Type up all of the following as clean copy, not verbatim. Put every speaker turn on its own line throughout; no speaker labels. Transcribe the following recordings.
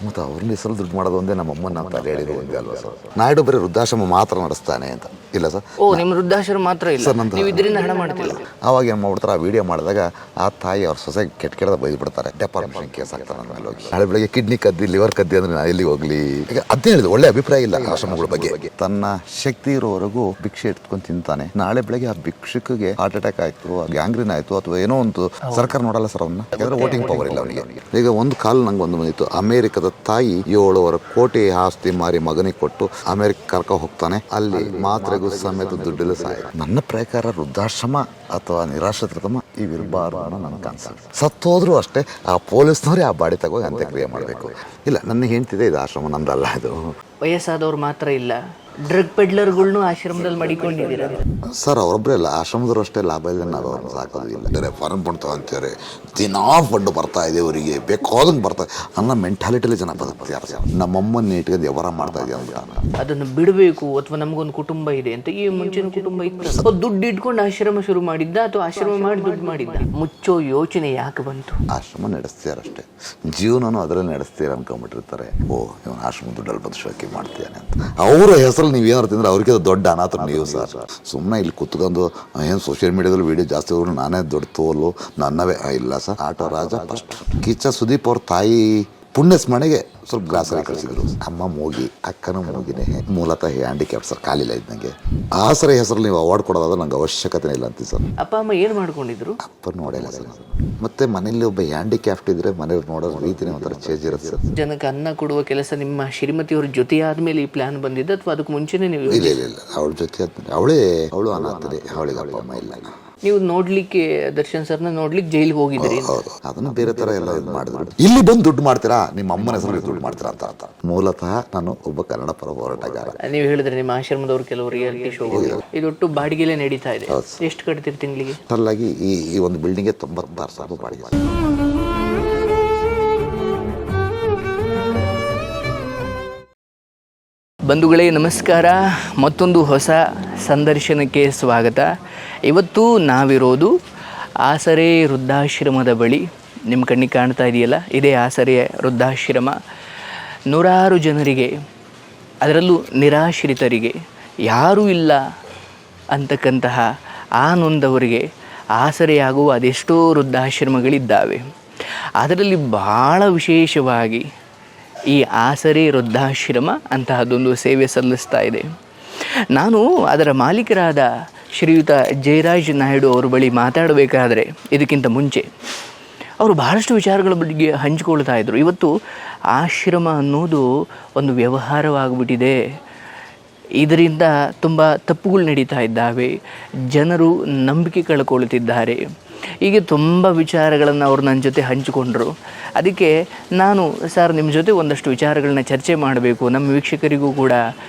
ಮತ್ತು ಅವ್ರನ್ನ ಹೆಸರು ದುಡ್ಡು ಮಾಡೋದು ಒಂದೇ ನಮ್ಮಮ್ಮನ ಅಂತ ಹೇಳಿದ್ರು ಒಂದೇ ಅಲ್ವಾ ಸರ್. ನಾಯ್ಡು ಬರೀ ವೃದ್ಧಾಶ್ರಮ ಮಾತ್ರ ನಡೆಸ್ತಾನೆ ಅಂತ ಇಲ್ಲ ಸರ್.
ನಿಮ್ಮ ವೃದ್ಧಾಶ್ರಮ ಮಾತ್ರ ಇಲ್ಲ
ಸರ್, ನಂದು
ನೀವು ಇದರಿಂದ ಹಣ ಮಾಡ್ತಿಲ್ಲ.
ಆವಾಗ ಏನು ಮಾಡ್ಬಿಡ್ತಾರೆ, ಆ ವಿಡಿಯೋ ಮಾಡಿದಾಗ ಆ ತಾಯಿ ಅವ್ರ ಸೊಸೆ ಕೆಟ್ಟ ಬೈದು ಬಿಡ್ತಾರೆ, ಡೆಪಾರ್ಟ್ಮೆಂಟ್ ಕೇಸ್ ಆಗ್ತಾರೆ ನನ್ನ ಮೇಲೆ ಹೋಗಿ. ನಾಳೆ ಬೆಳಗ್ಗೆ ಕಿಡ್ನಿ ಕದ್ದಿ ಲಿವರ್ ಕದ್ದಿ ಅಂದ್ರೆ ನಾನು ಎಲ್ಲಿ ಹೋಗ್ಲಿ? ಈಗ ಅದೇ ಹೇಳಿದ್ರು, ಒಳ್ಳೆ ಅಭಿಪ್ರಾಯ ಇಲ್ಲ ಆಶ್ರಮಗಳ ಬಗ್ಗೆ. ತನ್ನ ಶಕ್ತಿ ಇರೋವರೆಗೂ ಭಿಕ್ಷೆ ಇಟ್ಕೊಂಡು ತಿಂತಾನೆ. ನಾಳೆ ಬೆಳಗ್ಗೆ ಆ ಭಿಕ್ಷುಕಿಗೆ ಹಾರ್ಟ್ ಅಟ್ಯಾಕ್ ಆಯ್ತು, ಗ್ಯಾಂಗ್ರೀನ್ ಆಯ್ತು, ಅಥವಾ ಏನೋ ಒಂದು ಸರ್ಕಾರ ನೋಡಲ್ಲ ಸರ್ ಅವನ್ನ, ಯಾಕಂದ್ರೆ ವೋಟಿಂಗ್ ಪವರ್ ಇಲ್ಲ ಅವನಿಗೆ. ಈಗ ಒಂದು ಕಾಲ ನಂಗೆ ಒಂದು ಬಂದಿತ್ತು, ಅಮೆರಿಕದ ತಾಯಿ 7 ಕೋಟಿ ಆಸ್ತಿ ಮಾರಿ ಮಗನಿಗೆ ಕೊಟ್ಟು ಅಮೆರಿಕ ಕರ್ಕೊ ಹೋಗ್ತಾನೆ, ಅಲ್ಲಿ ಮಾತ್ರೆಗೂ ಸಮೇತ ದುಡ್ಡಿಲ್ಲ ಸಹಾಯ. ನನ್ನ ಪ್ರಕಾರ ವೃದ್ಧಾಶ್ರಮ ಅಥವಾ ನಿರಾಶ್ರಿತರತಮ ಇವಿರಬಾರ್ದು ಅನ್ನೋ ನನ್ನ ಕಾನ್ಸೆಪ್ಟ್. ಸತ್ತೋದ್ರೂ ಅಷ್ಟೇ ಆ ಪೊಲೀಸ್ನವರೇ ಆ ಬಾಡಿ ತಗೋಗಿ ಅಂತ್ಯಕ್ರಿಯೆ ಮಾಡಬೇಕು. ಇಲ್ಲ, ನನ್ನ ಹೆಂಡ್ತಿದೆ, ಇದು ಆಶ್ರಮ ನಂದಲ್ಲ. ಇದು
ವಯಸ್ಸಾದವ್ರು ಮಾತ್ರ ಇಲ್ಲ, ಡ್ರಗ್ ಪೆಡ್ಲರ್ಗಳ್ನು ಆಶ್ರಮದಲ್ಲಿ ಮಡಿಕೊಂಡಿದ್ದೀರ
ಸರ್. ಅವರೊಬ್ಬರೇ ಇಲ್ಲ, ಆಶ್ರಮದವರು ಅಷ್ಟೇ ಲಾಭ ಇದೆ, ನಾವು ಅವ್ರನ್ನ ಸಾಕೋದಿಲ್ಲ. ಫಾರನ್ ಫಂಡ್ ತಗೊಂತಾರೆ, ದಿನಾ ಫಂಡ್ ಬರ್ತಾ ಇದೆ ಅವರಿಗೆ, ಬೇಕಾದಂಗೆ ಬರ್ತಾ ಅನ್ನೋ ಮೆಂಟಾಲಿಟಿಲಿ ಜನ ಬದುಕ್ತಾರೆ ಸರ್. ನಮ್ಮಮ್ಮನ ಇಟ್ಕೊಂಡು ವ್ಯವಹಾರ ಮಾಡ್ತಾ ಇದೆಯಾ ಅಂತ
ಅದನ್ನು ಬಿಡಬೇಕು, ಅಥವಾ ನಮಗೊಂದು ಕುಟುಂಬ ಇದೆ ಅಂತ. ಈ ಮುಂಚಿನ ಕುಟುಂಬ ಇತ್ತು, ದುಡ್ಡು ಇಟ್ಕೊಂಡು ಆಶ್ರಮ ಶುರು ಮಾಡಿದ್ದ ಅಥವಾ ಆಶ್ರಮ ಮಾಡಿ ದುಡ್ಡು ಮಾಡಿದ್ದ? ಮುಚ್ಚೋ ಯೋಚನೆ ಯಾಕೆ ಬಂತು?
ಆಶ್ರಮ ನಡೆಸ್ತೀರಷ್ಟೇ, ಜೀವನನೂ ಅದರಲ್ಲಿ ನಡೆಸ್ತೀರ ಅನ್ಕೊಂಡ್ಬಿಟ್ಟಿರ್ತಾರೆ. ಓ, ಇವನು ಆಶ್ರಮ ದುಡ್ಡಲ್ಲಿ ಬಂದು ಶೋಕಿ ಮಾಡ್ತೀಯಾನೆ ಅಂತ. ಅವರ ಹೆಸರಲ್ಲಿ ನೀವು ಏನಾರು ತಿಂದ್ರೆ ಅವ್ರಿಗೆ ದೊಡ್ಡ ಅನಾಥರು ನೀವು ಸರ್. ಸುಮ್ಮನೆ ಇಲ್ಲಿ ಕುತ್ಕೊಂಡು ಏನು ಸೋಷಿಯಲ್ ಮೀಡಿಯಾದಲ್ಲಿ ವೀಡಿಯೋ ಜಾಸ್ತಿ ಹೋದ್ರು ನಾನೇ ದೊಡ್ಡ ತೋಲು ನನ್ನವೇ ಇಲ್ಲ ಸರ್. ಆಟೋ ರಾಜ ಫಸ್ಟ್ ಕಿಚ್ಚ ಸುದೀಪ್ ಅವ್ರ ತಾಯಿ ಪುಣ್ಯ ಸ್ಮರಣೆಗೆ ಸ್ವಲ್ಪ ಗ್ರಾಸರಿ ಕಳಿಸಿದ್ರು. ಅಮ್ಮ ಮೂಗಿ, ಅಕ್ಕನ ಮೂಗಿನೇ, ಮೂಲತಃ ಹ್ಯಾಂಡಿಕ್ಯಾಪ್ ಸರ್, ಕಾಲಿಲ್ಲ ಇದ್ದಂಗೆ. ಆಸರೆ ಹೆಸರಲ್ಲಿ ನೀವು ಅವಾರ್ಡ್ ಕೊಡೋದಾದ್ರೆ ನಂಗೆ ಅವಶ್ಯಕತೆ ಇಲ್ಲ ಅಂತೀವಿ ಸರ್.
ಅಪ್ಪ ಅಮ್ಮ ಏನು ಮಾಡ್ಕೊಂಡಿದ್ರು?
ಅಪ್ಪ ನೋಡಿಲ್ಲ ಸರ್. ಮತ್ತೆ ಮನೇಲಿ ಒಬ್ಬ ಹ್ಯಾಂಡಿಕ್ಯಾಪ್ಟ್ ಇದ್ರೆ ಮನೆಯವ್ರು ನೋಡೋ ರೀತಿನೇ ಒಂಥರ ಚೇಂಜ್ ಇರುತ್ತೆ ಸರ್.
ಜನಕ್ಕೆ ಅನ್ನ ಕೊಡುವ ಕೆಲಸ ನಿಮ್ಮ ಶ್ರೀಮತಿಯವ್ರ ಜೊತೆ ಆದ್ಮೇಲೆ ಈ ಪ್ಲಾನ್ ಬಂದಿದ್ದ ಅಥವಾ ಅದಕ್ಕೆ ಮುಂಚೆನೇ ನೀವು?
ಇಲ್ಲ, ಅವಳ ಜೊತೆ ಅವಳು ಅನಾಥನೆ, ಅವಳಿಗೆ ಅಪ್ಪ ಅಮ್ಮ ಇಲ್ಲ.
ನೀವು ನೋಡ್ಲಿಕ್ಕೆ ದರ್ಶನ್ ಸರ್ನ ನೋಡ್ಲಿಕ್ಕೆ ಜೈಲಿಗೆ ಹೋಗಿದ್ರಿ?
ಹೌದು, ಅದನ್ನು ಬೇರೆ ತರ ಎಲ್ಲ ಇದು ಮಾಡಿದ್ರು. ಇಲ್ಲಿ ಬಂದು ದುಡ್ಡು ಮಾಡ್ತೀರಾ, ನಿಮ್ಮ ಅಮ್ಮನ ಹೆಸರು ದುಡ್ಡು ಮಾಡ್ತೀರಾ ಅಂತ ಅರ್ಥ. ಮೂಲತಃ ನಾನು ಒಬ್ಬ ಕನ್ನಡ ಪರ ಹೋರಾಟಗಾರ.
ನೀವು ಹೇಳಿದ್ರೆ ನಿಮ್ಮ ಆಶ್ರಮದವ್ರು ಕೆಲವು ರಿಯಾಲಿಟಿ ಶೋ ಇದೊಟ್ಟು ಬಾಡಿಗೆಲೆ ನಡೀತಾ ಇದೆ. ಎಷ್ಟು ಕಟ್ತೀರಿ ತಿಂಗಳಿಗೆ?
ಟೋಟಲಾಗಿ ಈ ಒಂದು ಬಿಲ್ಡಿಂಗ್ಗೆ 96,000 ಬಾಡಿಗೆ.
ಬಂಧುಗಳೇ ನಮಸ್ಕಾರ, ಮತ್ತೊಂದು ಹೊಸ ಸಂದರ್ಶನಕ್ಕೆ ಸ್ವಾಗತ. ಇವತ್ತು ನಾವಿರೋದು ಆಸರೆ ವೃದ್ಧಾಶ್ರಮದ ಬಳಿ. ನಿಮ್ಮ ಕಣ್ಣಿಗೆ ಕಾಣ್ತಾ ಇದೆಯಲ್ಲ, ಇದೇ ಆಸರೆಯ ವೃದ್ಧಾಶ್ರಮ. ನೂರಾರು ಜನರಿಗೆ, ಅದರಲ್ಲೂ ನಿರಾಶ್ರಿತರಿಗೆ, ಯಾರೂ ಇಲ್ಲ ಅಂತಕ್ಕಂತಹ ಆ ನೊಂದವರಿಗೆ ಆಸರೆಯಾಗುವ ಅದೆಷ್ಟೋ ವೃದ್ಧಾಶ್ರಮಗಳಿದ್ದಾವೆ. ಅದರಲ್ಲಿ ಭಾಳ ವಿಶೇಷವಾಗಿ ಈ ಆಸರೆ ವೃದ್ಧಾಶ್ರಮ ಅಂತಹದ್ದೊಂದು ಸೇವೆ ಸಲ್ಲಿಸ್ತಾ ಇದೆ. ನಾನು ಅದರ ಮಾಲೀಕರಾದ ಶ್ರೀಯುತ ಜಯರಾಜ್ ನಾಯ್ಡು ಅವ್ರ ಬಳಿ ಮಾತಾಡಬೇಕಾದ್ರೆ ಇದಕ್ಕಿಂತ ಮುಂಚೆ ಅವರು ಬಹಳಷ್ಟು ವಿಚಾರಗಳ ಬಗ್ಗೆ ಹಂಚಿಕೊಳ್ತಾ ಇದ್ದರು. ಇವತ್ತು ಆಶ್ರಮ ಅನ್ನೋದು ಒಂದು ವ್ಯವಹಾರವಾಗಿಬಿಟ್ಟಿದೆ, ಇದರಿಂದ ತುಂಬ ತಪ್ಪುಗಳು ನಡೀತಾ ಇದ್ದಾವೆ, ಜನರು ನಂಬಿಕೆ ಕಳ್ಕೊಳ್ತಿದ್ದಾರೆ, ಹೀಗೆ ತುಂಬ ವಿಚಾರಗಳನ್ನು ಅವರು ನನ್ನ ಜೊತೆ ಹಂಚಿಕೊಂಡ್ರು. ಅದಕ್ಕೆ ನಾನು ಸರ್ ನಿಮ್ಮ ಜೊತೆ ಒಂದಷ್ಟು ವಿಚಾರಗಳನ್ನ ಚರ್ಚೆ ಮಾಡಬೇಕು, ನಮ್ಮ ವೀಕ್ಷಕರಿಗೂ ಕೂಡ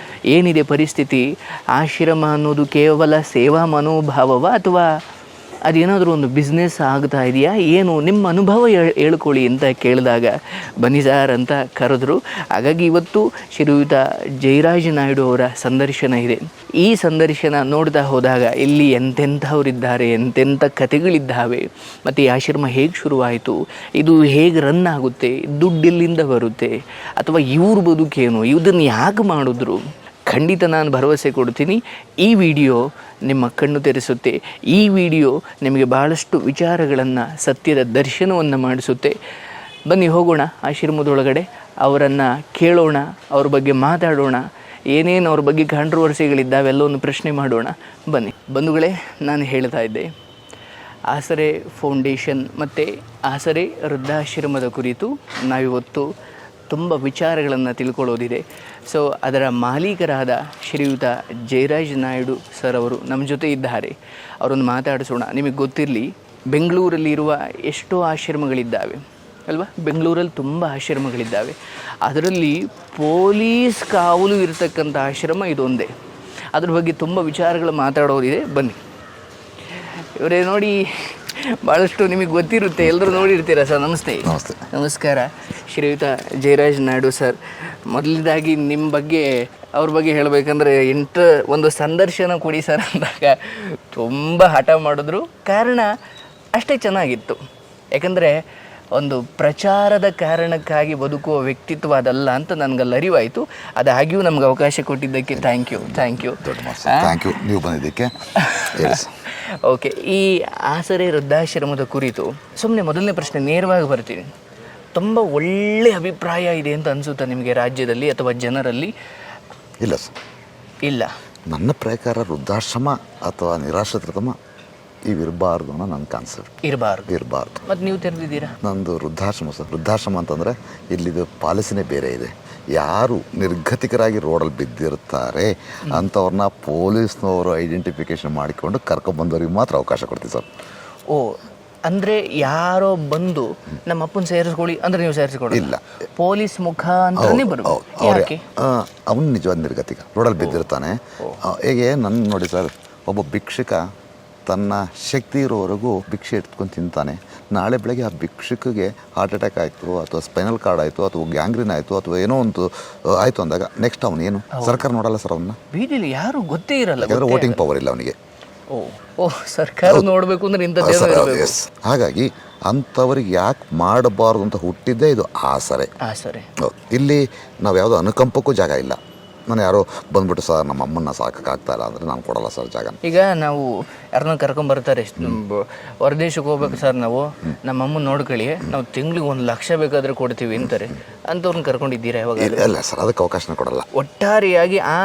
ಏನಿದೆ ಪರಿಸ್ಥಿತಿ, ಆಶ್ರಮ ಅನ್ನೋದು ಕೇವಲ ಸೇವಾ ಮನೋಭಾವವ ಅಥವಾ ಅದೇನಾದರೂ ಒಂದು ಬಿಸ್ನೆಸ್ ಆಗ್ತಾ ಇದೆಯಾ, ಏನು ನಿಮ್ಮ ಅನುಭವ ಹೇಳ್ಕೊಳ್ಳಿ ಅಂತ ಕೇಳಿದಾಗ ಬನ್ನಿ ಸಾರ್ ಅಂತ ಕರೆದ್ರು. ಹಾಗಾಗಿ ಇವತ್ತು ಶ್ರೀಯುತ ಜಯರಾಜ್ ನಾಯ್ಡು ಅವರ ಸಂದರ್ಶನ ಇದೆ. ಈ ಸಂದರ್ಶನ ನೋಡ್ತಾ ಹೋದಾಗ ಇಲ್ಲಿ ಎಂತೆಂಥವರಿದ್ದಾರೆ, ಎಂತೆಂಥ ಕಥೆಗಳಿದ್ದಾವೆ, ಮತ್ತು ಈ ಆಶ್ರಮ ಹೇಗೆ ಶುರುವಾಯಿತು, ಇದು ಹೇಗೆ ರನ್ ಆಗುತ್ತೆ, ದುಡ್ಡಿಲ್ಲಿಂದ ಬರುತ್ತೆ, ಅಥವಾ ಇವ್ರ ಬದುಕೇನು, ಇದನ್ನು ಯಾಕೆ ಮಾಡಿದ್ರು, ಖಂಡಿತ ನಾನು ಭರವಸೆ ಕೊಡ್ತೀನಿ ಈ ವಿಡಿಯೋ ನಿಮ್ಮ ಕಣ್ಣು ತೆರೆಸುತ್ತೆ. ಈ ವಿಡಿಯೋ ನಿಮಗೆ ಭಾಳಷ್ಟು ವಿಚಾರಗಳನ್ನು, ಸತ್ಯದ ದರ್ಶನವನ್ನು ಮಾಡಿಸುತ್ತೆ. ಬನ್ನಿ ಹೋಗೋಣ ಆಶ್ರಮದೊಳಗಡೆ, ಅವರನ್ನು ಕೇಳೋಣ, ಅವ್ರ ಬಗ್ಗೆ ಮಾತಾಡೋಣ, ಏನೇನು ಅವ್ರ ಬಗ್ಗೆ ಕಾಂಟ್ರವರ್ಸಿಗಳಿದ್ದಾವೆ ಎಲ್ಲವನ್ನು ಪ್ರಶ್ನೆ ಮಾಡೋಣ. ಬನ್ನಿ ಬಂಧುಗಳೇ, ನಾನು ಹೇಳ್ತಾ ಇದ್ದೆ ಆಸರೆ ಫೌಂಡೇಶನ್ ಮತ್ತು ಆಸರೆ ವೃದ್ಧಾಶ್ರಮದ ಕುರಿತು ನಾವಿವತ್ತು ತುಂಬ ವಿಚಾರಗಳನ್ನು ತಿಳ್ಕೊಳ್ಳೋದಿದೆ. ಸೊ ಅದರ ಮಾಲೀಕರಾದ ಶ್ರೀಯುತ ಜಯರಾಜ್ ನಾಯ್ಡು ಸರ್ ಅವರು ನಮ್ಮ ಜೊತೆ ಇದ್ದಾರೆ. ಅವರನ್ನು ಮಾತಾಡಿಸೋಣ. ನಿಮಗೆ ಗೊತ್ತಿರಲಿ, ಬೆಂಗಳೂರಲ್ಲಿರುವ ಎಷ್ಟೋ ಆಶ್ರಮಗಳಿದ್ದಾವೆ ಅಲ್ವಾ? ಬೆಂಗಳೂರಲ್ಲಿ ತುಂಬ ಆಶ್ರಮಗಳಿದ್ದಾವೆ. ಅದರಲ್ಲಿ ಪೊಲೀಸ್ ಕಾವಲು ಇರತಕ್ಕಂಥ ಆಶ್ರಮ ಇದೊಂದೇ. ಅದ್ರ ಬಗ್ಗೆ ತುಂಬ ವಿಚಾರಗಳು ಮಾತಾಡೋದಿದೆ. ಬನ್ನಿ. ಇವರೇ ನೋಡಿ, ಭಾಳಷ್ಟು ನಿಮಗೆ ಗೊತ್ತಿರುತ್ತೆ, ಎಲ್ಲರೂ ನೋಡಿರ್ತೀರ ಸರ್. ನಮಸ್ತೆ. ನಮಸ್ಕಾರ ಶ್ರೀಯುತ ಜಯರಾಜ್ ನಾಯ್ಡು ಸರ್. ಮೊದಲನೇದಾಗಿ ನಿಮ್ಮ ಬಗ್ಗೆ, ಅವ್ರ ಬಗ್ಗೆ ಹೇಳಬೇಕಂದ್ರೆ ಒಂದು ಸಂದರ್ಶನ ಕೊಡಿ ಸರ್ ಅಂದಾಗ ತುಂಬ ಹಠ ಮಾಡಿದ್ರು. ಕಾರಣ ಅಷ್ಟೇ ಚೆನ್ನಾಗಿತ್ತು. ಯಾಕಂದರೆ ಒಂದು ಪ್ರಚಾರದ ಕಾರಣಕ್ಕಾಗಿ ಬದುಕುವ ವ್ಯಕ್ತಿತ್ವ ಅದಲ್ಲ ಅಂತ ನನಗಲ್ಲಿ ಅರಿವಾಯಿತು. ಅದಾಗಿಯೂ ನಮ್ಗೆ ಅವಕಾಶ ಕೊಟ್ಟಿದ್ದಕ್ಕೆ ಥ್ಯಾಂಕ್ ಯು.
ದೊಡ್ಡ ಥ್ಯಾಂಕ್ ಯು ನೀವು ಬಂದಿದ್ದಕ್ಕೆ.
ಓಕೆ, ಈ ಆಸರೆ ವೃದ್ಧಾಶ್ರಮದ ಕುರಿತು ಸುಮ್ಮನೆ ಮೊದಲನೇ ಪ್ರಶ್ನೆ ನೇರವಾಗಿ ಬರ್ತೀನಿ. ತುಂಬ ಒಳ್ಳೆ ಅಭಿಪ್ರಾಯ ಇದೆ ಅಂತ ಅನಿಸುತ್ತಾ ನಿಮಗೆ ರಾಜ್ಯದಲ್ಲಿ ಅಥವಾ ಜನರಲ್ಲಿ?
ಇಲ್ಲ ಸರ್,
ಇಲ್ಲ.
ನನ್ನ ಪ್ರಕಾರ ವೃದ್ಧಾಶ್ರಮ ಅಥವಾ ನಿರಾಶ್ರಿತಮ ಇವಿರಬಾರ್ದು ಅನ್ನೋ ನನ್ನ ಕಾನ್ಸೆಪ್ಟ್. ಇರಬಾರ್ದು.
ಮತ್ತು ನೀವು ತೆರೆದಿದ್ದೀರಾ?
ನಂದು ವೃದ್ಧಾಶ್ರಮ ಸರ್. ವೃದ್ಧಾಶ್ರಮ ಅಂತಂದರೆ ಇಲ್ಲಿದು ಪಾಲಿಸಿನೇ ಬೇರೆ ಇದೆ. ಯಾರು ನಿರ್ಗತಿಕರಾಗಿ ರೋಡಲ್ಲಿ ಬಿದ್ದಿರ್ತಾರೆ ಅಂಥವ್ರನ್ನ ಪೊಲೀಸ್ನವರು ಐಡೆಂಟಿಫಿಕೇಷನ್ ಮಾಡಿಕೊಂಡು ಕರ್ಕೊಂಡ್ಬಂದವ್ರಿಗೆ ಮಾತ್ರ ಅವಕಾಶ ಕೊಡ್ತೀವಿ ಸರ್.
ಓ, ಅಂದರೆ ಯಾರೋ ಬಂದು ನಮ್ಮ ಅಪ್ಪನ ಸೇರಿಸ್ಕೊಳ್ಳಿ ಅಂದರೆ ನೀವು ಸೇರಿಸ್ಕೊಳ್ಳಿ? ಇಲ್ಲ, ಪೊಲೀಸ್ ಮುಖಾಂತರನೇ ಬರಬೇಕು. ಯಾಕೆ?
ಅವನು ನಿಜವಾದ ನಿರ್ಗತಿಕ, ರೋಡಲ್ಲಿ ಬಿದ್ದಿರ್ತಾನೆ. ಹೇಗೆ ನನ್ನ ನೋಡಿ ಸರ್, ಒಬ್ಬ ಭಿಕ್ಷುಕ ತನ್ನ ಶಕ್ತಿ ಇರೋವರೆಗೂ ಭಿಕ್ಷೆ ಎತ್ಕೊಂಡು ತಿಂತಾನೆ. ನಾಳೆ ಬೆಳಗ್ಗೆ ಆ ಭಿಕ್ಷುಕಿಗೆ ಹಾರ್ಟ್ ಅಟ್ಯಾಕ್ ಆಯಿತು ಅಥವಾ ಸ್ಪೈನಲ್ ಕಾರ್ಡ್ ಆಯಿತು ಅಥವಾ ಗ್ಯಾಂಗ್ರೀನ್ ಆಯಿತು ಅಥವಾ ಏನೋ ಒಂದು ಆಯಿತು ಅಂದಾಗ ನೆಕ್ಸ್ಟ್ ಅವನೇನು? ಸರ್ಕಾರ ನೋಡಲ್ಲ ಸರ್ ಅವನ್ನ.
ಬೀದಿಲಿ ಯಾರು ಗೊತ್ತೇ ಇರಲ್ಲ,
ಯಾಕಂದರೆ ವೋಟಿಂಗ್ ಪವರ್ ಇಲ್ಲ ಅವನಿಗೆ.
ಸರ್ಕಾರ ನೋಡಬೇಕು ಅಂದ್ರೆ ಇಂಥದ್ದು.
ಹಾಗಾಗಿ ಅಂಥವ್ರಿಗೆ ಯಾಕೆ ಮಾಡಬಾರ್ದು ಅಂತ ಹುಟ್ಟಿದ್ದೇ ಇದು ಆಸರೆ. ಇಲ್ಲಿ ನಾವು ಯಾವುದೋ ಅನುಕಂಪಕ್ಕೂ ಜಾಗ ಇಲ್ಲ. ನಾನು ಯಾರೋ ಬಂದ್ಬಿಟ್ಟು ಸರ್ ನಮ್ಮ ಅಮ್ಮನ್ನ ಸಾಕಾಗ್ತಾ ಇಲ್ಲ ಅಂದರೆ ನಾನು ಕೊಡಲ್ಲ ಸರ್ ಜಾಗ.
ಈಗ ನಾವು ಯಾರನ್ನ ಕರ್ಕೊಂಬರ್ತಾರೆ, ಹೊರದೇಶಕ್ಕೆ ಹೋಗ್ಬೇಕು ಸರ್, ನಾವು ನಮ್ಮ ಅಮ್ಮನ ನೋಡ್ಕೊಳ್ಳಿ, ನಾವು ತಿಂಗ್ಳಿಗೆ 1 ಲಕ್ಷ ಬೇಕಾದ್ರೆ ಕೊಡ್ತೀವಿ ಅಂತಾರೆ. ಅಂಥವ್ರನ್ನ ಕರ್ಕೊಂಡಿದ್ದೀರಾ ಯಾವಾಗ?
ಇಲ್ಲ ಸರ್, ಅದಕ್ಕೆ ಅವಕಾಶನ ಕೊಡಲ್ಲ.
ಒಟ್ಟಾರೆಯಾಗಿ ಆ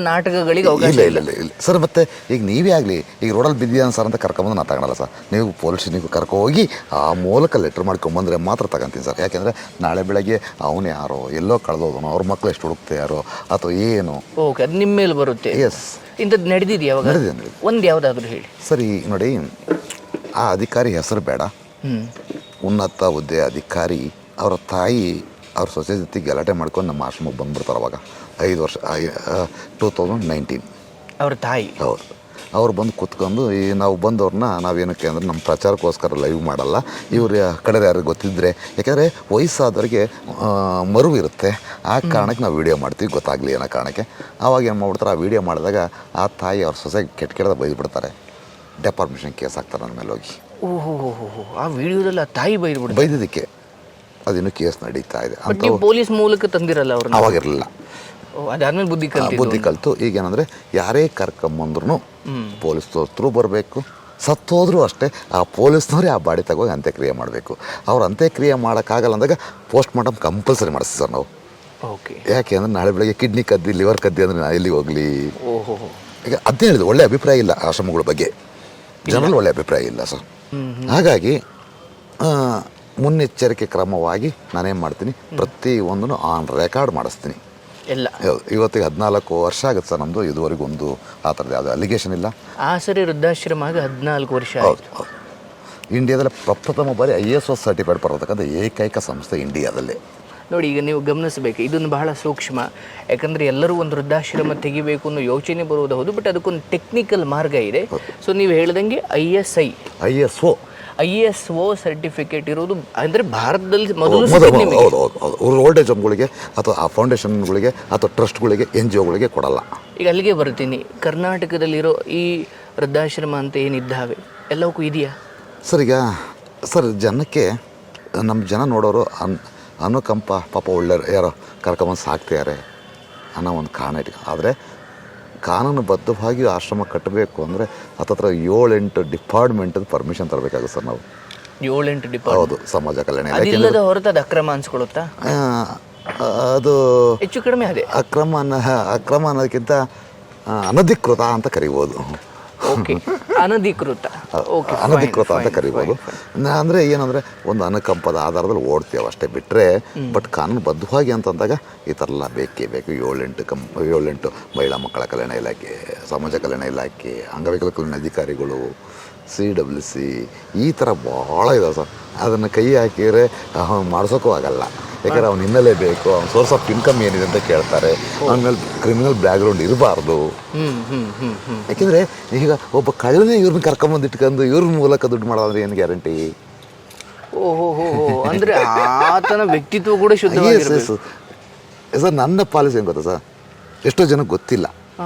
ನಾಟಕಗಳಿಗೆ ಅವಕಾಶ
ಇಲ್ಲ ಸರ್. ಮತ್ತೆ ಈಗ ನೀವೇ ಆಗಲಿ, ಈಗ ರೋಡಲ್ಲಿ ಬಿದ್ದಿದ್ದಾನೆ ಸರ್ ಅಂತ ಕರ್ಕೊಂಬಂದು ನಾನು ತಗೊಳಲ್ಲ ಸರ್. ನೀವು ಪೊಲೀಸ್ನಿಗೆ ಕರ್ಕೋಗಿ ಆ ಮೂಲಕ ಲೆಟ್ರ್ ಮಾಡ್ಕೊಂಬಂದ್ರೆ ಮಾತ್ರ ತಗೊಂತೀನಿ ಸರ್. ಯಾಕೆಂದರೆ ನಾಳೆ ಬೆಳಗ್ಗೆ ಅವನು ಯಾರೋ ಎಲ್ಲೋ ಕಳೆದೋದನೋ, ಅವ್ರ ಮಕ್ಕಳು ಎಷ್ಟು ಹುಡುಕ್ತಾರೋ ಅಥವಾ ಏನು,
ಓಕೆ, ಅದು ನಿಮ್ಮ ಮೇಲೆ ಬರುತ್ತೆ.
ಎಸ್,
ಇಂಥದ್ದು ನಡೆದಿದೆ ಯಾವಾಗ? ಒಂದು ಯಾವುದಾದ್ರೂ ಹೇಳಿ.
ಸರಿ ನೋಡಿ, ಆ ಅಧಿಕಾರಿ ಹೆಸರು ಬೇಡ, ಉನ್ನತ ಹುದ್ದೆ ಅಧಿಕಾರಿ ಅವರ ತಾಯಿ ಅವ್ರ ಸೊಸೆ ಜೊತೆ ಗಲಾಟೆ ಮಾಡ್ಕೊಂಡು ನಮ್ಮ ಆಶ್ರಮಕ್ಕೆ ಬಂದ್ಬಿಡ್ತಾರೆ. ಅವಾಗ 5 ವರ್ಷ 2019
ಅವ್ರ ತಾಯಿ.
ಹೌದು, ಅವ್ರು ಬಂದು ಕೂತ್ಕೊಂಡು ಈ ನಾವು ಬಂದವ್ರನ್ನ ನಾವೇನಕ್ಕೆ ಅಂದರೆ ನಮ್ಮ ಪ್ರಚಾರಕ್ಕೋಸ್ಕರ ಲೈವ್ ಮಾಡಲ್ಲ, ಇವ್ರ ಕಡೆ ಯಾರಿಗೆ ಗೊತ್ತಿದ್ದರೆ, ಯಾಕೆಂದರೆ ವಯಸ್ಸಾದವ್ರಿಗೆ ಮರುವು ಇರುತ್ತೆ, ಆ ಕಾರಣಕ್ಕೆ ನಾವು ವೀಡಿಯೋ ಮಾಡ್ತೀವಿ, ಗೊತ್ತಾಗಲಿ ಅನ್ನೋ ಕಾರಣಕ್ಕೆ. ಆವಾಗ ಏನು ಮಾಡ್ಬಿಡ್ತಾರೆ, ಆ ವೀಡಿಯೋ ಮಾಡಿದಾಗ ಆ ತಾಯಿ ಅವ್ರ ಸೊಸೆ ಕೆಟ್ಟ ಬೈದ್ಬಿಡ್ತಾರೆ. ಡೆಪಾರ್ಮೇಷನ್ ಕೇಸ್ ಆಗ್ತಾರೆ ನನ್ನ ಮೇಲೆ ಹೋಗಿ.
ಓಹೋ, ಆ ವಿಡಿಯೋದಲ್ಲಿ ಆ ತಾಯಿ
ಬೈದಿದ್ದಕ್ಕೆ ಅದಿನ್ನೂ ಕೇಸ್ ನಡೀತಾ ಇದೆ.
ಪೊಲೀಸ್ ಮೂಲಕ ತಂದಿರಲ್ಲ ಅವ್ರನ್ನ?
ಅವಾಗಿರಲಿಲ್ಲ,
ಅದಾದ್ಮೇಲೆ ಬುದ್ಧಿ
ಕಲಿತು ಈಗೇನಂದರೆ ಯಾರೇ ಕರ್ಕೊಂಬಂದ್ರೂ ಪೊಲೀಸ್ ಥ್ರೂ ಬರಬೇಕು. ಸತ್ತೋದ್ರೂ ಅಷ್ಟೇ ಆ ಪೊಲೀಸ್ನವರೇ ಆ ಬಾಡಿ ತಗೋಗಿ ಅಂತ್ಯಕ್ರಿಯೆ ಮಾಡಬೇಕು. ಅವ್ರು ಅಂತ್ಯಕ್ರಿಯೆ ಮಾಡೋಕ್ಕಾಗಲ್ಲ ಅಂದಾಗ ಪೋಸ್ಟ್ ಮಾರ್ಟಮ್ ಕಂಪಲ್ಸರಿ ಮಾಡಿಸ್ತೀವಿ ಸರ್ ನಾವು.
ಓಕೆ,
ಯಾಕೆ ಅಂದರೆ ನಾಳೆ ಬೆಳಗ್ಗೆ ಕಿಡ್ನಿ ಕದ್ದಿ ಲಿವರ್ ಕದ್ದಿ ಅಂದರೆ ನಾನು ಎಲ್ಲಿಗೆ ಹೋಗಲಿ? ಈಗ ಅದೇ ಹೇಳಿದೆ, ಒಳ್ಳೆ ಅಭಿಪ್ರಾಯ ಇಲ್ಲ ಆಶ್ರಮಗಳ ಬಗ್ಗೆ, ಜನರಲ್ಲಿ ಒಳ್ಳೆ ಅಭಿಪ್ರಾಯ ಇಲ್ಲ ಸರ್. ಹಾಗಾಗಿ ಮುನ್ನೆಚ್ಚರಿಕೆ ಕ್ರಮವಾಗಿ ನಾನೇನು ಮಾಡ್ತೀನಿ, ಪ್ರತಿಯೊಂದನ್ನು ಆನ್ ರೆಕಾರ್ಡ್ ಮಾಡಿಸ್ತೀನಿ
ಎಲ್ಲ.
ಇವತ್ತಿಗೆ 14 ವರ್ಷ ಆಗುತ್ತೆ ಸರ್ ನಮ್ಮದು. ಇದುವರೆಗೂ ಒಂದು ಆ ಥರದ್ದು ಯಾವುದೇ ಅಲಿಗೇಷನ್ ಇಲ್ಲ.
ಆಸರೆ ವೃದ್ಧಾಶ್ರಮ 14 ವರ್ಷ.
ಹೌದು. ಇಂಡಿಯಾದಲ್ಲಿ ಪ್ರಪ್ರಥಮ ಬಾರಿ ISO ಸರ್ಟಿಫೈಡ್ ಬರತಕ್ಕಂಥ ಏಕೈಕ ಸಂಸ್ಥೆ ಇಂಡಿಯಾದಲ್ಲೇ.
ನೋಡಿ, ಈಗ ನೀವು ಗಮನಿಸಬೇಕು, ಇದನ್ನು ಬಹಳ ಸೂಕ್ಷ್ಮ. ಯಾಕಂದರೆ ಎಲ್ಲರೂ ಒಂದು ವೃದ್ಧಾಶ್ರಮ ತೆಗಿಬೇಕು ಅನ್ನೋ ಯೋಚನೆ ಬರುವುದು ಹೌದು, ಬಟ್ ಅದಕ್ಕೊಂದು ಟೆಕ್ನಿಕಲ್ ಮಾರ್ಗ ಇದೆ. ಸೊ ನೀವು ಹೇಳ್ದಂಗೆ ISO ಸರ್ಟಿಫಿಕೇಟ್ ಇರೋದು ಅಂದರೆ ಭಾರತದಲ್ಲಿ ಮೊದಲು.
ಓಲ್ಡ್ ಏಜ್ ಹೋಮ್ಗಳಿಗೆ ಅಥವಾ ಆ ಫೌಂಡೇಶನ್ಗಳಿಗೆ ಅಥವಾ ಟ್ರಸ್ಟ್ಗಳಿಗೆ NGOಗಳಿಗೆ ಕೊಡಲ್ಲ.
ಈಗ ಅಲ್ಲಿಗೆ ಬರ್ತೀನಿ, ಕರ್ನಾಟಕದಲ್ಲಿರೋ ಈ ವೃದ್ಧಾಶ್ರಮ ಅಂತ ಏನಿದ್ದಾವೆ ಎಲ್ಲವಕ್ಕೂ ಇದೆಯಾ
ಸರ್? ಈಗ ಸರ್ ಜನಕ್ಕೆ ನಮ್ಮ ಜನ ನೋಡೋರು ಅನುಕಂಪ, ಪಾಪ ಒಳ್ಳೆ ಯಾರೋ ಕರ್ಕೊಂಬಂದು ಸಾಕ್ತಿದ್ದಾರೆ ಅನ್ನೋ ಒಂದು ಕಾರಣ ಇಟ್ಟು. ಆದರೆ ಕಾನೂನುಬದ್ಧವಾಗಿ ಆಶ್ರಮ ಕಟ್ಟಬೇಕು ಅಂದರೆ ಹತ್ತತ್ರ 7-8 ಡಿಪಾರ್ಟ್ಮೆಂಟದ್ದು ಪರ್ಮಿಷನ್ ತರಬೇಕಾಗುತ್ತೆ ಸರ್ ನಾವು.
7-8 ಡಿಪಾರ್ಟ್ಮೆಂಟ್?
ಹೌದು, ಸಮಾಜ ಕಲ್ಯಾಣ
ಇಲಾಖೆ ಹೊರತು ಅದು ಅಕ್ರಮ ಅನ್ಸ್ಕೊಳ್ಳುತ್ತಾ?
ಅದು
ಹೆಚ್ಚು ಕಡಿಮೆ ಅದೇ
ಅಕ್ರಮ ಅನ್ನೋದಕ್ಕಿಂತ ಅನಧಿಕೃತ ಅಂತ ಕರಿಬೋದು.
ಓಕೆ, ಅನಧಿಕೃತ
ಅಂತ ಕರಿಬೋದು. ಅಂದರೆ ಏನಂದರೆ ಒಂದು ಅನುಕಂಪದ ಆಧಾರದಲ್ಲಿ ಓಡ್ತೀವಿ ಅಷ್ಟೇ ಬಿಟ್ಟರೆ, ಬಟ್ ಕಾನೂನುಬದ್ಧವಾಗಿ ಅಂತಂದಾಗ ಈ ಥರ ಎಲ್ಲ ಬೇಕೇ ಬೇಕು. 7-8 ಮಹಿಳಾ ಮಕ್ಕಳ ಕಲ್ಯಾಣ ಇಲಾಖೆ, ಸಮಾಜ ಕಲ್ಯಾಣ ಇಲಾಖೆ, ಅಂಗವಿಕಲ ಕಲ್ಯಾಣ ಅಧಿಕಾರಿಗಳು, CWC, ಈ ಥರ ಭಾಳ ಇದಾವೆ ಸರ್. ಅದನ್ನು ಕೈ ಹಾಕಿದರೆ ಮಾಡಿಸೋಕ್ಕೂ ಆಗಲ್ಲ. ಯಾಕಂದರೆ ಅವ್ನು ಹಿನ್ನೆಲೆ ಬೇಕು, ಅವ್ನ ಸೋರ್ಸ್ ಆಫ್ ಇನ್ಕಮ್ ಏನಿದೆ ಅಂತ ಕೇಳ್ತಾರೆ. ಅವನ ಮೇಲೆ ಕ್ರಿಮಿನಲ್ ಬ್ಯಾಕ್ಗ್ರೌಂಡ್ ಇರಬಾರ್ದು. ಯಾಕೆಂದರೆ ಈಗ ಒಬ್ಬ ಕಳ್ಳನೇ ಇವ್ರನ್ನ ಕರ್ಕೊಂಬಂದು ಇಟ್ಕೊಂಡು ಇವ್ರ ಮೂಲಕ ದುಡ್ಡು ಮಾಡೋದ್ರೆ ಏನು ಗ್ಯಾರಂಟಿ?
ಅಂದರೆ ಆತನ ವ್ಯಕ್ತಿತ್ವ ಕೂಡ ಶುದ್ಧವಾಗಿರಬೇಕು
ಸರ್. ನನ್ನ ಪಾಲಿಸಿ ಏನು ಗೊತ್ತಾ ಸರ್, ಎಷ್ಟೋ ಜನಕ್ಕೆ ಗೊತ್ತಿಲ್ಲ,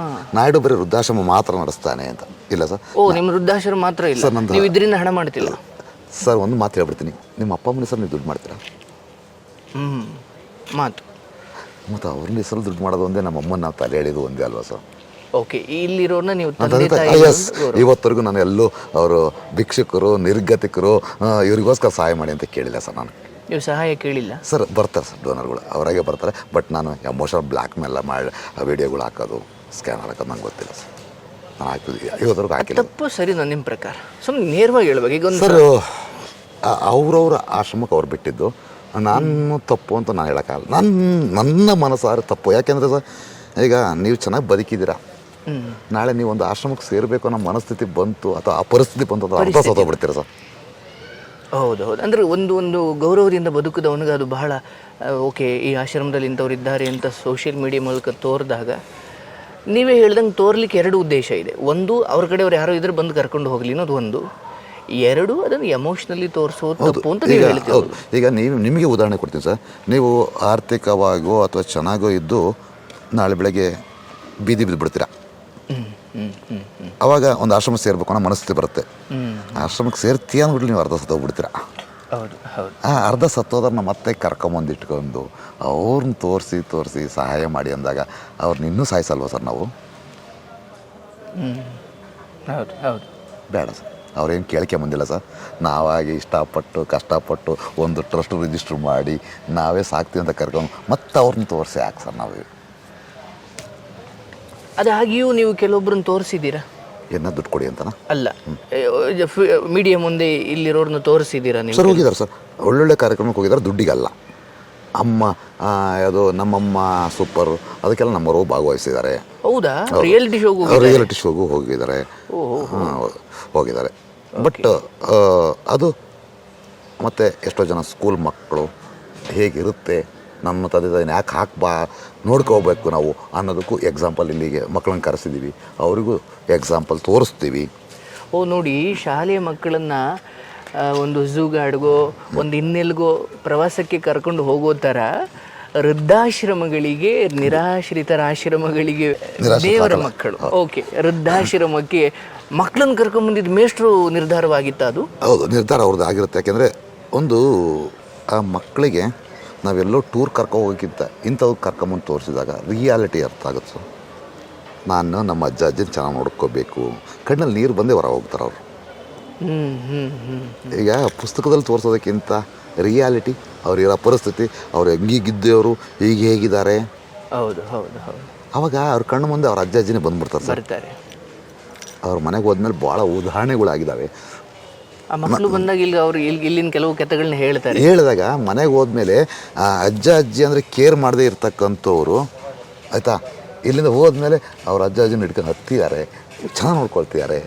ನಾಯ್ಡು ಬರೀ ವೃದ್ಧಾಶ್ರಮ ಮಾತ್ರ ನಡೆಸ್ತಾನೆ ಅಂತ. ಇಲ್ಲ ಸರ್,
ನಿಮ್ಮ ವೃದ್ಧಾಶ್ರಮ ಮಾತ್ರ ಇಲ್ಲ, ನೀವು ಇದರಿಂದ ಹಣ ಮಾಡ್ತಿಲ್ಲ
ಸರ್ ಒಂದು ಮಾತು ಹೇಳ್ಬಿಡ್ತೀನಿ, ನಿಮ್ಮ ಅಪ್ಪ ಅಮ್ಮನ ಹೆಸರು ನೀವು ದುಡ್ಡು ಮಾಡ್ತೀರಾ?
ಮಾತು
ಮತ್ತು ಅವ್ರನ್ನ ಹೆಸರು ದುಡ್ಡು ಮಾಡೋದು ಒಂದೇ, ನಮ್ಮ ಅಮ್ಮನ ನಾವು ತಲೆ ಎಳೆದು ಒಂದೇ ಅಲ್ವಾ ಸರ್?
ಓಕೆ, ಇಲ್ಲಿರೋರ್ನ ನೀವು
ಎಸ್, ಇವತ್ತರೆಗೂ ನಾನು ಎಲ್ಲೂ ಅವರು ಭಿಕ್ಷುಕರು, ನಿರ್ಗತಿಕರು ಇವ್ರಿಗೋಸ್ಕರ ಸಹಾಯ ಮಾಡಿ ಅಂತ ಕೇಳಿಲ್ಲ ಸರ್. ನಾನು
ನೀವು ಸಹಾಯ ಕೇಳಿಲ್ಲ
ಸರ್? ಬರ್ತಾರೆ ಸರ್ ಡೋನರ್ಗಳು, ಅವರಾಗೆ ಬರ್ತಾರೆ. ಬಟ್ ನಾನು ಎಮೋಷನಲ್ ಬ್ಲ್ಯಾಕ್ ಮೇಲೆಲ್ಲ ಮಾಡಿ ವೀಡಿಯೋಗಳು ಹಾಕೋದು, ಸ್ಕ್ಯಾನರ್ ಹಾಕೋದು ನಂಗೆ ಗೊತ್ತಿಲ್ಲ ಸರ್. ನಾನು ಹಾಕಿದ್ವಿ ಇವತ್ತರೆಗೂ ಹಾಕಿಲ್ಲ.
ತಪ್ಪು ಸರಿ ನನ್ನ ನಿಮ್ಮ ಪ್ರಕಾರ ಸುಮ್ಮನೆ ನೇರವಾಗಿ ಹೇಳ್ಬೇಕು. ಈಗ ಒಂದು
ಸರ್ ಅವ್ರವ್ರ ಆಶ್ರಮಕ್ಕೆ ಅವ್ರು ಬಿಟ್ಟಿದ್ದು, ನಾನು ತಪ್ಪು ಅಂತ ನಾನು ಹೇಳೋಕ್ಕಾಗಲ್ಲ. ನನ್ನ ಮನಸ್ಸಾರೆ ತಪ್ಪು. ಯಾಕೆಂದರೆ ಸರ್, ಈಗ ನೀವು ಚೆನ್ನಾಗಿ ಬದುಕಿದ್ದೀರಾ, ನಾಳೆ ನೀವು ಒಂದು ಆಶ್ರಮಕ್ಕೆ ಸೇರಬೇಕು ಅನ್ನೋ ಮನಸ್ಥಿತಿ ಬಂತು ಅಥವಾ ಆ ಪರಿಸ್ಥಿತಿ ಬಂತು ಅಂತ ಅರ್ಥ ಸತ್ತೋಗ್ಬಿಡ್ತೀರ ಸರ್.
ಹೌದು ಹೌದು, ಅಂದರೆ ಒಂದು ಗೌರವದಿಂದ ಬದುಕಿದವನಿಗೆ ಅದು ಬಹಳ ಓಕೆ, ಈ ಆಶ್ರಮದಲ್ಲಿ ಇಂಥವ್ರು ಇದ್ದಾರೆ ಅಂತ ಸೋಷಿಯಲ್ ಮೀಡಿಯಾ ಮೂಲಕ ತೋರಿದಾಗ, ನೀವೇ ಹೇಳ್ದಂಗೆ ತೋರ್ಲಿಕ್ಕೆ ಎರಡು ಉದ್ದೇಶ ಇದೆ. ಒಂದು, ಅವ್ರ ಕಡೆಯವ್ರು ಯಾರೋ ಇದ್ರೆ ಬಂದು ಕರ್ಕೊಂಡು ಹೋಗಲಿ ಅನ್ನೋದು ಒಂದು. ಎರಡು, ಅದನ್ನು ಎಮೋಷ್ನಲಿ ತೋರಿಸೋದು ತಪ್ಪು ಅಂತ ನೀವು ಹೇಳ್ತೀವಿ.
ಈಗ ನಿಮಗೆ ಉದಾಹರಣೆ ಕೊಡ್ತೀನಿ ಸರ್. ನೀವು ಆರ್ಥಿಕವಾಗೋ ಅಥವಾ ಚೆನ್ನಾಗೋ ಇದ್ದು ನಾಳೆ ಬೆಳಗ್ಗೆ ಬೀದಿ ಬಿದ್ದುಬಿಡ್ತೀರಾ. ಅವಾಗ ಒಂದು ಆಶ್ರಮ ಸೇರ್ಬೇಕು ಅನ್ನೋ ಮನಸ್ಥಿತಿ ಬರುತ್ತೆ. ಆಶ್ರಮಕ್ಕೆ ಸೇರ್ತೀಯ ಅಂದ್ಬಿಟ್ಟು ನೀವು ಅರ್ಧ ಸತ್ತೋಗ್ಬಿಡ್ತೀರಾ. ಅರ್ಧ ಸತ್ತೋದ್ರನ್ನ ಮತ್ತೆ ಕರ್ಕೊಂಬಂದಿಟ್ಕೊಂಡು ಅವ್ರನ್ನ ತೋರಿಸಿ ಸಹಾಯ ಮಾಡಿ ಅಂದಾಗ ಅವ್ರನ್ನ ಇನ್ನೂ ಸಾಯಿಸಲ್ವ ಸರ್ ನಾವು? ಬೇಡ ಸರ್, ಅವ್ರೇನು ಕೇಳ್ಕೆ ಬಂದಿಲ್ಲ ಸರ್. ನಾವಾಗಿ ಇಷ್ಟಪಟ್ಟು ಕಷ್ಟಪಟ್ಟು ಒಂದು ಟ್ರಸ್ಟ್ ರಿಜಿಸ್ಟ್ರ್ ಮಾಡಿ ನಾವೇ ಸಾಕ್ತೀವಿ ಅಂತ ಕರ್ಕೊಂಡು ಮತ್ತೆ ಅವ್ರನ್ನ ತೋರಿಸಿ ಯಾಕೆ ಸರ್ ನಾವು?
ಅದಾಗಿಯೂ ನೀವು ಕೆಲವೊಬ್ಬರನ್ನ ತೋರಿಸಿದ್ದೀರಾ?
ಏನ ದುಡ್ಡು ಕೊಡಿ ಅಂತನಾ?
ಅಲ್ಲ, ಮೀಡಿಯಾ ಮುಂದೆ ಇಲ್ಲಿರೋರನ್ನ ತೋರಿಸಿದ್ದೀರಾ ನೀವು?
ಸರ್ ಹೋಗಿದ್ದಾರೆ ಸರ್, ಒಳ್ಳೊಳ್ಳೆ ಕಾರ್ಯಕ್ರಮಕ್ಕೆ ಹೋಗಿದ್ದಾರೆ, ದುಡ್ಡಿಗಲ್ಲ. ಅಮ್ಮ ಅದು ನಮ್ಮಮ್ಮ ಸೂಪರ್, ಅದಕ್ಕೆಲ್ಲ ನಮ್ಮವರು ಭಾಗವಹಿಸಿದ್ದಾರೆ.
ಹೌದಾ? ರಿಯಾಲಿಟಿ
ಶೋಗೂ ಹೋಗಿದ್ದಾರೆ. ಬಟ್ ಅದು ಮತ್ತು ಎಷ್ಟೋ ಜನ ಸ್ಕೂಲ್ ಮಕ್ಕಳು ಹೇಗಿರುತ್ತೆ, ನಮ್ಮ ತಂದೆ ತಾಯಿನ ಯಾಕೆ ನೋಡ್ಕೋಬೇಕು ನಾವು ಅನ್ನೋದಕ್ಕೂ ಎಕ್ಸಾಂಪಲ್ ಇಲ್ಲಿಗೆ ಮಕ್ಕಳನ್ನ ಕರೆಸಿದ್ದೀವಿ, ಅವರಿಗೂ ಎಕ್ಸಾಂಪಲ್ ತೋರಿಸ್ತೀವಿ.
ನೋಡಿ, ಶಾಲೆಯ ಮಕ್ಕಳನ್ನು ಒಂದು ಝೂಗಾಡ್ಗೋ ಒಂದು ಇನ್ನೆಲ್ಗೋ ಪ್ರವಾಸಕ್ಕೆ ಕರ್ಕೊಂಡು ಹೋಗೋ ಥರ ವೃದ್ಧಾಶ್ರಮಗಳಿಗೆ, ನಿರಾಶ್ರಿತರ ಆಶ್ರಮಗಳಿಗೆ ದೇವರ ಮಕ್ಕಳು, ಓಕೆ, ವೃದ್ಧಾಶ್ರಮಕ್ಕೆ ಮಕ್ಕಳನ್ನು ಕರ್ಕೊಂಡ್ಬಂದಿದ್ದು ಮೇಷ್ಟ್ರು ನಿರ್ಧಾರವಾಗಿತ್ತು. ಅದು
ಹೌದು, ನಿರ್ಧಾರ ಅವ್ರದ್ದು ಆಗಿರುತ್ತೆ. ಯಾಕೆಂದರೆ ಒಂದು ಆ ಮಕ್ಕಳಿಗೆ ನಾವೆಲ್ಲೋ ಟೂರ್ ಹೋಗೋಕ್ಕಿಂತ ಇಂಥವ್ರು ಕರ್ಕೊಂಬಂದು ತೋರಿಸಿದಾಗ ರಿಯಾಲಿಟಿ ಅರ್ಥ ಆಗುತ್ತೆ ಸರ್. ನಾನು ನಮ್ಮ ಅಜ್ಜಿನ ಚೆನ್ನಾಗಿ ನೋಡ್ಕೋಬೇಕು, ಕಣ್ಣಲ್ಲಿ ನೀರು ಬಂದೇ ಹೊರ ಹೋಗ್ತಾರೆ ಅವರು. ಈಗ ಪುಸ್ತಕದಲ್ಲಿ ತೋರಿಸೋದಕ್ಕಿಂತ ರಿಯಾಲಿಟಿ, ಅವ್ರಿರೋ ಪರಿಸ್ಥಿತಿ, ಅವ್ರು ಹೆಂಗೀಗಿದ್ದವರು ಈಗ ಹೇಗಿದ್ದಾರೆ,
ಹೌದು ಹೌದು ಹೌದು,
ಅವಾಗ ಅವ್ರ ಕಣ್ಣು ಮುಂದೆ ಅವ್ರ ಅಜ್ಜಿನೇ ಬಂದ್ಬಿಡ್ತಾರೆ ಸರ್. ಅವ್ರ ಮನೆಗೆ ಹೋದ್ಮೇಲೆ ಭಾಳ ಉದಾಹರಣೆಗಳಾಗಿದ್ದಾವೆ.
ಆ ಮಕ್ಕಳು ಬಂದಾಗ ಇಲ್ಲಿ ಅವ್ರು ಇಲ್ಲಿನ ಕೆಲವು ಕಥೆಗಳನ್ನ ಹೇಳಿದಾಗ
ಮನೆಗೆ ಹೋದ್ಮೇಲೆ ಅಜ್ಜಿ ಅಂದರೆ ಕೇರ್ ಮಾಡದೇ ಇರ್ತಕ್ಕಂಥವ್ರು ಆಯಿತಾ, ಇಲ್ಲಿಂದ ಹೋದ್ಮೇಲೆ ಅವ್ರ ಅಜ್ಜಿನ ಹಿಡ್ಕೊಂಡು ಹತ್ತಿದ್ದಾರೆ, ಚೆನ್ನಾಗಿ ನೋಡ್ಕೊಳ್ತಿದ್ದಾರೆ.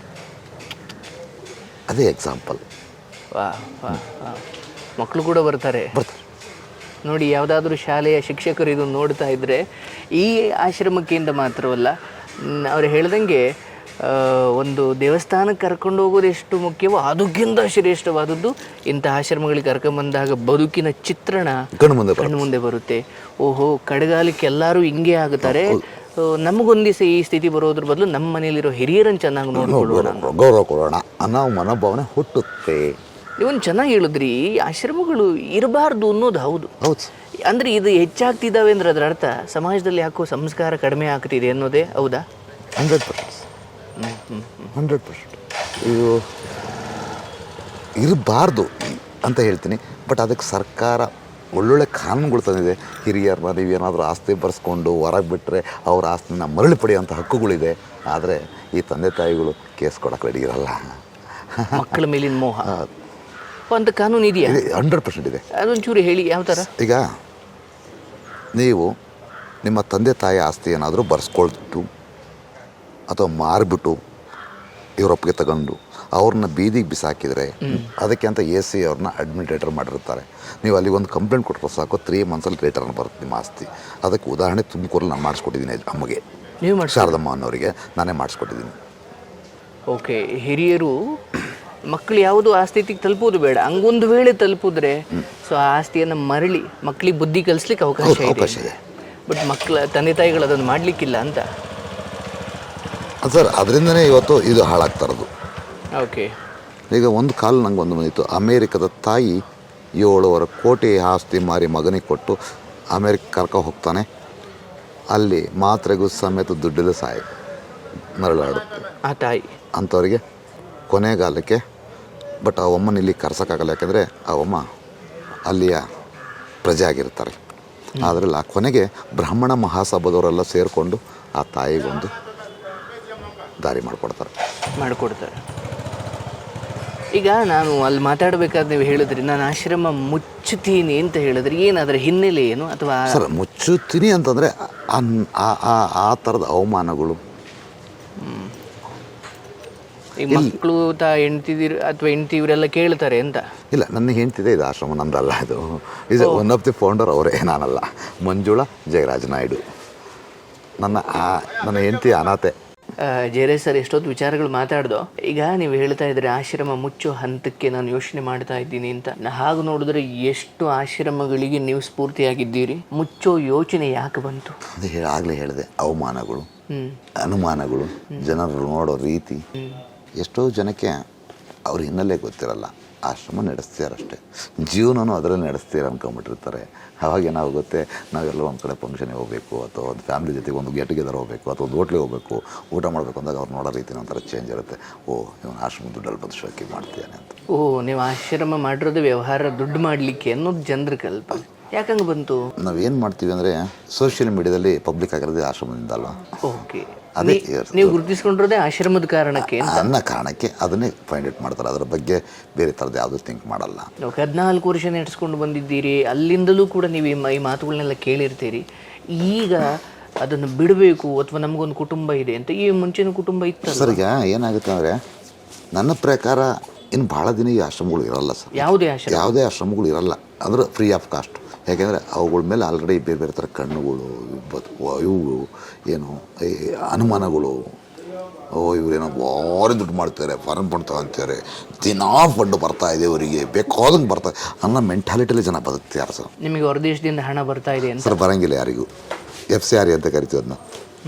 ಅದೇ ಎಕ್ಸಾಂಪಲ್.
ಮಕ್ಕಳು ಕೂಡ ಬರ್ತಾರೆ ನೋಡಿ. ಯಾವುದಾದ್ರೂ ಶಾಲೆಯ ಶಿಕ್ಷಕರು ಇದು ನೋಡ್ತಾ ಇದ್ದರೆ, ಈ ಆಶ್ರಮಕ್ಕಿಂತ ಮಾತ್ರವಲ್ಲ, ಅವ್ರು ಹೇಳ್ದಂಗೆ ಒಂದು ದೇವಸ್ಥಾನಕ್ಕೆ ಕರ್ಕೊಂಡು ಹೋಗೋದು ಎಷ್ಟು ಮುಖ್ಯವೋ ಅದಕ್ಕಿಂತ ಶ್ರೇಷ್ಠವಾದದ್ದು ಇಂಥ ಆಶ್ರಮಗಳಿಗೆ ಕರ್ಕೊಂಬಂದಾಗ ಬದುಕಿನ ಚಿತ್ರಣ ಕಣ್ಣು ಮುಂದೆ ಬರುತ್ತೆ. ಓಹೋ, ಕಡೆಗಾಲಕ್ಕೆ ಎಲ್ಲರೂ ಹಿಂಗೆ ಆಗುತ್ತಾರೆ, ನಮಗೊಂದಿಸ ಈ ಸ್ಥಿತಿ ಬರೋದ್ರ ಬದಲು ನಮ್ಮ ಮನೆಯಲ್ಲಿರೋ ಹಿರಿಯರನ್ನು ಚೆನ್ನಾಗಿ ನೋಡ್ಕೊಳ್ಳೋಣ,
ಗೌರವ ಕೊಡೋಣ ಅನ್ನೋ ಮನೋಭಾವನೆ ಹುಟ್ಟುತ್ತೆ.
ಇವನ್ ಚೆನ್ನಾಗಿ ಹೇಳಿದ್ರಿ, ಆಶ್ರಮಗಳು ಇರಬಾರ್ದು ಅನ್ನೋದು ಹೌದು. ಅಂದರೆ ಇದು ಹೆಚ್ಚಾಗ್ತಿದ್ದಾವೆ ಅಂದ್ರೆ ಅದರ ಅರ್ಥ ಸಮಾಜದಲ್ಲಿ ಯಾಕೋ ಸಂಸ್ಕಾರ ಕಡಿಮೆ ಆಗ್ತಿದೆ ಅನ್ನೋದೇ ಹೌದಾ?
100% ಇದು ಇರಬಾರ್ದು ಅಂತ ಹೇಳ್ತೀನಿ. ಬಟ್ ಅದಕ್ಕೆ ಸರ್ಕಾರ ಒಳ್ಳೊಳ್ಳೆ ಕಾನೂನುಗಳು ತಂದಿದೆ. ಹಿರಿಯರನ್ನ ನೀವೇನಾದರೂ ಆಸ್ತಿ ಬರೆಸ್ಕೊಂಡು ಹೊರಗೆ ಬಿಟ್ಟರೆ ಅವ್ರ ಆಸ್ತಿನ ಮರಳಿ ಪಡೆಯುವಂಥ ಹಕ್ಕುಗಳಿದೆ. ಆದರೆ ಈ ತಂದೆ ತಾಯಿಗಳು ಕೇಸ್ ಕೊಡೋಕೆ ರೆಡಿ ಇರಲ್ಲ.
ಮಕ್ಕಳ ಮೇಲಿನ ಮೋಹ ಅಂತ ಕಾನೂನು ಇದೆಯಾ?
100% ಇದೆ.
ಅದೊಂಚೂರು ಹೇಳಿ, ಯಾವ ಥರ?
ಈಗ ನೀವು ನಿಮ್ಮ ತಂದೆ ತಾಯಿ ಆಸ್ತಿ ಏನಾದರೂ ಬರೆಸ್ಕೊಳ್ತು ಅಥವಾ ಮಾರಿಬಿಟ್ಟು ಇವರೊಪ್ಪಿಗೆ ತಗೊಂಡು ಅವ್ರನ್ನ ಬೀದಿಗೆ ಬಿಸಾಕಿದರೆ ಅದಕ್ಕೆ ಅಂತ AC ಅವ್ರನ್ನ ಅಡ್ಮಿನಿಸ್ಟ್ರೇಟರ್ ಮಾಡಿರ್ತಾರೆ. ನೀವು ಅಲ್ಲಿ ಒಂದು ಕಂಪ್ಲೇಂಟ್ ಕೊಟ್ಟರೆ ಸಾಕು, 3 ಮಂತ್ಸಲ್ಲಿ ರಿಟರ್ನ್ ಬರುತ್ತೆ ನಿಮ್ಮ ಆಸ್ತಿ. ಅದಕ್ಕೆ ಉದಾಹರಣೆ ತುಮಕೂರಲ್ಲಿ ನಾನು ಮಾಡಿಸ್ಕೊಟ್ಟಿದ್ದೀನಿ ಅಮ್ಮಗೆ, ಶಾರದಮ್ಮ ಅನ್ನೋರಿಗೆ ನಾನೇ ಮಾಡಿಸ್ಕೊಟ್ಟಿದ್ದೀನಿ.
ಓಕೆ, ಹಿರಿಯರು ಮಕ್ಕಳು ಯಾವುದು ಆ ಸ್ಥಿತಿಗೆ ತಲುಪೋದು ಬೇಡ, ಹಂಗೊಂದು ವೇಳೆ ತಲುಪಿದ್ರೆ ಸೊ ಆ ಆಸ್ತಿಯನ್ನು ಮರಳಿ ಮಕ್ಕಳಿಗೆ ಬುದ್ಧಿ ಕಲಿಸ್ಲಿಕ್ಕೆ ಅವಕಾಶ ಇದೆ. ಬಟ್ ಮಕ್ಕಳ ತಂದೆ ತಾಯಿಗಳು ಅದನ್ನು ಮಾಡಲಿಕ್ಕಿಲ್ಲ ಅಂತ
ಸರ್. ಅದರಿಂದನೇ ಇವತ್ತು ಇದು ಹಾಳಾಗ್ತಾ ಇರೋದು.
ಓಕೆ,
ಈಗ ಒಂದು ಕಾಲು ನಂಗೆ ಒಂದು ಬಂದಿತ್ತು, ಅಮೇರಿಕದ ತಾಯಿ 7.5 ಕೋಟಿ ಆಸ್ತಿ ಮಾರಿ ಮಗನಿಗೆ ಕೊಟ್ಟು ಅಮೇರಿಕ ಕರ್ಕೊ ಹೋಗ್ತಾನೆ, ಅಲ್ಲಿ ಮಾತ್ರೆಗೂ ಸಮೇತ ದುಡ್ಡಿಲ್ಲ ಸಾಯಿ ಮರಳಾಡುತ್ತೆ
ಆ ತಾಯಿ
ಅಂಥವ್ರಿಗೆ ಕೊನೆಗಾಲಕ್ಕೆ. ಬಟ್ ಆ ಅಮ್ಮನ ಇಲ್ಲಿ ಕರ್ಸೋಕ್ಕಾಗಲ್ಲ, ಯಾಕೆಂದರೆ ಆ ಅಮ್ಮ ಅಲ್ಲಿಯ ಪ್ರಜೆ ಆಗಿರ್ತಾರೆ. ಆದ್ರಲ್ಲ ಕೊನೆಗೆ ಬ್ರಾಹ್ಮಣ ಮಹಾಸಭಾದವರೆಲ್ಲ ಸೇರಿಕೊಂಡು ಆ ತಾಯಿಗೊಂದು ದಾರಿ ಮಾಡಿಕೊಡ್ತಾರೆ.
ಈಗ ನಾನು ಅಲ್ಲಿ ಮಾತಾಡಬೇಕಾದ್ರೆ ನೀವು ಹೇಳಿದ್ರಿ ನಾನು ಆಶ್ರಮ ಮುಚ್ಚುತ್ತೀನಿ ಅಂತ ಹೇಳಿದ್ರಿ, ಏನಾದ್ರ ಹಿನ್ನೆಲೆ ಏನು? ಅಥವಾ
ಸರ್ ಮುಚ್ಚುತ್ತೀನಿ ಅಂತಂದರೆ ಆ ಥರದ ಅವಮಾನಗಳು.
ಈಗ ಮಕ್ಕಳು ಹೆಂಡ್ತಿದಿರು ಅಥವಾ ಹೆಂಡ್ತಿ ಇವರೆಲ್ಲ ಕೇಳ್ತಾರೆ ಅಂತ?
ಇಲ್ಲ, ನನ್ನ ಹೆಂಡ್ತಿದೆ, ಇದು ಆಶ್ರಮ ನಂದಲ್ಲ, ಇದು ಒನ್ ಆಫ್ ದಿ ಫೌಂಡರ್ ಅವರೇ, ನಾನಲ್ಲ. ಮಂಜುಳಾ ಜಯರಾಜ್ ನಾಯ್ಡು ನನ್ನ ಹೆಂಡ್ತಿ ಅನಾಥೆ.
ಜಯರಾಜ್ ಸರ್ ಎಷ್ಟೊತ್ತು ವಿಚಾರಗಳು ಮಾತಾಡ್ದೋ. ಈಗ ನೀವು ಹೇಳ್ತಾ ಇದ್ರೆ ಆಶ್ರಮ ಮುಚ್ಚೋ ಹಂತಕ್ಕೆ ನಾನು ಯೋಚನೆ ಮಾಡ್ತಾ ಇದ್ದೀನಿ ಅಂತ. ಹಾಗೆ ನೋಡಿದ್ರೆ ಎಷ್ಟು ಆಶ್ರಮಗಳಿಗೆ ನೀವು ಸ್ಫೂರ್ತಿಯಾಗಿದ್ದೀರಿ. ಮುಚ್ಚೋ ಯೋಚನೆ ಯಾಕೆ ಬಂತು?
ಅದೇ ಆಗಲೇ ಹೇಳಿದೆ, ಅವಮಾನಗಳು, ಅನುಮಾನಗಳು, ಜನರು ನೋಡೋ ರೀತಿ. ಎಷ್ಟೋ ಜನಕ್ಕೆ ಅವ್ರ ಹಿನ್ನೆಲೆ ಗೊತ್ತಿರಲ್ಲ, ಆಶ್ರಮ ನಡೆಸ್ತೀರಷ್ಟೇ, ಜೀವನನೂ ಅದರಲ್ಲಿ ನಡೆಸ್ತೀರ ಅಂದ್ಕೊಂಬಿಟ್ಟಿರ್ತಾರೆ. ಅವಾಗ ಏನಾಗುತ್ತೆ, ನಾವೆಲ್ಲ ಒಂದು ಕಡೆ ಫಂಕ್ಷನ್ಗೆ ಹೋಗಬೇಕು ಅಥವಾ ಒಂದು ಫ್ಯಾಮಿಲಿ ಜೊತೆಗೆ ಒಂದು ಗೆಟ್ ಟುಗೆದರ್ ಹೋಗಬೇಕು ಅಥವಾ ಒಂದು ಹೋಟ್ಲಿಗೆ ಹೋಗಬೇಕು, ಊಟ ಮಾಡಬೇಕು ಅಂದಾಗ ಅವ್ರು ನೋಡೋ ರೀತಿನ ಒಂಥರ ಚೇಂಜ್ ಇರುತ್ತೆ. ಇವನು ಆಶ್ರಮ ದುಡ್ಡಲ್ಲಿ ಬಂದು ಶೋಕಿ ಮಾಡ್ತೀಯಾನೆ ಅಂತ.
ನೀವು ಆಶ್ರಮ ಮಾಡಿರೋದು ವ್ಯವಹಾರ ದುಡ್ಡು ಮಾಡಲಿಕ್ಕೆ ಅನ್ನೋದು ಜನರ ಕಲ್ಪನೆ. ಯಾಕಂಗೆ ಬಂತು?
ನಾವೇನು ಮಾಡ್ತೀವಿ ಅಂದರೆ ಸೋಷಿಯಲ್ ಮೀಡಿಯಾದಲ್ಲಿ ಪಬ್ಲಿಕ್ ಆಗಿರೋದೇ ಆಶ್ರಮದಿಂದ ಅಲ್ವಾ.
ಓಕೆ,
ಅದೇ
ನೀವು ಗುರುತಿಸ್ಕೊಂಡಿರೋದೇ ಆಶ್ರಮದ ಕಾರಣಕ್ಕೆ
ಅನ್ನೋ ಕಾರಣಕ್ಕೆ ಅದನ್ನೇ ಫೈಂಡ್ ಔಟ್ ಮಾಡ್ತಾರೆ. ಅದರ ಬಗ್ಗೆ ಬೇರೆ ಥರದ್ದು ಯಾವುದೂ ಥಿಂಕ್ ಮಾಡಲ್ಲ.
14 ವರ್ಷ ನಡೆಸ್ಕೊಂಡು ಬಂದಿದ್ದೀರಿ, ಅಲ್ಲಿಂದಲೂ ಕೂಡ ನೀವು ಈ ಮಾತುಗಳನ್ನೆಲ್ಲ ಕೇಳಿರ್ತೀರಿ. ಈಗ ಅದನ್ನು ಬಿಡಬೇಕು ಅಥವಾ ನಮಗೊಂದು ಕುಟುಂಬ ಇದೆ ಅಂತ, ಈ ಮುಂಚಿನ ಕುಟುಂಬ ಇತ್ತು
ಸರ್. ಈಗ ಏನಾಗುತ್ತೆ ಅಂದರೆ ನನ್ನ ಪ್ರಕಾರ ಇನ್ನು ಭಾಳ ದಿನ ಈ ಆಶ್ರಮಗಳು ಇರಲ್ಲ ಸರ್. ಯಾವುದೇ ಆಶ್ರಮಗಳು ಇರಲ್ಲ ಅಂದ್ರೆ ಫ್ರೀ ಆಫ್ ಕಾಸ್ಟ್. ಯಾಕೆಂದರೆ ಅವುಗಳ ಮೇಲೆ ಆಲ್ರೆಡಿ ಬೇರೆ ಬೇರೆ ಥರ ಕಣ್ಣುಗಳು, ಇವು ಏನು ಈ ಅನುಮಾನಗಳು. ಇವರೇನೋ ಭಾರಿ ದುಡ್ಡು ಮಾಡ್ತಾರೆ, ಫಾರನ್ ಫಂಡ್ ತಗೊಂತಾರೆ, ದಿನಾ ಫಂಡ್ ಬರ್ತಾ ಇದೆ ಅವರಿಗೆ ಬೇಕಾದಂಗೆ ಬರ್ತಾ ಅನ್ನೋ ಮೆಂಟಾಲಿಟಿಲಿ ಜನ ಬದುಕ್ತಾರೆ ಸರ್.
ನಿಮಗೆ ಹೊರದೇಶದಿಂದ ಹಣ ಬರ್ತಾ ಇದೆ
ಸರ್? ಬರೋಂಗಿಲ್ಲ ಯಾರಿಗೂ. FCRA ಅಂತ ಕರಿತೀವಿ ಅದನ್ನ.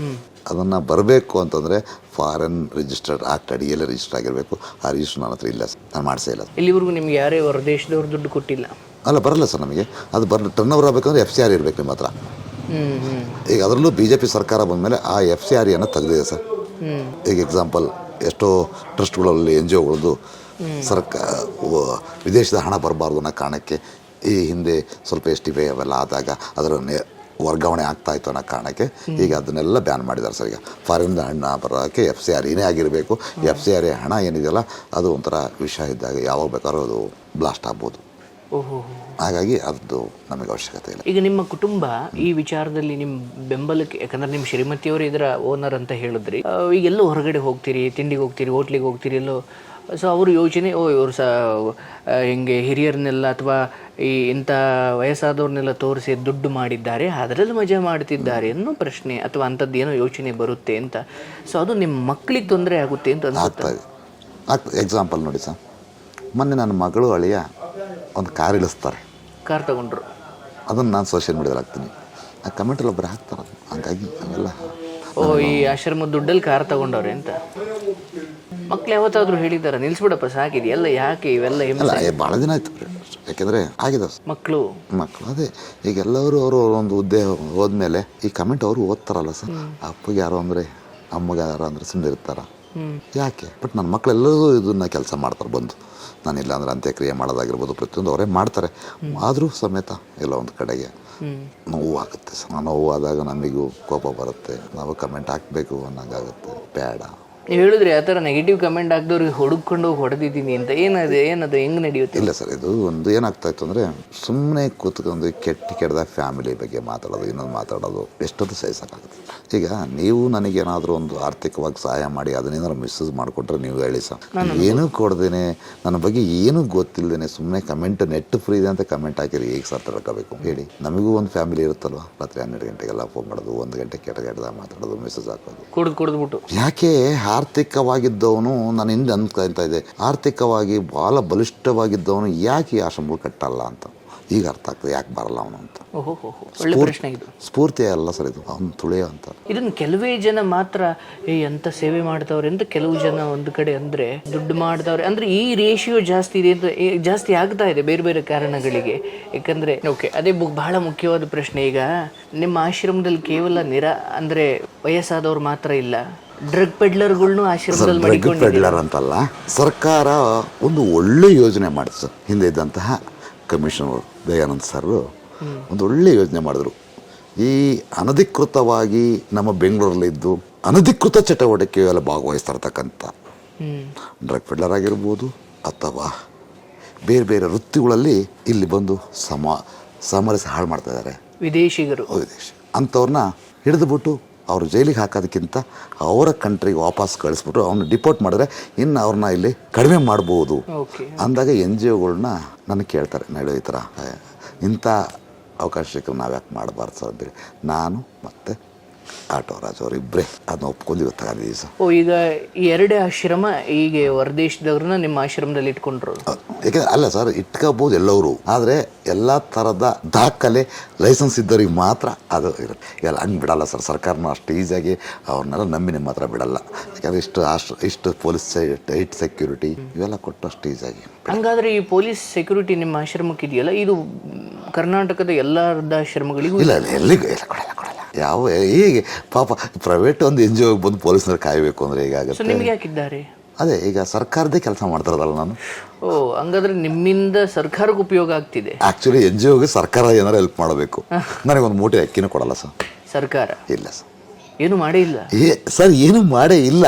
ಅದನ್ನು ಬರಬೇಕು ಅಂತಂದರೆ ಫಾರಿನ್ ರಿಜಿಸ್ಟರ್ಡ್ ಆಕ್ಟ್ ಅಡಿಯಲ್ಲೇ ರಿಜಿಸ್ಟರ್ ಆಗಿರಬೇಕು. ಆ ರಿಜಿಸ್ಟರ್ ನನ್ನ ಹತ್ರ ಇಲ್ಲ ಸರ್, ನಾನು ಮಾಡಿಸೇ ಇಲ್ಲ.
ಇಲ್ಲಿವರೆಗೂ ನಿಮ್ಗೆ ಯಾರೇ ಹೊರದೇಶದವ್ರು ದುಡ್ಡು ಕೊಟ್ಟಿಲ್ಲ?
ಅಲ್ಲ, ಬರಲ್ಲ ಸರ್ ನಮಗೆ. ಅದು ಟರ್ನ್ ಓವರ್ ಆಗಬೇಕಂದ್ರೆ FCRA ಇರಬೇಕು ನಿಮ್ಮ ಹತ್ರ. ಈಗ ಅದರಲ್ಲೂ BJP ಸರ್ಕಾರ ಬಂದಮೇಲೆ ಆ FCRAನ ತೆಗೆದಿದೆ ಸರ್. ಈಗ ಎಕ್ಸಾಂಪಲ್ ಎಷ್ಟೋ ಟ್ರಸ್ಟ್ಗಳಲ್ಲಿ NGOಗಳದ್ದು ವಿದೇಶದ ಹಣ ಬರಬಾರ್ದು ಅನ್ನೋ ಕಾರಣಕ್ಕೆ ಈ ಹಿಂದೆ ಸ್ವಲ್ಪ STP ಅವೆಲ್ಲ ಆದಾಗ ಅದರ ವರ್ಗಾವಣೆ ಆಗ್ತಾಯಿತ್ತು ಅನ್ನೋ ಕಾರಣಕ್ಕೆ ಈಗ ಅದನ್ನೆಲ್ಲ ಬ್ಯಾನ್ ಮಾಡಿದ್ದಾರೆ ಸರ್. ಈಗ ಫಾರಿನ್ ಹಣ ಬರೋಕ್ಕೆ FCRAನೇ ಆಗಿರಬೇಕು. FCRA ಹಣ ಏನಿದೆಯಲ್ಲ ಅದು ಒಂಥರ ವಿಷ ಇದ್ದಾಗ ಯಾವಾಗ ಬೇಕಾದ್ರೂ ಅದು ಬ್ಲಾಸ್ಟ್ ಆಗ್ಬೋದು. ಹಾಗಾಗಿ ಅದು ನಮಗೆ ಅವಶ್ಯಕತೆ ಇಲ್ಲ.
ಈಗ ನಿಮ್ಮ ಕುಟುಂಬ ಈ ವಿಚಾರದಲ್ಲಿ ನಿಮ್ಮ ಬೆಂಬಲಕ್ಕೆ, ಯಾಕಂದ್ರೆ ನಿಮ್ಮ ಶ್ರೀಮತಿಯವರು ಇದರ ಓನರ್ ಅಂತ ಹೇಳಿದ್ರಿ, ಈಗೆಲ್ಲೋ ಹೊರಗಡೆ ಹೋಗ್ತೀರಿ, ತಿಂಡಿಗೆ ಹೋಗ್ತೀರಿ, ಹೋಟ್ಲಿಗೆ ಹೋಗ್ತೀರಿ, ಎಲ್ಲೋ. ಸೊ ಅವ್ರ ಯೋಚನೆ ಇವರು ಹಿಂಗೆ ಹಿರಿಯರನ್ನೆಲ್ಲ ಅಥವಾ ಇಂಥ ವಯಸ್ಸಾದವ್ರನ್ನೆಲ್ಲ ತೋರಿಸಿ ದುಡ್ಡು ಮಾಡಿದ್ದಾರೆ, ಅದರಲ್ಲಿ ಮಜಾ ಮಾಡ್ತಿದ್ದಾರೆ ಅನ್ನೋ ಪ್ರಶ್ನೆ ಅಥವಾ ಅಂಥದ್ದು ಏನೋ ಯೋಚನೆ ಬರುತ್ತೆ ಅಂತ. ಸೊ ಅದು ನಿಮ್ಮ ಮಕ್ಕಳಿಗೆ ತೊಂದರೆ ಆಗುತ್ತೆ ಅಂತ
ಆಗ್ತದೆ. ಎಕ್ಸಾಂಪಲ್ ನೋಡಿ ಸರ್, ಮೊನ್ನೆ ನನ್ನ ಮಗಳು ಅಳಿಯ ಒಂದು ಕಾರ್ ಇಳಿಸ್ತಾರೆ,
ಕಾರ್ ತಗೊಂಡ್ರು.
ಅದನ್ನು ನಾನು ಸೋಷಿಯಲ್ ಮೀಡಿಯಾದಲ್ಲಿ ಹಾಕ್ತೀನಿ, ಆ ಕಮೆಂಟಲ್ಲಿ ಒಬ್ಬರು ಹಾಕ್ತಾರೆ. ಹಂಗಾಗಿ ಅವೆಲ್ಲ
ಈ ಆಶ್ರಮದ ದುಡ್ಡಲ್ಲಿ ಕಾರ್ ತಗೊಂಡವ್ರೆ ಅಂತ ಮಕ್ಳು ಯಾವತ್ತಾದ್ರೂ ಹೇಳಿದಾರ ನಿಲ್ಸ್ಬಿಡಪ್ಪ ಸಾಕಿದೆಯಲ್ಲ, ಯಾಕೆ ಇವೆಲ್ಲ?
ಇಲ್ಲ, ಭಾಳ ದಿನ ಆಯ್ತು. ಯಾಕೆಂದರೆ ಆಗಿದೆ ಮಕ್ಕಳು ಅದೇ ಈಗ ಎಲ್ಲರೂ ಅವರು ಒಂದು ಹುದ್ದೆ ಹೋದ್ಮೇಲೆ ಈ ಕಮೆಂಟ್ ಅವರು ಓದ್ತಾರಲ್ಲ ಸರ್. ಅಪ್ಪಗೆ ಯಾರೋ ಅಂದರೆ ಅಮ್ಮಗೆ ಯಾರೋ ಅಂದರೆ ಸುಮ್ಮನೆ ಇರ್ತಾರ, ಯಾಕೆ? ಬಟ್ ನನ್ನ ಮಕ್ಕಳೆಲ್ಲರೂ ಇದನ್ನ ಕೆಲಸ ಮಾಡ್ತಾರೆ ಬಂದು. ನಾನಿಲ್ಲ ಅಂದರೆ ಅಂತ್ಯಕ್ರಿಯೆ ಮಾಡೋದಾಗಿರ್ಬೋದು, ಪ್ರತಿಯೊಂದು ಅವರೇ ಮಾಡ್ತಾರೆ. ಆದರೂ ಸಮೇತ ಎಲ್ಲ ಒಂದು ಕಡೆಗೆ ನೋವು ಆಗುತ್ತೆ ಸರ್. ನೋವು ಆದಾಗ ನಮಗೂ ಕೋಪ ಬರುತ್ತೆ, ನಾವು ಕಮೆಂಟ್ ಹಾಕಬೇಕು ಅನ್ನೋಂಗಾಗುತ್ತೆ. ಬೇಡ,
ನೀವು ಹೇಳಿದ್ರಿ ಆ ಥರ ನೆಗೆಟಿವ್ ಕಮೆಂಟ್ ಹಾಕಿದವ್ರಿಗೆ ಹುಡುಕೊಂಡು ಹೊಡೆದಿದ್ದೀನಿ ಅಂತ. ಏನದು ಹೆಂಗೆ ನಡೆಯುತ್ತೆ?
ಇಲ್ಲ ಸರ್, ಇದು ಒಂದು ಏನಾಗ್ತಾಯಿತ್ತು ಅಂದರೆ ಸುಮ್ಮನೆ ಕೂತ್ಕೊಂಡು ಕೆಟ್ಟದಾಗ ಫ್ಯಾಮಿಲಿ ಬಗ್ಗೆ ಮಾತಾಡೋದು, ಇನ್ನೊಂದು ಮಾತಾಡೋದು ಎಷ್ಟೊಂದು ಸಹಿಸೋಕ್ಕಾಗುತ್ತೆ. ಈಗ ನೀವು ನನಗೇನಾದರೂ ಒಂದು ಆರ್ಥಿಕವಾಗಿ ಸಹಾಯ ಮಾಡಿ ಅದನ್ನೇನಾದ್ರು ಮಿಸ್ಯೂಸ್ ಮಾಡಿಕೊಟ್ರೆ ನೀವು ಹೇಳಿ ಸರ್. ಏನೂ ಕೊಡ್ದೇನೆ, ನನ್ನ ಬಗ್ಗೆ ಏನೂ ಗೊತ್ತಿಲ್ಲದೇನೆ ಸುಮ್ಮನೆ ಕಮೆಂಟ್ ನೆಟ್ ಫ್ರೀ ಇದೆ ಅಂತ ಕಮೆಂಟ್ ಹಾಕಿರಿ ಹೇಗೆ ಸರ್ ತಡ್ಕೋಬೇಕು ಹೇಳಿ? ನಮಗೂ ಒಂದು ಫ್ಯಾಮಿಲಿ ಇರುತ್ತಲ್ವ. ರಾತ್ರಿ 12 ಗಂಟೆಗೆಲ್ಲ ಫೋನ್ ಮಾಡೋದು, 1 ಗಂಟೆ ಕೆಟ್ಟದಾಗ ಮಾತಾಡೋದು, ಮೆಸೇಜ್ ಹಾಕೋದು.
ಕುಡಿದ್ಬಿಟ್ಟು
ಯಾಕೆ ಆರ್ಥಿಕವಾಗಿದ್ದವನು, ನಾನು ಹಿಂದೆ ಅಂದ್ಕೊಳ್ತಾ ಇದ್ದೆ, ಆರ್ಥಿಕವಾಗಿ ಭಾಳ ಬಲಿಷ್ಠವಾಗಿದ್ದವನು ಯಾಕೆ ಈ ಆಶ್ರಮಗಳು ಕಟ್ಟಲ್ಲ ಅಂತ. ಈಗ ಅರ್ಥ ಆಗ್ತದೆ ಯಾಕೆ ಬರಲ್ಲ ಅವನು ಅಂತ.
ಓಹೋ ಒಳ್ಳೆ ಪ್ರಶ್ನೆ ಇದು.
ಸ್ಫೂರ್ತಿ ಅಲ್ಲ ಸರ್ ಇದು, ಅವನು ತುಳಿಯೋ ಅಂತ.
ಇದನ್ನು ಕೆಲವೇ ಜನ ಮಾತ್ರ ಎಂತ ಸೇವೆ ಮಾಡ್ತಾವ್ರೆ ಅಂತ ಕೆಲವು ಜನ ಒಂದು ಕಡೆ ಅಂದ್ರೆ ದುಡ್ಡು ಮಾಡ್ತಾವ್ರೆ ಅಂದ್ರೆ ಈ ರೇಷಿಯೋ ಜಾಸ್ತಿ ಇದೆ ಅಂತ ಜಾಸ್ತಿ ಆಗ್ತಾ ಇದೆ ಬೇರೆ ಬೇರೆ ಕಾರಣಗಳಿಗೆ. ಯಾಕಂದ್ರೆ ಓಕೆ ಅದೇ ಬಹಳ ಮುಖ್ಯವಾದ ಪ್ರಶ್ನೆ. ಈಗ ನಿಮ್ಮ ಆಶ್ರಮದಲ್ಲಿ ಕೇವಲ ಅಂದ್ರೆ ವಯಸ್ಸಾದವ್ರು ಮಾತ್ರ ಇಲ್ಲ, ಡ್ರಗ್ ಪೆಡ್ಲರ್ಗಳ್ನು ಆಶ್ರಮದಲ್ಲಿ
ಡ್ರಗ್ ಪೆಡ್ಲರ್ ಅಂತಲ್ಲ, ಸರ್ಕಾರ ಒಂದು ಒಳ್ಳೆ ಯೋಜನೆ ಮಾಡಿತು ಸರ್. ಹಿಂದೆ ಇದ್ದಂತಹ ಕಮಿಷನರ್ ದಯಾನಂದ್ ಸರ್ ಒಂದು ಒಳ್ಳೆ ಯೋಜನೆ ಮಾಡಿದ್ರು. ಈ ಅನಧಿಕೃತವಾಗಿ ನಮ್ಮ ಬೆಂಗಳೂರಲ್ಲಿದ್ದು ಅನಧಿಕೃತ ಚಟುವಟಿಕೆಯಲ್ಲಿ ಭಾಗವಹಿಸ್ತಾ ಇರ್ತಕ್ಕಂಥ ಡ್ರಗ್ ಪೆಡ್ಲರ್ ಆಗಿರ್ಬೋದು ಅಥವಾ ಬೇರೆ ಬೇರೆ ವೃತ್ತಿಗಳಲ್ಲಿ ಇಲ್ಲಿ ಬಂದು ಸಾಮರಸ್ಯ ಹಾಳು ಮಾಡ್ತಾ ಇದ್ದಾರೆ
ವಿದೇಶಿಗರು.
ಅಂಥವ್ರನ್ನ ಹಿಡಿದುಬಿಟ್ಟು ಅವರು ಜೈಲಿಗೆ ಹಾಕೋದಕ್ಕಿಂತ ಅವರ ಕಂಟ್ರಿಗೆ ವಾಪಸ್ ಕಳಿಸ್ಬಿಟ್ಟು ಅವ್ರನ್ನ ಡಿಪೋರ್ಟ್ ಮಾಡಿದ್ರೆ ಇನ್ನು ಅವ್ರನ್ನ ಇಲ್ಲಿ ಕಡಿಮೆ ಮಾಡ್ಬೋದು ಅಂದಾಗ NGOಗಳನ್ನ ನನಗೆ ಕೇಳ್ತಾರೆ, ನಾಡು ಈ ಥರ ಇಂಥ ಅವಕಾಶಕ್ಕೆ ನಾವು ಯಾಕೆ ಮಾಡಬಾರ್ದು ಸರ್ ಅಂತೇಳಿ ನಾನು ಮತ್ತು ಆಟೋ ರಾಜ್ ಅವರು ಇಬ್ಬರೇ ಅದನ್ನ ಒಪ್ಕೊಂಡು ಇವತ್ತಾಗಿದ್ದೀವಿ ಸರ್.
ಈಗ ಈ ಎರಡೇ ಆಶ್ರಮ ಹೀಗೆ ಹೊರದೇಶದವ್ರನ್ನ ನಿಮ್ಮ ಆಶ್ರಮದಲ್ಲಿ ಇಟ್ಕೊಂಡ್ರು?
ಯಾಕೆಂದ್ರೆ ಅಲ್ಲ ಸರ್, ಇಟ್ಕೋಬೋದು ಎಲ್ಲವರು, ಆದರೆ ಎಲ್ಲ ಥರದ ದಾಖಲೆ ಲೈಸೆನ್ಸ್ ಇದ್ದವ್ರಿಗೆ ಮಾತ್ರ ಅದು ಇರುತ್ತೆ. ಎಲ್ಲ ಹಂಗೆ ಬಿಡಲ್ಲ ಸರ್, ಸರ್ಕಾರನ ಅಷ್ಟು ಈಸಿಯಾಗಿ ಅವ್ರನ್ನೆಲ್ಲ ನಂಬಿ ನಿಮ್ಮ ಹತ್ರ ಬಿಡಲ್ಲ. ಯಾಕಂದರೆ ಇಷ್ಟು ಪೊಲೀಸ್ ಟೈಟ್ ಸೆಕ್ಯೂರಿಟಿ ಇವೆಲ್ಲ ಕೊಟ್ಟು ಅಷ್ಟು ಈಸಿಯಾಗಿ.
ಹಂಗಾದ್ರೆ ಈ ಪೊಲೀಸ್ ಸೆಕ್ಯೂರಿಟಿ ನಿಮ್ಮ ಆಶ್ರಮಕ್ಕೆ ಇದೆಯಲ್ಲ, ಇದು ಕರ್ನಾಟಕದ ಎಲ್ಲ ವೃದ್ಧಾಶ್ರಮಗಳಿಗೂ?
ಇಲ್ಲ ಎಲ್ಲಿಗೂ ಇಲ್ಲ, ಕೊಡಲ್ಲ ಯಾವ ಹೇಗೆ ಪಾಪ ಪ್ರೈವೇಟ್ ಒಂದು NGO ಬಂದು ಪೊಲೀಸ್ನವ್ರು ಕಾಯಬೇಕು ಅಂದರೆ ಹೇಗಾಗುತ್ತೆ.
ನಿಮ್ಗೆ ಯಾಕಿದ್ದಾರೆ?
ಅದೇ ಈಗ ಸರ್ಕಾರದೇ ಕೆಲಸ ಮಾಡ್ತಾರದಲ್ಲ ನಾನು.
ಹಂಗಾದ್ರೆ ನಿಮ್ಮಿಂದ ಸರ್ಕಾರಕ್ಕೆ ಉಪಯೋಗ ಆಗ್ತಿದೆ.
ಆ್ಯಕ್ಚುಲಿ NGOಗೆ ಸರ್ಕಾರ ಏನಾರು ಹೆಲ್ಪ್ ಮಾಡಬೇಕು. ನನಗೊಂದು ಮೂಟೆ ಅಕ್ಕಿನೂ ಕೊಡಲ್ಲ ಸರ್ ಸರ್ಕಾರ. ಇಲ್ಲ ಸರ್,
ಏನು ಮಾಡೇ ಇಲ್ಲ
ಸರ್, ಏನು ಮಾಡೇ ಇಲ್ಲ.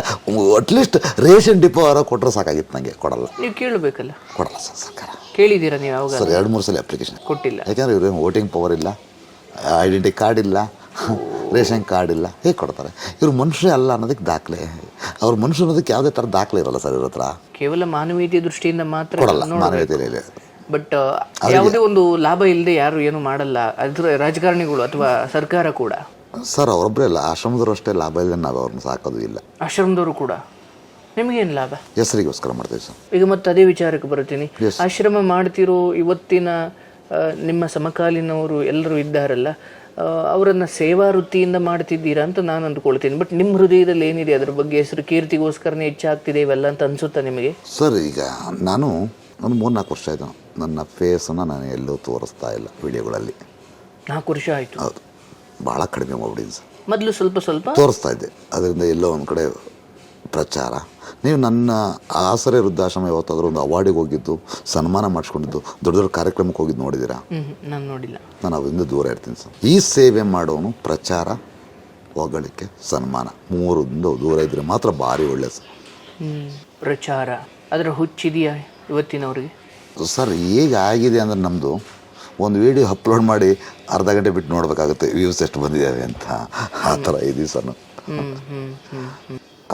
ಅಟ್ಲೀಸ್ಟ್ ರೇಷನ್ ಡಿಪೋ ಅವರ ಕೊಟ್ಟರೆ ಸಾಕಾಗಿತ್ತು, ನನಗೆ ಕೊಡಲ್ಲ.
ನೀವು ಕೇಳಬೇಕಲ್ಲ.
ಕೊಡಲ್ಲ ಸರ್ ಸರ್ಕಾರ.
ಕೇಳಿದ್ದೀರಾ ನೀವು ಯಾವಾಗ?
ಸರ್ 2-3 ಸಲ ಅಪ್ಲಿಕೇಶನ್
ಕೊಟ್ಟಿಲ್ಲ.
ಯಾಕೆಂದರೆ ಇವ್ರಿಗೆ ವೋಟಿಂಗ್ ಪವರ್ ಇಲ್ಲ, ಐಡೆಂಟಿ ಕಾರ್ಡ್ ಇಲ್ಲ, ರೇಷನ್ ಕಾರ್ಡ್ ಇಲ್ಲ, ಹೇಗೆ ಕೊಡ್ತಾರೆ? ಇವ್ರು ಮನುಷ್ಯ ಅಲ್ಲ ಅನ್ನೋದಕ್ಕೆ ದಾಖಲೆ, ಅವ್ರ ಮನುಷ್ಯ ಅನ್ನೋದಕ್ಕೆ ಯಾವುದೇ ಥರ ದಾಖಲೆ ಇರಲ್ಲ ಸರ್ ಇವ್ರ ಹತ್ರ.
ಕೇವಲ ಮಾನವೀಯತೆ ದೃಷ್ಟಿಯಿಂದ ಮಾತ್ರ
ಕೊಡಲ್ಲ, ಮಾನವೀಯತೆ ಇಲ್ಲ.
ಬಟ್ ಯಾವುದೇ ಒಂದು ಲಾಭ ಇಲ್ಲದೆ ಯಾರು ಏನು ಮಾಡಲ್ಲ, ಅದ್ರ ರಾಜಕಾರಣಿಗಳು ಅಥವಾ ಸರ್ಕಾರ ಕೂಡ.
ಸರ್ ಅವರೊಬ್ಬರೇ ಇಲ್ಲ, ಆಶ್ರಮದವರು ಅಷ್ಟೇ ಲಾಭ ಇಲ್ಲ, ನಾವು ಅವ್ರನ್ನ ಸಾಕೋದು ಇಲ್ಲ.
ಆಶ್ರಮದವರು ಕೂಡ ನಿಮಗೇನು ಲಾಭ?
ಹೆಸರಿಗೋಸ್ಕರ ಮಾಡ್ತೀವಿ ಸರ್.
ಈಗ ಮತ್ತೆ ಅದೇ ವಿಚಾರಕ್ಕೆ ಬರ್ತೀನಿ. ಆಶ್ರಮ ಮಾಡ್ತಿರೋ ಇವತ್ತಿನ ನಿಮ್ಮ ಸಮಕಾಲೀನವರು ಎಲ್ಲರೂ ಇದ್ದಾರಲ್ಲ, ಅವರನ್ನು ಸೇವಾ ವೃತ್ತಿಯಿಂದ ಮಾಡ್ತಿದ್ದೀರಾ ಅಂತ ನಾನು ಅಂದ್ಕೊಳ್ತೀನಿ. ಬಟ್ ನಿಮ್ಮ ಹೃದಯದಲ್ಲಿ ಏನಿದೆ ಅದ್ರ ಬಗ್ಗೆ? ಹೆಸರು ಕೀರ್ತಿಗೋಸ್ಕರನೇ ಹೆಚ್ಚಾಗ್ತಿದೆ ಇವೆಲ್ಲ ಅಂತ ಅನ್ಸುತ್ತಾ ನಿಮಗೆ?
ಸರ್ ಈಗ ನಾನು ಒಂದು 3-4 ವರ್ಷ ಆಯಿತು ನನ್ನ ಫೇಸನ್ನು ನಾನು ಎಲ್ಲೂ ತೋರಿಸ್ತಾ ಇಲ್ಲ ವಿಡಿಯೋಗಳಲ್ಲಿ.
4 ವರ್ಷ ಆಯಿತು?
ಹೌದು, ಭಾಳ ಕಡಿಮೆ ಮಾಡ್ಬಿಟ್ಟಿದ್ದೀನಿ ಸರ್.
ಮೊದಲು ಸ್ವಲ್ಪ
ತೋರಿಸ್ತಾ ಇದ್ದೆ, ಅದರಿಂದ ಎಲ್ಲೋ ಒಂದು ಕಡೆ ಪ್ರಚಾರ. ನೀವು ನನ್ನ ಆಸರೆ ವೃದ್ಧಾಶ್ರಮ ಯಾವತ್ತಾದರೂ ಒಂದು ಅವಾರ್ಡಿಗೆ ಹೋಗಿದ್ದು, ಸನ್ಮಾನ ಮಾಡಿಸ್ಕೊಂಡಿದ್ದು, ದೊಡ್ಡ ದೊಡ್ಡ ಕಾರ್ಯಕ್ರಮಕ್ಕೆ ಹೋಗಿದ್ದು ನೋಡಿದ್ದೀರಾ?
ನಾನು ನೋಡಿಲ್ಲ. ನಾನು
ಅದರಿಂದ ದೂರ ಇರ್ತೀನಿ ಸರ್. ಈ ಸೇವೆ ಮಾಡೋನು ಪ್ರಚಾರ, ಹೊಗಳಿಕೆ, ಸನ್ಮಾನ 3ರಿಂದ ದೂರ ಇದ್ದರೆ ಮಾತ್ರ ಭಾರಿ ಒಳ್ಳೆ ಸರ್.
ಪ್ರಚಾರ ಅದರ ಹುಚ್ಚಿದೆಯಾ ಇವತ್ತಿನವ್ರಿಗೆ?
ಸರ್ ಹೇಗೆ ಆಗಿದೆ ಅಂದರೆ ನಮ್ಮದು ಒಂದು ವಿಡಿಯೋ ಅಪ್ಲೋಡ್ ಮಾಡಿ ಅರ್ಧ ಗಂಟೆ ಬಿಟ್ಟು ನೋಡಬೇಕಾಗುತ್ತೆ ವ್ಯೂಸ್ ಎಷ್ಟು ಬಂದಿದ್ದಾವೆ ಅಂತ. ಆ ಥರ ಇದೀವಿ ಸರ್ ನಾವು.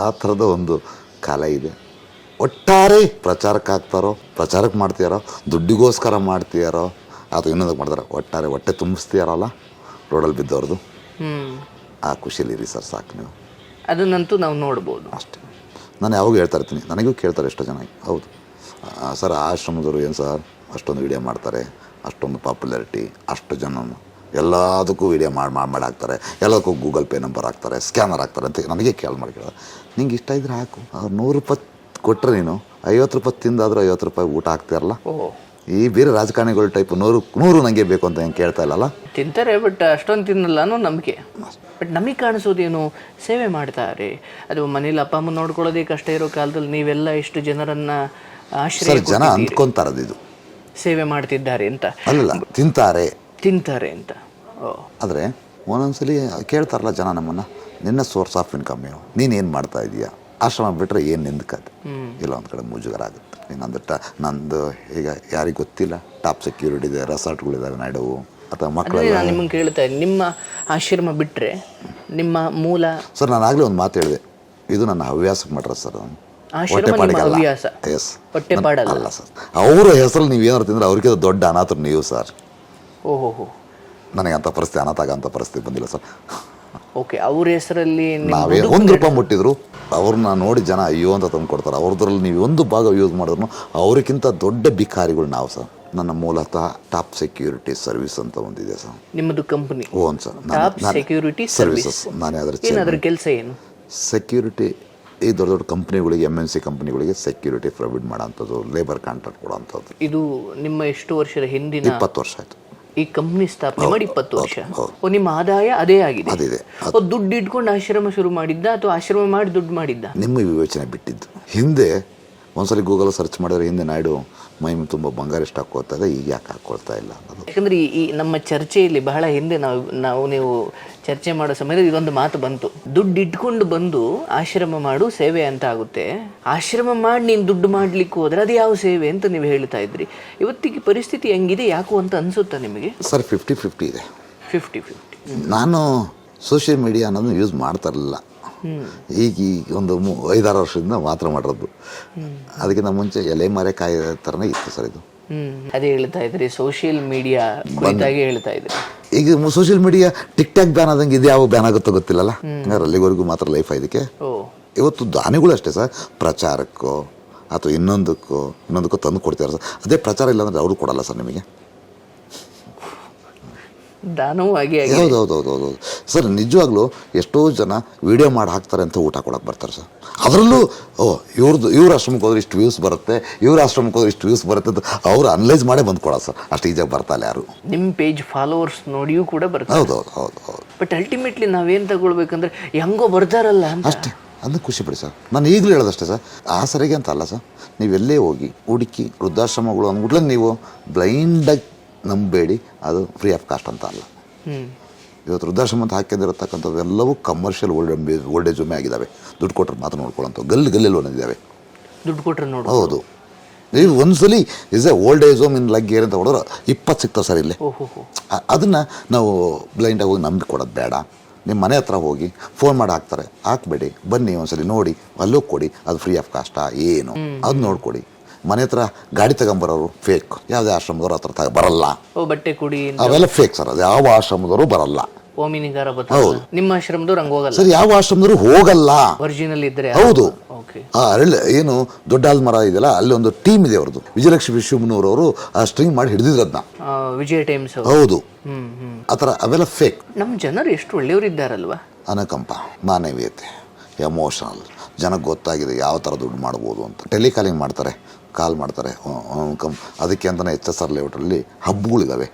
ಆ ಥರದ ಒಂದು ಕಾಲ ಇದೆ. ಒಟ್ಟಾರೆ ಪ್ರಚಾರಕ್ಕೆ ಹಾಕ್ತಾರೋ, ಪ್ರಚಾರಕ್ಕೆ ಮಾಡ್ತೀಯಾರೋ, ದುಡ್ಡಿಗೋಸ್ಕರ ಮಾಡ್ತೀಯಾರೋ ಅಥವಾ ಇನ್ನೊಂದಕ್ಕೆ ಮಾಡ್ತಾರೋ, ಒಟ್ಟಾರೆ ಹೊಟ್ಟೆ ತುಂಬಿಸ್ತೀಯಾರಲ್ಲ ರೋಡಲ್ಲಿ ಬಿದ್ದವ್ರದ್ದು, ಆ ಖುಷಿಯಲ್ಲಿರಿ ಸರ್, ಸಾಕು. ನೀವು
ಅದನ್ನಂತೂ ನಾವು ನೋಡ್ಬೋದು
ಅಷ್ಟೇ. ನಾನು ಯಾವಾಗ ಹೇಳ್ತಾ ಇರ್ತೀನಿ, ನನಗೂ ಕೇಳ್ತಾರೆ ಎಷ್ಟೋ ಜನ, ಹೌದು ಸರ್ ಆಶ್ರಮದವರು ಏನು ಸರ್ ಅಷ್ಟೊಂದು ವಿಡಿಯೋ ಮಾಡ್ತಾರೆ, ಅಷ್ಟೊಂದು ಪಾಪ್ಯುಲಾರಿಟಿ, ಅಷ್ಟು ಜನ ಎಲ್ಲದಕ್ಕೂ ವಿಡಿಯೋ ಮಾಡಿ ಹಾಕ್ತಾರೆ, ಎಲ್ಲದಕ್ಕೂ ಗೂಗಲ್ ಪೇ ನಂಬರ್ ಹಾಕ್ತಾರೆ, ಸ್ಕ್ಯಾನರ್ ಹಾಕ್ತಾರೆ ಅಂತ ನನಗೆ ಮಾಡಿ ಕೇಳೋದು. ನಿಂಗೆ ಇಷ್ಟ ಇದ್ರೆ ಹಾಕು. ಅವ್ರು 100 ರೂಪಾಯಿ ಕೊಟ್ಟರೆ ನೀನು 50 ರೂಪಾಯಿ ತಿಂದಾದರೂ 50 ರೂಪಾಯಿ ಊಟ ಹಾಕ್ತಿರಲ್ಲ. ಈ ಬೇರೆ ರಾಜಕಾರಣಿಗಳ ಟೈಪ್ 100 ನನಗೆ ಬೇಕು ಅಂತ ಹೆಂಗೆ ಕೇಳ್ತಾ ಇಲ್ಲಲ್ಲ.
ತಿಂತಾರೆ, ಬಟ್ ಅಷ್ಟೊಂದು ತಿನ್ನಲ್ಲ ಅನ್ನೋ ನಂಬಿಕೆ. ಬಟ್ ನಮಗೆ ಕಾಣಿಸೋದೇನು, ಸೇವೆ ಮಾಡ್ತಾರೆ. ಅದು ಮನೇಲಿ ಅಪ್ಪ ಅಮ್ಮ ನೋಡ್ಕೊಳ್ಳೋದೇ ಕಷ್ಟ ಇರೋ ಕಾಲದಲ್ಲಿ ನೀವೆಲ್ಲ ಎಷ್ಟು ಜನರನ್ನ ಆಶ್ರಯ
ಜನ ಅಂದ್ಕೊಂತಾರದು ಇದು
ಸೇವೆ ಮಾಡ್ತಿದ್ದಾರೆ ಅಂತ.
ಅಲ್ಲ, ತಿಂತಾರೆ ಅಂತ. ಆದರೆ ಒಂದೊಂದ್ಸಲಿ ಕೇಳ್ತಾರಲ್ಲ ಜನ ನಮ್ಮನ್ನು, ನಿನ್ನ ಸೋರ್ಸ್ ಆಫ್ ಇನ್ಕಮ್ ಏನು, ನೀನೇನು ಮಾಡ್ತಾ ಇದೀಯಾ, ಆಶ್ರಮ ಬಿಟ್ಟರೆ ಏನು ನಿಂದ್ಕತ್ತೆ, ಇಲ್ಲ ಒಂದು ಕಡೆ ಮುಜುಗರ ಆಗುತ್ತೆ. ಇನ್ನೊಂದು ನಂದು ಈಗ ಯಾರಿಗೆ ಗೊತ್ತಿಲ್ಲ, ಟಾಪ್ ಸೆಕ್ಯೂರಿಟಿ ಇದೆ, ರೆಸಾರ್ಟ್ಗಳಿದ್ದಾವೆ ನಾಡವು ಅಥವಾ ಮಕ್ಕಳು.
ನಾನು ನಿಮ್ಮನ್ನು ಕೇಳ್ತಾ ಇದ್ದೀನಿ, ನಿಮ್ಮ ಆಶ್ರಮ ಬಿಟ್ಟರೆ ನಿಮ್ಮ ಮೂಲ?
ಸರ್ ನಾನು ಆಗಲೇ ಒಂದು ಮಾತು ಹೇಳಿದೆ, ಇದು ನನ್ನ ಹವ್ಯಾಸಕ್ಕೆ ಮಾಡ್ರೆ ಸರ್.
ಹೊಟ್ಟೆಪಾಡಲ್ಲ
ಅಲ್ಲ ಸರ್, ಅವರ ಹೆಸರಲ್ಲಿ ನೀವು ಏನಾರು ತಿಂದರೆ ಅವ್ರಿಗೆ ದೊಡ್ಡ ಅನಾಥರು ನೀವು ಸರ್.
ಓಹೋ,
ನನಗೆ ಅಂಥ ಪರಿಸ್ಥಿತಿ, ಅನಾಥಾಗ ಪರಿಸ್ಥಿತಿ ಬಂದಿಲ್ಲ ಸರ್.
ಓಕೆ, ಅವ್ರ ಹೆಸರಲ್ಲಿ
ನಾವೇ 1 ರೂಪಾಯಿ ಮುಟ್ಟಿದ್ರು ಅವ್ರನ್ನ ನೋಡಿ ಜನ ಅಯ್ಯೋ ಅಂತ ತಂದು ಕೊಡ್ತಾರೆ. ಅವ್ರದ್ರಲ್ಲಿ ನೀವು 1 ಭಾಗ ಯೂಸ್ ಮಾಡಿದ್ರು ಅವ್ರಿಗಿಂತ ದೊಡ್ಡ ಭಿಕಾರಿಗಳು ನಾವು ಸರ್. ನನ್ನ ಮೂಲತಃ ಟಾಪ್ ಸೆಕ್ಯೂರಿಟಿ ಸರ್ವಿಸ್ ಅಂತ ಒಂದಿದೆ ಸರ್.
ನಿಮ್ಮದು company
own sir.
Top security services.
ನಾನೇ ಅದರ
ಏನದ್ರ ಕೆಲಸ ಏನು?
ಸೆಕ್ಯೂರಿಟಿ ಈ ದೊಡ್ಡ ದೊಡ್ಡ ಕಂಪ್ನಿಗಳಿಗೆ MNC ಕಂಪ್ನಿಗಳಿಗೆ ಸೆಕ್ಯೂರಿಟಿ ಪ್ರೊವೈಡ್ ಮಾಡೋಂಥದ್ದು, ಲೇಬರ್ ಕಾಂಟ್ರಾಕ್ಟ್ ಕೊಡೋಂಥದ್ದು.
ಇದು ನಿಮ್ಮ ಎಷ್ಟು ವರ್ಷದ ಹಿಂದಿನ?
20 ವರ್ಷ ಆಯಿತು
ಈ ಕಂಪ್ನಿ ಸ್ಥಾಪನೆ ಮಾಡಿ 20 ವರ್ಷ.
ಹೌದು.
ಓ, ನಿಮ್ಮ ಆದಾಯ ಅದೇ ಆಗಿದೆ?
ಅದಿದೆ.
ಓ, ದುಡ್ಡು ಇಟ್ಕೊಂಡು ಆಶ್ರಮ ಶುರು ಮಾಡಿದ್ದ ಅಥವಾ ಆಶ್ರಮ ಮಾಡಿ ದುಡ್ಡು ಮಾಡಿದ್ದ?
ನಿಮ್ಮ ವಿವೇಚನೆ ಬಿಟ್ಟಿದ್ದು. ಹಿಂದೆ ಒಂದ್ಸಲಿ ಗೂಗಲ್ ಸರ್ಚ್ ಮಾಡಿದ್ರೆ ಹಿಂದೆ ನಾಯ್ಡು ಮೈ ತುಂಬ ಬಂಗಾರ ಎಷ್ಟು ಹಾಕೋತಾ ಇದೆ, ಈಗ ಯಾಕೆ ಹಾಕ್ಕೊಳ್ತಾ ಇಲ್ಲ ಅನ್ನೋದು.
ಯಾಕಂದ್ರೆ ಈ ನಮ್ಮ ಚರ್ಚೆಯಲ್ಲಿ ಬಹಳ ಹಿಂದೆ ನೀವು ಚರ್ಚೆ ಮಾಡೋ ಸಮಯದಲ್ಲಿ ಇದೊಂದು ಮಾತು ಬಂತು, ದುಡ್ಡು ಇಟ್ಕೊಂಡು ಬಂದು ಆಶ್ರಮ ಮಾಡು ಸೇವೆ ಅಂತ ಆಗುತ್ತೆ, ಆಶ್ರಮ ಮಾಡಿ ನೀನು ದುಡ್ಡು ಮಾಡ್ಲಿಕ್ಕೆ ಹೋದ್ರೆ ಅದು ಯಾವ ಸೇವೆ ಅಂತ ನೀವು ಹೇಳ್ತಾ ಇದ್ರಿ. ಇವತ್ತಿಗೆ ಪರಿಸ್ಥಿತಿ ಹೆಂಗಿದೆ ಯಾಕೋ ಅಂತ ಅನ್ಸುತ್ತಾ ನಿಮಗೆ?
ಸರ್ 50-50 ಇದೆ.
50-50.
ನಾನು ಸೋಷಿಯಲ್ ಮೀಡಿಯಾ ಅನ್ನೋದನ್ನ ಯೂಸ್ ಮಾಡ್ತಾ ಇರಲಿಲ್ಲ. ಈಗ ಒಂದು 5-6 ವರ್ಷದಿಂದ ಮಾತ್ರ ಮಾಡಿರೋದು. ಅದಕ್ಕಿಂತ ಮುಂಚೆ ಎಲೆ ಮರೆ ಕಾಯಿ ಥರನೇ ಇತ್ತು ಸರ್ ಇದು.
ಅದೇ ಹೇಳ್ತಾ ಇದ್ರಿ, ಸೋಷಿಯಲ್ ಮೀಡಿಯಾ ಕುರಿತಾಗಿ ಹೇಳ್ತಾ ಇದ್ರಿ.
ಈಗ ಸೋಷಿಯಲ್ ಮೀಡಿಯಾ ಟಿಕ್-ಟಾಕ್ ಬ್ಯಾನ್ ಆದಂಗೆ ಇದು ಯಾವ ಬ್ಯಾನ್ ಆಗುತ್ತೋ ಗೊತ್ತಿಲ್ಲಲ್ಲ. ಹಂಗಾರೆ ಅಲ್ಲಿವರೆಗೂ ಮಾತ್ರ ಲೈಫ್ ಇದಕ್ಕೆ. ಇವತ್ತು ದಾನಿಗಳು ಅಷ್ಟೇ ಸರ್, ಪ್ರಚಾರಕ್ಕೋ ಅಥವಾ ಇನ್ನೊಂದಕ್ಕೋ ತಂದು ಕೊಡ್ತಾರೆ ಸರ್. ಅದೇ ಪ್ರಚಾರ ಇಲ್ಲ ಅಂದರೆ ಅವರು ಕೊಡಲ್ಲ ಸರ್ ನಿಮಗೆ.
ದಾನವೂ ಹಾಗೆ.
ಹೌದು ಸರ್, ನಿಜವಾಗ್ಲೂ ಎಷ್ಟೋ ಜನ ವಿಡಿಯೋ ಮಾಡಿ ಹಾಕ್ತಾರೆ ಅಂತ ಊಟ ಕೊಡಕ್ಕೆ ಬರ್ತಾರೆ ಸರ್. ಅದರಲ್ಲೂ ಇವ್ರ ಆಶ್ರಮಕ್ಕೆ ಹೋದ್ರೆ ಇಷ್ಟು ವ್ಯೂಸ್ ಬರುತ್ತೆ, ಇವ್ರ ಆಶ್ರಮಕ್ಕೆ ಹೋದ್ರೆ ಇಷ್ಟು ವ್ಯೂಸ್ ಬರುತ್ತೆ ಅಂತ ಅವ್ರು ಅನಲೈಸ್ ಮಾಡೇ ಬಂದು ಕೊಡೋ ಸರ್. ಅಷ್ಟು ಈಜಾಗಿ ಬರ್ತಾಯಿಲ್ಲ ಯಾರು. ನಿಮ್ಮ
ಪೇಜ್ ಫಾಲೋವರ್ಸ್ ನೋಡಿಯೂ ಕೂಡ ಬರ್ತಾರೆ.
ಹೌದು.
ಬಟ್ ಅಲ್ಟಿಮೇಟ್ಲಿ ನಾವೇನು ತಗೊಳ್ಬೇಕಂದ್ರೆ ಹೆಂಗೋ ಬರ್ತಾರಲ್ಲ ಅಂತ
ಅಷ್ಟೇ, ಅದನ್ನ ಖುಷಿ ಪಡಿ ಸರ್. ನಾನು ಈಗಲೂ ಹೇಳೋದಷ್ಟೇ ಸರ್, ಆ ಸರಿಗೆ ಅಂತ ಅಲ್ಲ ಸರ್, ನೀವೆಲ್ಲೇ ಹೋಗಿ ಹುಡುಕಿ ವೃದ್ಧಾಶ್ರಮಗಳು ಅಂದ್ಬಿಟ್ಲೆ ನೀವು ಬ್ಲೈಂಡಾಗಿ ನಂಬೇಡಿ, ಅದು ಫ್ರೀ ಆಫ್ ಕಾಸ್ಟ್ ಅಂತ ಅಲ್ಲ. ಇವತ್ತು ವೃದ್ಧಾಶ್ರಮ ಅಂತ ಹಾಕಿದಿರತಕ್ಕಂಥದ್ದು ಎಲ್ಲವೂ ಕಮರ್ಷಿಯಲ್ ಓಲ್ಡೇಜ್ ಹೋಮೇ ಆಗಿದ್ದಾವೆ. ದುಡ್ಡು ಕೊಟ್ಟರೆ ಮಾತ್ರ ನೋಡ್ಕೊಳ್ಳೋಂಥವು ಗಲ್ಲಿ ಒಂದಿದ್ದಾವೆ.
ದುಡ್ಡು ಕೊಟ್ಟರೆ ನೋಡಿ.
ಹೌದು, ನೀವು ಒಂದ್ಸಲಿ is a old age home in Laggere ಅಂತ ಹೊಡೆದ್ರೆ 20 ಸಿಗ್ತಾವೆ ಸರ್ ಇಲ್ಲೇ. ಅದನ್ನು ನಾವು ಬ್ಲೈಂಡಾಗಿ ಹೋಗಿ ನಂಬಿ ಕೊಡೋದು ಬೇಡ. ನಿಮ್ಮ ಮನೆ ಹತ್ರ ಹೋಗಿ ಫೋನ್ ಮಾಡಿ ಹಾಕ್ತಾರೆ, ಹಾಕ್ಬೇಡಿ, ಬನ್ನಿ ಒಂದ್ಸಲಿ ನೋಡಿ, ಅಲ್ಲೋಗಿ ಕೊಡಿ, ಅದು ಫ್ರೀ ಆಫ್ ಕಾಸ್ಟಾ ಏನು ಅದು ನೋಡ್ಕೊಡಿ. ಮನೆ ಹತ್ರ ಗಾಡಿ ತಗೊಂಬರೋರು ಫೇಕ್, ಯಾವುದೇ ಆಶ್ರಮದವ್ರು ಹತ್ರ ಬರಲ್ಲ.
ಬಟ್ಟೆ ಕುಡಿ
ಅವೆಲ್ಲ ಫೇಕ್ ಸರ್, ಅದು ಯಾವ ಆಶ್ರಮದವರು ಬರಲ್ಲ.
ಹೌದು, ನಿಮ್ಮ ಆಶ್ರಮದವ್ರು ಹಂಗೆ ಹೋಗಲ್ಲ
ಸರ್, ಯಾವ ಆಶ್ರಮದವರು ಹೋಗಲ್ಲ.
ಒರಿಜಿನಲ್ ಇದ್ರೆ
ಹೌದು. ಏನು ದೊಡ್ಡ ಆಲ್ಮರ ಇದೆಯಲ್ಲ, ಅಲ್ಲಿ ಒಂದು ಟೀಮ್ ಇದೆ ಅವ್ರದ್ದು. ವಿಜಯಲಕ್ಷ್ಮಿ ಶಿವನೂರವರು ಆ ಸ್ಟ್ರಿಂಗ್ ಮಾಡಿ ಹಿಡಿದಿದ್ರು ಅದನ್ನ.
ವಿಜಯ ಟೈಮ್ಸ್.
ಹೌದು, ಆ ಥರ ಅವೆಲ್ಲ ಫೇಕ್.
ನಮ್ಮ ಜನರು ಎಷ್ಟು ಒಳ್ಳೆಯವರು ಇದ್ದಾರಲ್ವಾ.
ಅನುಕಂಪ, ಮಾನವೀಯತೆ, ಎಮೋಷನಲ್, ಜನಕ್ಕೆ ಗೊತ್ತಾಗಿದೆ ಯಾವ ಥರ ದುಡ್ಡು ಮಾಡ್ಬೋದು ಅಂತ. ಟೆಲಿಕಾಲಿಂಗ್ ಮಾಡ್ತಾರೆ, ಕಾಲ್ ಮಾಡ್ತಾರೆ. ಅದಕ್ಕೆ ಅಂತಲೇ HSR ಲೇಔಟಲ್ಲಿ ಹಬ್ಬಗಳಿದ್ದಾವೆ.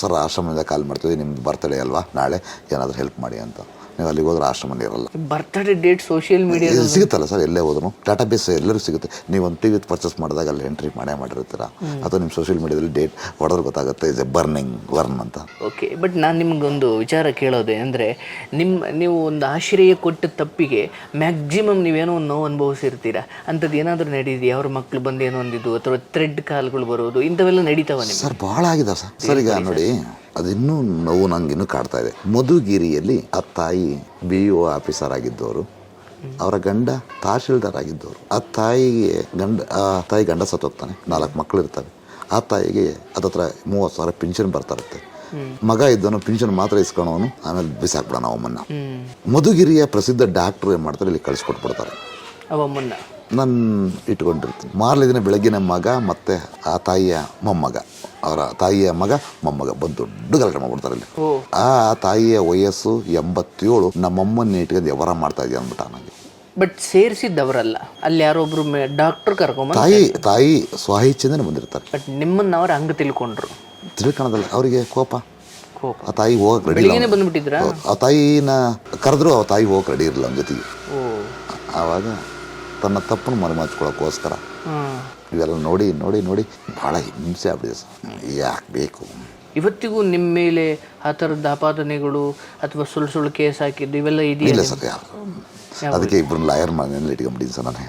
ಸರ್, ಆಶ್ರಮದಿಂದ ಕಾಲ್ ಮಾಡ್ತೀವಿ, ನಿಮ್ದು ಬರ್ತಡೇ ಅಲ್ವಾ ನಾಳೆ, ಏನಾದರೂ ಹೆಲ್ಪ್ ಮಾಡಿ ಅಂತ. ನೀವು ಅಲ್ಲಿಗೆ ಹೋದ್ರೆ ಆಶ್ರಮನೇ ಇರಲ್ಲ.
ಬರ್ತ್ಡೇ ಡೇಟ್ ಸೋಷಿಯಲ್ ಮೀಡಿಯಾ
ಸಿಗುತ್ತಲ್ಲ ಸರ್, ಎಲ್ಲೇ ಹೋದ್ರು ಡಾಟಾ ಬೇಸ್ ಎಲ್ಲರಿಗೂ ಸಿಗುತ್ತೆ. ನೀವು ಒಂದು TV ಪರ್ಚೇಸ್ ಮಾಡಿದಾಗ ಅಲ್ಲಿ ಎಂಟ್ರಿ ಮಾಡಿರ್ತೀರ, ಅಥವಾ ನಿಮ್ಮ ಸೋಷಿಯಲ್ ಮೀಡಿಯಾದಲ್ಲಿ ಡೇಟ್ ಹೊಡೆದ್ರೆ ಗೊತ್ತಾಗುತ್ತೆ, ಇಸ್ ಎ ವರ್ನ್ ಅಂತ.
ಓಕೆ, ಬಟ್ ನಾನು ನಿಮ್ಗೊಂದು ವಿಚಾರ ಕೇಳೋದೆ ಅಂದರೆ, ನೀವು ಒಂದು ಆಶ್ರಯ ಕೊಟ್ಟ ತಪ್ಪಿಗೆ ಮ್ಯಾಕ್ಸಿಮಮ್ ನೀವೇನೋ ಒಂದು ನೋವು ಅನುಭವಿಸಿರ್ತೀರ. ಅಂಥದ್ದು ಏನಾದರೂ ನಡೀದಿದೆ? ಅವ್ರ ಮಕ್ಕಳು ಬಂದು ಏನೋ ಒಂದಿದ್ದು ಅಥವಾ ಥ್ರೆಡ್ ಕಾಲ್ಗಳು ಬರೋದು, ಇಂಥವೆಲ್ಲ ನಡೀತಾವ ನಿಮ್ಗೆ?
ಸರ್, ಭಾಳ ಆಗಿದೆ ಸರ್. ಈಗ ನೋಡಿ, ಅದಿನ್ನೂ ನೋವು ನಂಗೆ ಇನ್ನೂ ಕಾಡ್ತಾ ಇದೆ. ಮಧುಗಿರಿಯಲ್ಲಿ ಆ ತಾಯಿ BO ಆಫೀಸರ್ ಆಗಿದ್ದವರು, ಅವರ ಗಂಡ ತಹಶೀಲ್ದಾರ್ ಆಗಿದ್ದವರು. ಆ ತಾಯಿ ಗಂಡ ಸತ್ತೋಗ್ತಾನೆ, 4 ಮಕ್ಕಳು ಇರ್ತವೆ. ಆ ತಾಯಿಗೆ ಹತ್ತತ್ರ 30,000 ಪಿನ್ಷನ್ ಬರ್ತಾ ಇರುತ್ತೆ. ಮಗ ಇದ್ದವನು ಪಿನ್ಷನ್ ಮಾತ್ರ ಇಸ್ಕೊಳೋನು, ಆಮೇಲೆ ಬಿಸಾಕ್ಬಿಡೋಣ ಅವಮ್ಮನ್ನ. ಮಧುಗಿರಿಯ ಪ್ರಸಿದ್ಧ ಡಾಕ್ಟ್ರು ಏನು ಮಾಡ್ತಾರೆ, ಇಲ್ಲಿ ಕಳಿಸ್ಕೊಟ್ಬಿಡ್ತಾರೆ.
ಅವಮ್ಮನ್ನ
ನಾನು ಇಟ್ಕೊಂಡಿರ್ತೀನಿ. ಮಾರನೇ ದಿನ ಬೆಳಗ್ಗಿನ ಮಗ ಮತ್ತು ಆ ತಾಯಿಯ ಮೊಮ್ಮಗ, ಅವರ ತಾಯಿಯ ಮಗ ಮೊಮ್ಮಗ ಬಂದು ದೊಡ್ಡ ಗಲಾಟೆ ಮಾಡ್ಬಿಡ್ತಾರೆ ಇಲ್ಲಿ. ಆ ತಾಯಿಯ ವಯಸ್ಸು 87. ನಮ್ಮಮ್ಮನ ಇಟ್ಕೊಂಡು ವ್ಯವಹಾರ ಮಾಡ್ತಾ ಇದೆಯಾ ಅಂದ್ಬಿಟ್ಟ ನನಗೆ.
ಬಟ್ ಸೇರಿಸಿದ್ದವರಲ್ಲ, ಅಲ್ಲಿ ಯಾರೊಬ್ರು ಡಾಕ್ಟರ್ ಕರ್ಕೊಂಬ
ತಾಯಿ ಸ್ವಇಚ್ಛೆಯಿಂದನೇ ಬಂದಿರ್ತಾರೆ.
ಬಟ್ ನಿಮ್ಮನ್ನ ಅವ್ರು ಹಂಗೆ
ತಿಳ್ಕೊಳೋದಲ್ಲ, ಅವರಿಗೆ ಕೋಪ. ಆ ತಾಯಿ ಹೋಗಕ್ಕೆ ರೆಡಿ
ಬಂದ್ಬಿಟ್ಟಿದ್ರ.
ಆ ತಾಯಿನ ಕರೆದ್ರು ಆ ತಾಯಿ ಹೋಗಕ್ಕೆ ರೆಡಿ ಇರಲಿಲ್ಲ ನಮ್ಮ ಜೊತೆಗೆ. ಆವಾಗ ತನ್ನ ತಪ್ಪನ್ನು ಮರೆಮಾಚ್ಕೊಳ್ಳೋಕ್ಕೋಸ್ಕರ ಇವೆಲ್ಲ ನೋಡಿ ನೋಡಿ ನೋಡಿ ಭಾಳ ಹಿಂಸೆ ಆಗ್ಬಿಟ್ಟಿದೆ ಸರ್. ಯಾಕೆ ಬೇಕು?
ಇವತ್ತಿಗೂ ನಿಮ್ಮ ಮೇಲೆ ಆ ಥರದ ಆಪಾದನೆಗಳು ಅಥವಾ ಸುಳ್ಳು ಕೇಸ್ ಹಾಕಿದ್ದು ಇವೆಲ್ಲ ಇದೆಯಾ?
ಇಲ್ಲ ಸರ್, ಅದಕ್ಕೆ ಇಬ್ಬರನ್ನ ಲಾಯರ್ ಮನೆಯಲ್ಲಿ ಇಟ್ಕೊಂಡ್ಬಿಟ್ಟಿದ್ದೀನಿ ಸರ್ ನಾನು.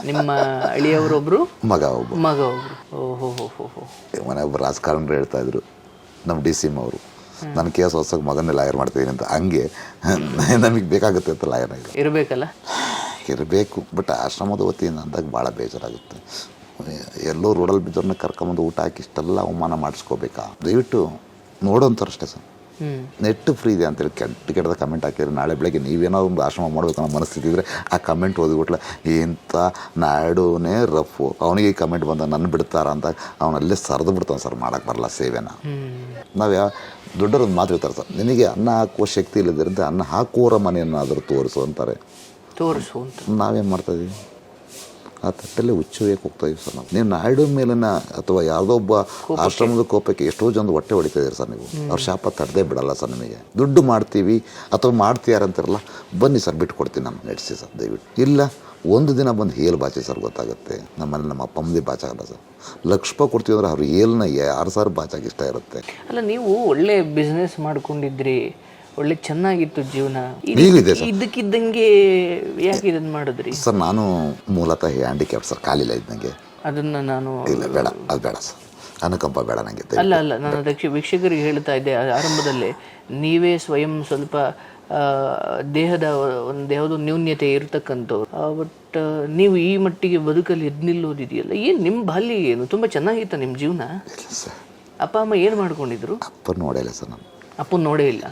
ನಿಮ್ಮ ಅಳಿಯವರೊಬ್ಬರು,
ಮಗ ಒಬ್ಬರು.
ಓಹೋ.
ಮನೆ ಒಬ್ಬರು ರಾಜಕಾರಣರು ಹೇಳ್ತಾ ಇದ್ರು, ನಮ್ಮ DCM ಅವರು, ನನ್ನ ಕೇಸ್ ಹೊಸಾಗ ಮಗನ್ನೇ ಲಾಯರ್ ಮಾಡ್ತಿದ್ದೀನಿ ಅಂತ. ಹಂಗೆ ನಮಗೆ ಬೇಕಾಗುತ್ತೆ ಅಂತ ಲಾಯರ್ ಇರಬೇಕು. ಬಟ್ ಆಶ್ರಮದ ವತಿಯಿಂದ ಅಂದಾಗ ಭಾಳ ಬೇಜಾರಾಗುತ್ತೆ. ಎಲ್ಲೋ ರೋಡಲ್ಲಿ ಬಿದ್ದವ್ರನ್ನ ಕರ್ಕೊಂಬಂದು ಊಟ ಹಾಕಿ ಇಷ್ಟೆಲ್ಲ ಅವಮಾನ ಮಾಡಿಸ್ಕೋಬೇಕಾ? ದಯವಿಟ್ಟು ನೋಡೋಂಥವ್ರು ಅಷ್ಟೇ ಸರ್. ನೆಟ್ ಫ್ರೀ ಇದೆ ಅಂತೇಳಿ ಕೆಟ್ಟದ ಕಮೆಂಟ್ ಹಾಕಿದ್ರೆ ನಾಳೆ ಬೆಳಗ್ಗೆ ನೀವೇನೋ ಒಂದು ಆಶ್ರಮ ಮಾಡಬೇಕು ಅನ್ನೋ ಮನಸ್ಥಿತಿ ಇದ್ದರೆ ಆ ಕಮೆಂಟ್ ಓದಿಬಿಟ್ಲೆ ಇಂಥ ನಾಡುನೇ ರಫು, ಅವನಿಗೆ ಈ ಕಮೆಂಟ್ ಬಂದ ನನ್ನ ಬಿಡ್ತಾರ ಅಂತ ಅವನಲ್ಲೇ ಸರಿದು ಬಿಡ್ತಾನೆ ಸರ್, ಮಾಡೋಕ್ಕೆ ಬರಲ್ಲ ಸೇವೆನ. ನಾವು ದೊಡ್ಡರೊಂದು ಮಾತು ಹೇಳ್ತಾರೆ ಸರ್, ನಿನಗೆ ಅನ್ನ ಹಾಕುವ ಶಕ್ತಿ ಇಲ್ಲದಿರಂತೆ ಅನ್ನ ಹಾಕುವರ ಮನೆಯನ್ನಾದರೂ ತೋರಿಸು ಅಂತಾರೆ.
ತೋರಿಸು ಅಂತ
ನಾವೇನು ಮಾಡ್ತಾಯಿದ್ದೀವಿ, ಆ ತಟ್ಟಲ್ಲೇ ಹುಚ್ಚೋಯಕ್ಕೆ ಹೋಗ್ತಾಯಿದ್ದೀವಿ ಸರ್ ನಾವು. ನೀವು ನಾಯ್ಡು ಮೇಲಿನ ಅಥವಾ ಯಾವುದೋ ಒಬ್ಬ ಆಶ್ರಮದ ಕೋಪಕ್ಕೆ ಎಷ್ಟೋ ಜನ ಹೊಟ್ಟೆ ಹೊಡಿತಾ ಇದ್ದೀರಿ ಸರ್ ನೀವು. ಅವ್ರ ಶಾಪ ತಡೆದೇ ಬಿಡಲ್ಲ ಸರ್ ನಿಮಗೆ. ದುಡ್ಡು ಮಾಡ್ತೀವಿ ಅಥವಾ ಮಾಡ್ತೀಯಾರಂತಿರಲ್ಲ, ಬನ್ನಿ ಸರ್ ಬಿಟ್ಟು ಕೊಡ್ತೀನಿ ನಾನು, ನಡೆಸಿ ಸರ್ ದಯವಿಟ್ಟು. ಇಲ್ಲ ಒಂದು ದಿನ ಬಂದು ಹೇಲು ಬಾಚಿ ಸರ್ ಗೊತ್ತಾಗುತ್ತೆ. ನಮ್ಮಲ್ಲಿ ನಮ್ಮ ಅಪ್ಪ ಅಮ್ಮದಿ ಬಾಚಾಗಲ್ಲ ಸರ್. ಲಕ್ಷ ರೂಪಾಯಿ ಕೊಡ್ತೀವಿ ಅಂದ್ರೆ ಅವ್ರು ಏಲ್ನ 6,000 ಬಾಚಾಗಿ ಇಷ್ಟ ಇರುತ್ತೆ.
ಅಲ್ಲ, ನೀವು ಒಳ್ಳೆ ಬಿಸ್ನೆಸ್ ಮಾಡ್ಕೊಂಡಿದ್ರಿ, ಒಳ್ಳೆ ಚೆನ್ನಾಗಿತ್ತು ಜೀವನ,
ಈಗಿದೆ ಸರ್.
ಇದಕ್ಕಿದ್ದಂಗೆ ಯಾಕೆ ಇದನ್ನು ಮಾಡಿದ್ರಿ
ಸರ್? ನಾನು ಮೂಲತಃ ಹ್ಯಾಂಡಿಕ್ಯಾಪ್ ಸರ್, ಕಾಲಿಲ್ಲ ಇದ್ದಂಗೆ.
ಅದನ್ನು ನಾನು
ಇಲ್ಲ ಬೇಡ, ಅದು ಬೇಡ ಸರ್, ಅನುಕಂಪ ಬೇಡ ನನಗೆ.
ಅಲ್ಲ ನಾನು ಅದಕ್ಕೆ ವೀಕ್ಷಕರಿಗೆ ಹೇಳ್ತಾ ಇದ್ದೆ ಆರಂಭದಲ್ಲಿ, ನೀವೇ ಸ್ವಯಂ ಸ್ವಲ್ಪ ದೇಹದ ಒಂದು ಯಾವುದೋ ನ್ಯೂನ್ಯತೆ ಇರತಕ್ಕಂಥವ್ರು, ಬಟ್ ನೀವು ಈ ಮಟ್ಟಿಗೆ ಬದುಕಲ್ಲಿ ಎದ್ದು ನಿಲ್ಲೋದಿದೆಯಲ್ಲ, ಏನು ನಿಮ್ಮ ಬಾಲ್ಯ ಏನು ತುಂಬ ಚೆನ್ನಾಗಿತ್ತ ನಿಮ್ಮ ಜೀವನ?
ಇಲ್ಲ ಸರ್.
ಅಪ್ಪ ಅಮ್ಮ ಏನು ಮಾಡ್ಕೊಂಡಿದ್ರು?
ಅಪ್ಪ ನೋಡೇ ಇಲ್ಲ ಸರ್ ನಾನು.
ಅಪ್ಪನ ನೋಡೇ ಇಲ್ಲ.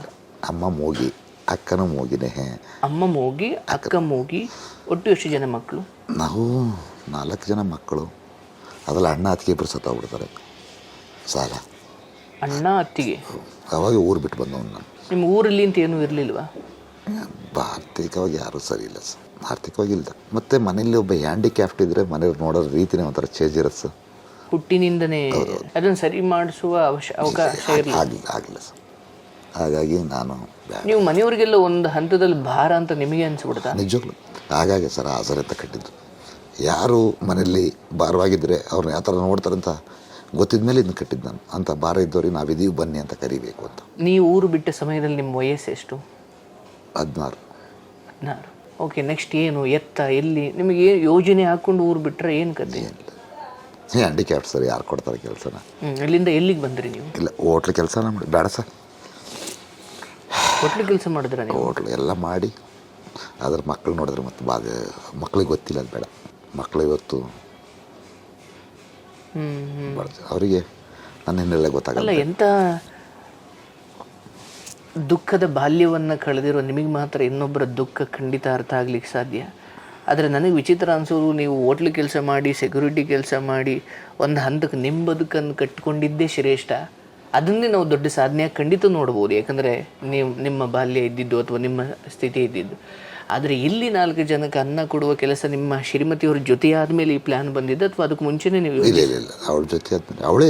ಅಮ್ಮ ಮೂಗಿ, ಅಕ್ಕನೂ ಮೂಗಿನೇ.
ಅಮ್ಮ ಮೂಗಿ, ಅಕ್ಕ ಮೂಗಿ, ಒಟ್ಟು ಎಷ್ಟು ಜನ ಮಕ್ಕಳು?
ನಾವು 4 ಜನ ಮಕ್ಕಳು. ಅದೆಲ್ಲ ಅಣ್ಣ ಅತ್ತಿಗೆ ಇಬ್ಬರು ಸತ್ತೋಗ್ಬಿಡ್ತಾರೆ ಸಾಲ.
ಅಣ್ಣ ಅತ್ತಿಗೆ?
ಅವಾಗ ಊರು ಬಿಟ್ಟು ಬಂದವನು ನಾನು.
ನಿಮ್ಮ ಊರಲ್ಲಿ ಅಂತ ಏನೂ ಇರಲಿಲ್ವಾ?
ಆರ್ಥಿಕವಾಗಿ ಯಾರೂ ಸರಿ ಇಲ್ಲ ಸರ್, ಆರ್ಥಿಕವಾಗಿ ಇಲ್ಲ. ಮತ್ತು ಮನೇಲಿ ಒಬ್ಬ ಹ್ಯಾಂಡಿಕ್ಯಾಫ್ಟ್ ಇದ್ದರೆ ಮನೆಯವ್ರು ನೋಡೋ ರೀತಿನೇ ಒಂಥರ ಚೇಂಜ್ ಇರುತ್ತೆ ಸರ್.
ಹುಟ್ಟಿನಿಂದನೇ ಅದನ್ನು ಸರಿ ಮಾಡಿಸುವ ಅವಕಾಶ
ಆಗಿಲ್ಲ ಸರ್. ಹಾಗಾಗಿ ನಾನು
ನೀವು ಮನೆಯವ್ರಿಗೆಲ್ಲ ಒಂದು ಹಂತದಲ್ಲಿ ಭಾರ ಅಂತ ನಿಮಗೆ ಅನಿಸ್ಬಿಡ್ತಾ?
ನಿಜವಾಗ್ಲು ಹಾಗಾಗಿ ಸರ್ ಆಸರೆ ಅಂತ ಕಟ್ಟಿದ್ದು. ಯಾರು ಮನೆಯಲ್ಲಿ ಭಾರವಾಗಿದ್ದರೆ ಅವ್ರನ್ನ ಯಾವ ಥರ ನೋಡ್ತಾರೆ ಅಂತ ಗೊತ್ತಿದ ಮೇಲೆ ಇದನ್ನು ಕಟ್ಟಿದ್ದು ನಾನು. ಅಂಥ ಭಾರ ಇದ್ದವ್ರಿಗೆ ನಾವಿದೀವಿ ಬನ್ನಿ ಅಂತ ಕರಿಬೇಕು ಅಂತ.
ನೀವು ಊರು ಬಿಟ್ಟ ಸಮಯದಲ್ಲಿ ನಿಮ್ಮ ವಯಸ್ಸು ಎಷ್ಟು?
16.
ಓಕೆ, ನೆಕ್ಸ್ಟ್ ಏನು, ಎತ್ತ, ಎಲ್ಲಿ? ನಿಮಗೆ ಯೋಜನೆ ಹಾಕ್ಕೊಂಡು ಊರು ಬಿಟ್ಟರೆ ಏನು ಕತೆ?
ಹ್ಯಾಂಡಿಕ್ಯಾಫ್ಟ್ ಸರ್, ಯಾರು ಕೊಡ್ತಾರೆ ಕೆಲಸನ?
ಅಲ್ಲಿಂದ ಎಲ್ಲಿಗೆ ಬಂದ್ರಿ ನೀವು?
ಇಲ್ಲ, ಹೋಟ್ಲ್ ಕೆಲಸ ಮಾಡಿ ಬೇಡ ಸರ್.
ಹೋಟ್ಲು ಕೆಲಸ ಮಾಡಿದ್ರೆ ನೀವು?
ಹೋಟ್ಲು ಎಲ್ಲ ಮಾಡಿ ಅದ್ರ ಮಕ್ಕಳು ನೋಡಿದ್ರೆ ಮತ್ತೆ ಮಕ್ಳಿಗೆ ಗೊತ್ತಿಲ್ಲ, ಅದು ಬೇಡ. ಮಕ್ಕಳು ಇವತ್ತು ಅವರಿಗೆ ನನ್ನ ಹಿನ್ನೆಲೆ ಗೊತ್ತಾಗಲ್ಲ.
ಅಲ್ಲ, ಎಂಥ ದುಃಖದ ಬಾಲ್ಯವನ್ನು ಕಳೆದಿರೋ ನಿಮಗೆ ಮಾತ್ರ ಇನ್ನೊಬ್ಬರ ದುಃಖ ಖಂಡಿತ ಅರ್ಥ ಆಗ್ಲಿಕ್ಕೆ ಸಾಧ್ಯ. ಆದರೆ ನನಗೆ ವಿಚಿತ್ರ ಅನಿಸೋದು, ನೀವು ಹೋಟ್ಲು ಕೆಲಸ ಮಾಡಿ, ಸೆಕ್ಯೂರಿಟಿ ಕೆಲಸ ಮಾಡಿ, ಒಂದು ಹಂತಕ್ಕೆ ನಿಮ್ಮ ಬದುಕನ್ನು ಕಟ್ಕೊಂಡಿದ್ದೇ ಶ್ರೇಷ್ಠ. ಅದನ್ನೇ ನಾವು ದೊಡ್ಡ ಸಾಧನೆಯಾಗಿ ಖಂಡಿತ ನೋಡ್ಬೋದು, ಯಾಕಂದರೆ ನಿಮ್ಮ ಬಾಲ್ಯ ಇದ್ದಿದ್ದು ಅಥವಾ ನಿಮ್ಮ ಸ್ಥಿತಿ ಇದ್ದಿದ್ದು. ಆದರೆ ಇಲ್ಲಿ 4 ಜನಕ್ಕೆ ಅನ್ನ ಕೊಡುವ ಕೆಲಸ ನಿಮ್ಮ ಶ್ರೀಮತಿಯವ್ರ ಜೊತೆ ಆದಮೇಲೆ ಈ ಪ್ಲ್ಯಾನ್ ಬಂದಿದ್ದು ಅಥವಾ ಅದಕ್ಕೆ ಮುಂಚೆನೇ ನೀವು?
ಇಲ್ಲ, ಅವಳ ಜೊತೆ ಆದ್ಮೇಲೆ.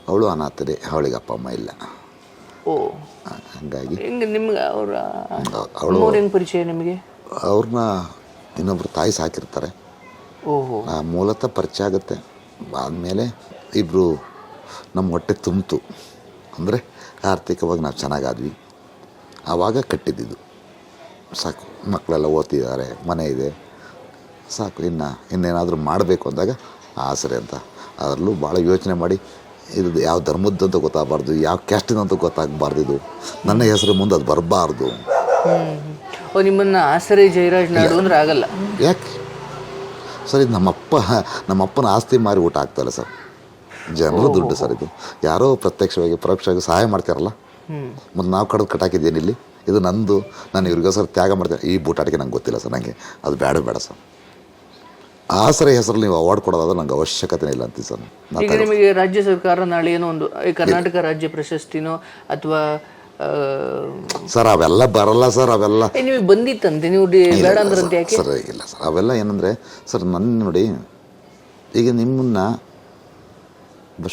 ಅವಳು ಅನಾಥದೆ, ಅವಳಿಗೆ ಅಪ್ಪ ಅಮ್ಮ ಇಲ್ಲ.
ಓ,
ಹಾಗಾಗಿ
ಹೆಂಗೆ ನಿಮ್ಗೆ ಅವಳು ಹೆಂಗೆ ಪರಿಚಯ ನಿಮಗೆ?
ಅವ್ರನ್ನ ಇನ್ನೊಬ್ರು ತಾಯಿ ಸಾಕಿರ್ತಾರೆ.
ಓಹೋ,
ಮೂಲತಃ ಪರಿಚಯ ಆಗುತ್ತೆ. ಆದಮೇಲೆ ಇಬ್ಬರು ನಮ್ಮ ಹೊಟ್ಟೆ ತುಂಬಿತು ಅಂದರೆ ಆರ್ಥಿಕವಾಗಿ ನಾವು ಚೆನ್ನಾಗಾದ್ವಿ. ಆವಾಗ ಕಟ್ಟಿದ್ದಿದ್ದು. ಸಾಕು, ಮಕ್ಕಳೆಲ್ಲ ಓದ್ತಿದ್ದಾರೆ, ಮನೆ ಇದೆ, ಸಾಕು, ಇನ್ನೇನಾದರೂ ಮಾಡಬೇಕು ಅಂದಾಗ ಆಸರೆ ಅಂತ. ಅದರಲ್ಲೂ ಭಾಳ ಯೋಚನೆ ಮಾಡಿ, ಇದು ಯಾವ ಧರ್ಮದ್ದಂತ ಗೊತ್ತಾಗಬಾರ್ದು, ಯಾವ ಕ್ಯಾಸ್ಟಿನಂತ ಗೊತ್ತಾಗಬಾರ್ದು, ಇದು ನನ್ನ ಹೆಸರು ಮುಂದೆ ಅದು ಬರಬಾರ್ದು.
ನಿಮ್ಮನ್ನು ಆಸರೆ ಜಯರಾಜ್ ನಾಡು ಅಂದ್ರೆ ಆಗಲ್ಲ.
ಯಾಕೆ ಸರ್? ಇದು ನಮ್ಮಪ್ಪನ ಆಸ್ತಿ ಮಾರಿ ಊಟ ಆಗ್ತಾಯಿಲ್ಲ ಸರ್. ಜನರು ದುಡ್ಡು ಸರ್. ಇದು ಯಾರೋ ಪ್ರತ್ಯಕ್ಷವಾಗಿ ಪರೋಕ್ಷವಾಗಿ ಸಹಾಯ ಮಾಡ್ತಾರಲ್ಲ, ಮತ್ತು ನಾವು ಕಟಾಕಿದ್ದೇನೆ ಇಲ್ಲಿ, ಇದು ನಂದು, ನಾನು ಇವ್ರಿಗೋಸ್ಕರ ತ್ಯಾಗ ಮಾಡ್ತೇನೆ. ಈ ಬೂಟಾಟಿಕೆ ನಂಗೆ ಗೊತ್ತಿಲ್ಲ ಸರ್, ನನಗೆ ಅದು ಬೇಡ ಸರ್. ಆಸರೆ ಹೆಸರಲ್ಲಿ ನೀವು ಅವಾರ್ಡ್ ಕೊಡೋದಾದ್ರೆ ನಂಗೆ ಅವಶ್ಯಕತೆ ಇಲ್ಲ ಅಂತೀವಿ ಸರ್.
ಈಗ ನಿಮಗೆ ರಾಜ್ಯ ಸರ್ಕಾರ ನಾಳೆ ಏನೋ ಒಂದು ಕರ್ನಾಟಕ ರಾಜ್ಯ ಪ್ರಶಸ್ತಿನೋ ಅಥವಾ
ಸರ್ ಅವೆಲ್ಲ ಬರಲ್ಲ ಸರ್. ಅವೆಲ್ಲ
ನಿಮಗೆ ಬಂದಿತ್ತಂತೆ, ನೀವು ಬೇಡ ಅಂದ್ರಂತೆ, ಯಾಕೆ
ಸರ್? ಇಲ್ಲ ಸರ್, ಅವೆಲ್ಲ ಏನಂದರೆ ಸರ್, ನನ್ನ ನೋಡಿ, ಈಗ ನಿಮ್ಮನ್ನು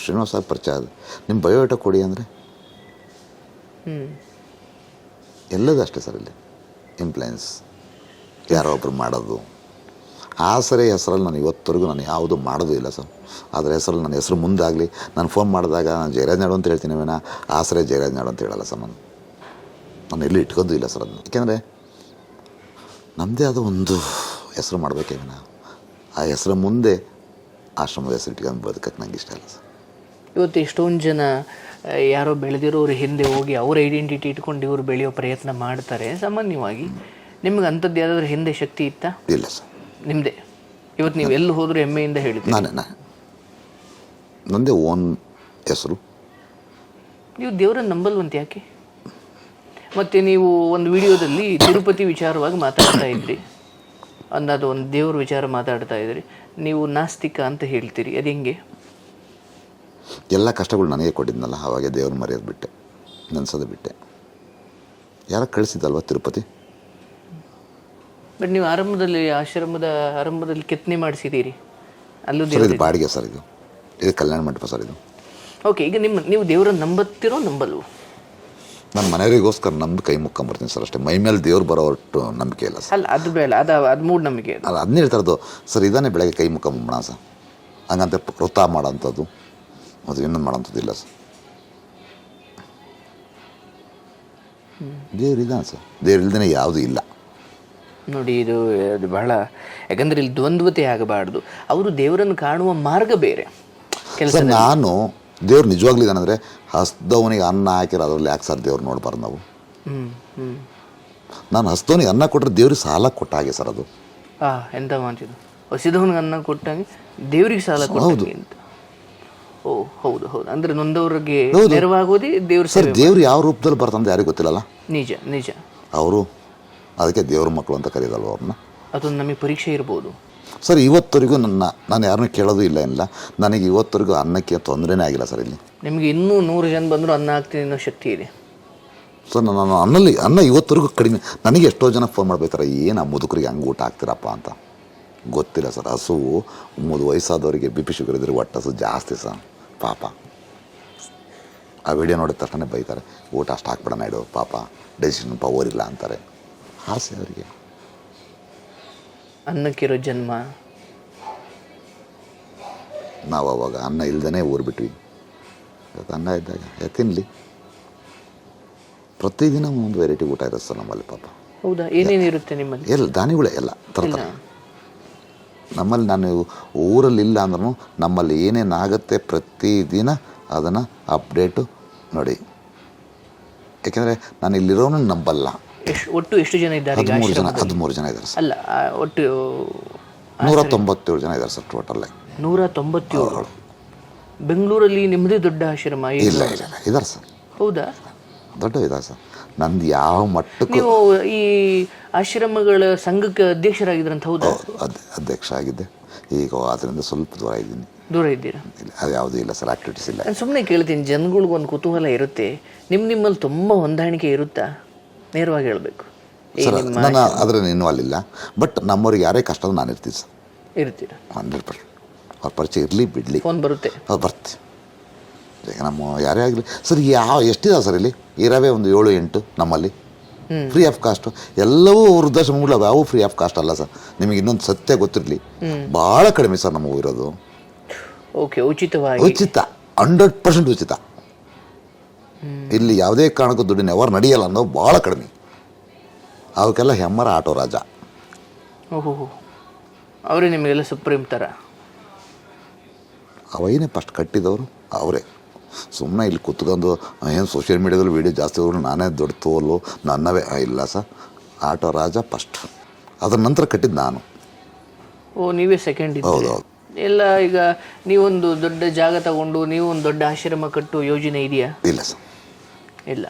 ಶ್ರೀನಿವಾಸ ಪರಿಚಯ ಅದು, ನಿಮ್ಮ ಬಯೋಡೇಟಾ ಕೊಡಿ ಅಂದರೆ ಎಲ್ಲದೂ ಅಷ್ಟೇ ಸರ್. ಇಲ್ಲಿ ಇಂಪ್ಲೈನ್ಸ್ ಯಾರೋ ಒಬ್ರು ಮಾಡೋದು. ಆಸರೆ ಹೆಸರಲ್ಲಿ ನಾನು ಇವತ್ತವರೆಗೂ ನಾನು ಯಾವುದೂ ಮಾಡೋದು ಇಲ್ಲ ಸರ್. ಅದರ ಹೆಸರಲ್ಲಿ ನನ್ನ ಹೆಸರು ಮುಂದಾಗಲಿ, ನಾನು ಫೋನ್ ಮಾಡಿದಾಗ ನಾನು ಜಯರಾಜ್ ನಾಡು ಅಂತ ಹೇಳ್ತೀನಿ ವಿನ ಆಸರೆ ಜಯರಾಜ್ ನಾಡು ಅಂತ ಹೇಳಲ್ಲ ಸರ್. ನಾನು ಎಲ್ಲೂ ಇಟ್ಕೊಂಡು ಇಲ್ಲ ಸರ್ ಅದನ್ನು. ಯಾಕೆಂದರೆ ನಮ್ಮದೇ ಆದ ಒಂದು ಹೆಸರು ಮಾಡಬೇಕೇ ವಿನ ಆ ಹೆಸರು ಮುಂದೆ ಆಶ್ರಮದ ಹೆಸರು ಇಟ್ಕೊಂಡು ಬದುಕಕ್ಕೆ ನಂಗೆ ಇಷ್ಟ ಇಲ್ಲ ಸರ್.
ಇವತ್ತು ಎಷ್ಟೊಂದು ಜನ ಯಾರೋ ಬೆಳೆದಿರೋರು ಹಿಂದೆ ಹೋಗಿ ಅವ್ರ ಐಡೆಂಟಿಟಿ ಇಟ್ಕೊಂಡು ಇವರು ಬೆಳೆಯೋ ಪ್ರಯತ್ನ ಮಾಡ್ತಾರೆ ಸಾಮಾನ್ಯವಾಗಿ. ನಿಮ್ಗೆ ಅಂಥದ್ದು ಯಾವುದಾದ್ರೂ ಹಿಂದೆ ಶಕ್ತಿ ಇತ್ತಾ?
ಇಲ್ಲ ಸರ್.
ನಿಮ್ಮದೇ ಇವತ್ತು ನೀವು ಎಲ್ಲಿ ಹೋದರೂ ಹೆಮ್ಮೆಯಿಂದ ಹೇಳ್ತೀವಿ?
ನನ್ನದೇ ಓನ್ ಹೆಸರು.
ನೀವು ದೇವರನ್ನು ನಂಬಲ್ವಂತ ಯಾಕೆ? ಮತ್ತು ನೀವು ಒಂದು ವಿಡಿಯೋದಲ್ಲಿ ತಿರುಪತಿ ವಿಚಾರವಾಗಿ ಮಾತಾಡ್ತಾ ಇದ್ರಿ, ಅನ್ನೋದು ಒಂದು ದೇವ್ರ ವಿಚಾರ ಮಾತಾಡ್ತಾ ಇದ್ರಿ. ನೀವು ನಾಸ್ತಿಕ ಅಂತ ಹೇಳ್ತೀರಿ, ಅದು ಹೆಂಗೆ?
ಎಲ್ಲ ಕಷ್ಟಗಳು ನನಗೆ ಕೊಟ್ಟಿದ್ನಲ್ಲ, ಅವಾಗೆ ದೇವ್ರ ಮರೆಯೋದು ಬಿಟ್ಟೆ, ನೆನೆಸೋದು ಬಿಟ್ಟೆ. ಯಾರ ಕಳಿಸಿದ್ದಲ್ವ ತಿರುಪತಿ.
ಬಟ್ ನೀವು ಆಶ್ರಮದ ಆರಂಭದಲ್ಲಿ ಕೆತ್ತನೆ ಮಾಡಿಸಿದ್ದೀರಿ, ಅಲ್ಲೂ
ಸರ್ ಇದು ಬಾಡಿಗೆ ಸರ್, ಇದು ಕಲ್ಯಾಣ ಮಂಟಪ ಸರ್ ಇದು.
ಓಕೆ, ಈಗ ನೀವು ದೇವ್ರನ್ನ ನಂಬತ್ತಿರೋ ನಂಬಲ್ವೋ?
ನನ್ನ ಮನೆಯವರಿಗೋಸ್ಕರ ನಮ್ದು ಕೈ ಮುಕ್ಕೊಂಬರ್ತೀನಿ ಸರ್ ಅಷ್ಟೇ. ಮೈ ಮೇಲೆ ದೇವ್ರು ಬರೋ ಒಟ್ಟು ನಂಬಿಕೆ ಇಲ್ಲ ಸರ್.
ಅಲ್ಲ, ಅದು ಬೇಡ, ಅದು ಮೂಢನಂಬಿಕೆ.
ಅಲ್ಲ, ಅದನ್ನೇ ಹೇಳ್ತಾ ಇರೋದು ಸರ್. ಇದಾನೆ ಬೆಳಗ್ಗೆ ಕೈ ಮುಕ್ಕೊಂಬೋಣ ಸರ್, ಹಂಗಂತ ವೃತ ಮಾಡೋಂಥದ್ದು ಅದು ಇನ್ನೊಂದು ಮಾಡೋಂಥದ್ದು ಇಲ್ಲ ಸರ್. ದೇವ್ರು ಇದ್ದಾನೆ ಸರ್, ದೇವ್ರು ಇಲ್ದೇ ಯಾವುದೂ ಇಲ್ಲ
ನೋಡಿ. ಇದು ಬಹಳ, ಯಾಕಂದರೆ ಇಲ್ಲಿ ದ್ವಂದ್ವತೆ ಆಗಬಾರ್ದು. ಅವರು ದೇವರನ್ನು ಕಾಣುವ ಮಾರ್ಗ ಬೇರೆ ಕೆಲಸ.
ನಾನು ದೇವ್ರು ನಿಜವಾಗ್ಲೂ ಇದಾನಂದರೆ ಹಸ್ದವನಿಗೆ ಅನ್ನ ಹಾಕಿರೋ ಅದ್ರಲ್ಲಿ ಯಾಕೆ ಸರ್ ದೇವ್ರು ನೋಡ್ಬಾರ್ದು ನಾವು? ನಾನು ಹಸ್ದವನಿಗೆ ಅನ್ನ ಕೊಟ್ಟರೆ ದೇವ್ರಿಗೆ ಸಾಲ ಕೊಟ್ಟ ಹಾಗೆ ಸರ್ ಅದು.
ಎಂತ ಮಾತಿದ್ದು, ಹಸಿದವನಿಗೆ ಅನ್ನ ಕೊಟ್ಟಂಗೆ ದೇವ್ರಿಗೆ ಸಾಲ ಕೊಟ್ಟಂಗೆ ಅಂತ. ಓ ಹೌದು ಹೌದು, ಅಂದರೆ ನೊಂದವ್ರಿಗೆ ನೆರವಾಗೋದೇ ದೇವ್ರ
ಸರ್. ದೇವ್ರು ಯಾವ ರೂಪದಲ್ಲಿ ಬರ್ತಂತ ಯಾರಿಗೂ ಗೊತ್ತಿಲ್ಲಲ್ಲ.
ನಿಜ ನಿಜ.
ಅವರು ಅದಕ್ಕೆ ದೇವ್ರ ಮಕ್ಕಳು ಅಂತ ಕರೀದಲ್ವ ಅವ್ರನ್ನ.
ಅದೊಂದು ನಮಗೆ ಪರೀಕ್ಷೆ ಇರ್ಬೋದು
ಸರ್. ಇವತ್ತವರೆಗೂ ನಾನು ಯಾರನ್ನೂ ಕೇಳೋದು ಇಲ್ಲ. ನನಗೆ ಇವತ್ತವರೆಗೂ ಅನ್ನಕ್ಕೆ ತೊಂದರೆನೇ ಆಗಿಲ್ಲ ಸರ್. ಇಲ್ಲಿ
ನಿಮಗೆ ಇನ್ನೂ 100 ಜನ ಬಂದರೂ ಅನ್ನ ಹಾಕ್ತೀನಿ ಅನ್ನೋ ಶಕ್ತಿ ಇದೆ
ಸರ್. ನಾನು ಅನ್ನ ಇವತ್ತವರೆಗೂ ಕಡಿಮೆ. ನನಗೆ ಎಷ್ಟೋ ಜನ ಫೋನ್ ಮಾಡ್ಬೇಕಾರೆ, ಏನು ಆ ಮುದುಕರಿಗೆ ಹಂಗೆ ಊಟ ಹಾಕ್ತೀರಪ್ಪ ಅಂತ. ಗೊತ್ತಿಲ್ಲ ಸರ್. ಹಸುವು ವಯಸ್ಸಾದವರಿಗೆ ಬಿ ಪಿ ಶುಗರ್ ಇದ್ರೆ ಹೊಟ್ಟೆ ಹಸು ಜಾಸ್ತಿ ಸರ್. ಪಾಪ ಆ ವಿಡಿಯೋ ನೋಡಿದ ತಕ್ಷಣ ಬೈತಾರೆ, ಊಟ ಅಷ್ಟು ಹಾಕ್ಬೇಡ ಇಡು, ಪಾಪ ಡೆಸಿಷನ್ ಪವರ್ ಇಲ್ಲ ಅಂತಾರೆ. ಆಸೆ ಅವರಿಗೆ.
ಅನ್ನಕ್ಕಿರೋ ಜನ್ಮ.
ನಾವು ಅವಾಗ ಅನ್ನ ಇಲ್ದೇ ಊರು ಬಿಟ್ವಿ. ಅನ್ನ ಇದ್ದಾಗ ತಿನ್ನಲಿ. ಪ್ರತಿದಿನ ಒಂದು ವೆರೈಟಿ ಊಟ ಇರುತ್ತೆ ಸರ್ ನಮ್ಮಲ್ಲಿ. ಪಾಪ
ಹೌದಾ? ಏನೇನಿರುತ್ತೆ ನಿಮ್ಮಲ್ಲಿ?
ಎಲ್ಲ ಧಾನ್ಯಗಳೇ ಎಲ್ಲ ತರ್ತಾರೆ ನಮ್ಮಲ್ಲಿ. ನಾನು ಊರಲ್ಲಿ ಇಲ್ಲ ಅಂದ್ರೂ ನಮ್ಮಲ್ಲಿ ಏನೇನಾಗುತ್ತೆ ಪ್ರತಿದಿನ ಅದನ್ನು ಅಪ್ಡೇಟು ನೋಡಿ. ಯಾಕೆಂದರೆ ನಾನು ಇಲ್ಲಿರೋನು ನಂಬಲ್ಲ.
ಒಟ್ಟು ಎಷ್ಟು ಜನ ಇದ್ದಾರೆ?
13 ಜನ ಇದ್ದಾರೆ ಸರ್.
ಅಲ್ಲ, ಒಟ್ಟು
197 ಜನ ಇದ್ದಾರೆ ಸರ್ ಟೋಟಲ್.
197. ಬೆಂಗಳೂರಲ್ಲಿ ನಿಮ್ಮದೇ ದೊಡ್ಡ ಆಶ್ರಮ?
ಇಲ್ಲ ಇದ್ದಾರೆ ಸರ್.
ಹೌದಾ?
ದೊಡ್ಡ ಇದ್ದಾರೆ ಸರ್. ನಂದು ಯಾವ ಮಟ್ಟಕ್ಕೂ.
ನೀವು ಈ ಆಶ್ರಮಗಳ ಸಂಘಕ್ಕೆ ಅಧ್ಯಕ್ಷರಾಗಿದ್ರಂತ? ಹೌದಾ?
ಅಧ್ಯಕ್ಷ ಆಗಿದ್ದೆ. ಈಗ ಅದರಿಂದ ಸ್ವಲ್ಪ
ದೂರ ಇದ್ದೀರಾ?
ಅದು ಯಾವುದೂ ಇಲ್ಲ ಸರ್, ಆಕ್ಟಿವಿಟೀಸ್ ಇಲ್ಲ.
ನಾನು ಸುಮ್ಮನೆ ಕೇಳ್ತೀನಿ, ಜನಗಳಿಗೊಂದು ಕುತೂಹಲ ಇರುತ್ತೆ. ನಿಮ್ಮಲ್ಲಿ ತುಂಬ ಹೊಂದಾಣಿಕೆ ಇರುತ್ತಾ? ನೇರವಾಗಿ ಹೇಳಬೇಕು
ಸರ್. ನಾನು ಅದರಲ್ಲಿ ಇನ್ವಾಲ್ವ್ ಇಲ್ಲ. ಬಟ್ ನಮ್ಮವ್ರಿಗೆ ಯಾರೇ ಕಷ್ಟ ನಾನು ಇರ್ತೀನಿ ಸರ್.
ಇರ್ತೀರಾ?
100%. ಅವ್ರ ಪರಿಚಯ ಇರಲಿ ಬಿಡಲಿ,
ಫೋನ್ ಬರುತ್ತೆ.
ಅದು ಬರ್ತೀವಿ. ಈಗ ನಮ್ಮ ಯಾರೇ ಆಗಲಿ ಸರ್. ಎಷ್ಟಿದಾವೆ ಸರ್ ಇಲ್ಲಿ? ಇರವೇ ಒಂದು 7-8 ನಮ್ಮಲ್ಲಿ ಫ್ರೀ ಆಫ್ ಕಾಸ್ಟು. ಎಲ್ಲವೂ ವೃದ್ಧಾಶ್ರಮಗಳು ಯಾವೂ ಫ್ರೀ ಆಫ್ ಕಾಸ್ಟ್ ಅಲ್ಲ ಸರ್. ನಿಮಗೆ ಇನ್ನೊಂದು ಸತ್ಯ ಗೊತ್ತಿರಲಿ, ಭಾಳ ಕಡಿಮೆ ಸರ್ ನಮಗೂ ಇರೋದು.
ಓಕೆ, ಉಚಿತವಾಗಿ.
ಉಚಿತ, 100% ಉಚಿತ. ಇಲ್ಲಿ ಯಾವುದೇ ಕಾರಣಕ್ಕೂ ದುಡ್ಡಿನ ವ್ಯವಹಾರ ನಡೆಯಲ್ಲ ಅನ್ನೋದು ಭಾಳ ಕಡಿಮೆ. ಅವಕ್ಕೆಲ್ಲ ಹೆಮ್ಮರ ಆಟೋ ರಾಜ.
ಓಹೋ, ಅವರೇ ನಿಮಗೆಲ್ಲ ಸುಪ್ರೀಂ ಥರ?
ಅವೈನೇ ಫಸ್ಟ್ ಕಟ್ಟಿದವರು ಅವರೇ. ಸುಮ್ಮನೆ ಇಲ್ಲಿ ಕುತ್ಕೊಂಡು ಏನು ಸೋಷಿಯಲ್ ಮೀಡಿಯಾದಲ್ಲಿ ವೀಡಿಯೋ ಜಾಸ್ತಿ ಹೋದ್ರು ನಾನೇ ದೊಡ್ಡ ತೋಲು ನನ್ನವೇ ಇಲ್ಲ ಸರ್. ಆಟೋ ರಾಜ ಫಸ್ಟ್, ಅದ್ರ ನಂತರ ಕಟ್ಟಿದ್ದು ನಾನು.
ಓ, ನೀವೇ ಸೆಕೆಂಡ್?
ಹೌದು.
ಎಲ್ಲ ಈಗ ನೀವೊಂದು ದೊಡ್ಡ ಜಾಗ ತಗೊಂಡು ನೀವು ಒಂದು ದೊಡ್ಡ ಆಶ್ರಮ ಕಟ್ಟುವ ಯೋಜನೆ ಇದೆಯಾ?
ಇಲ್ಲ ಸರ್,
ಇಲ್ಲ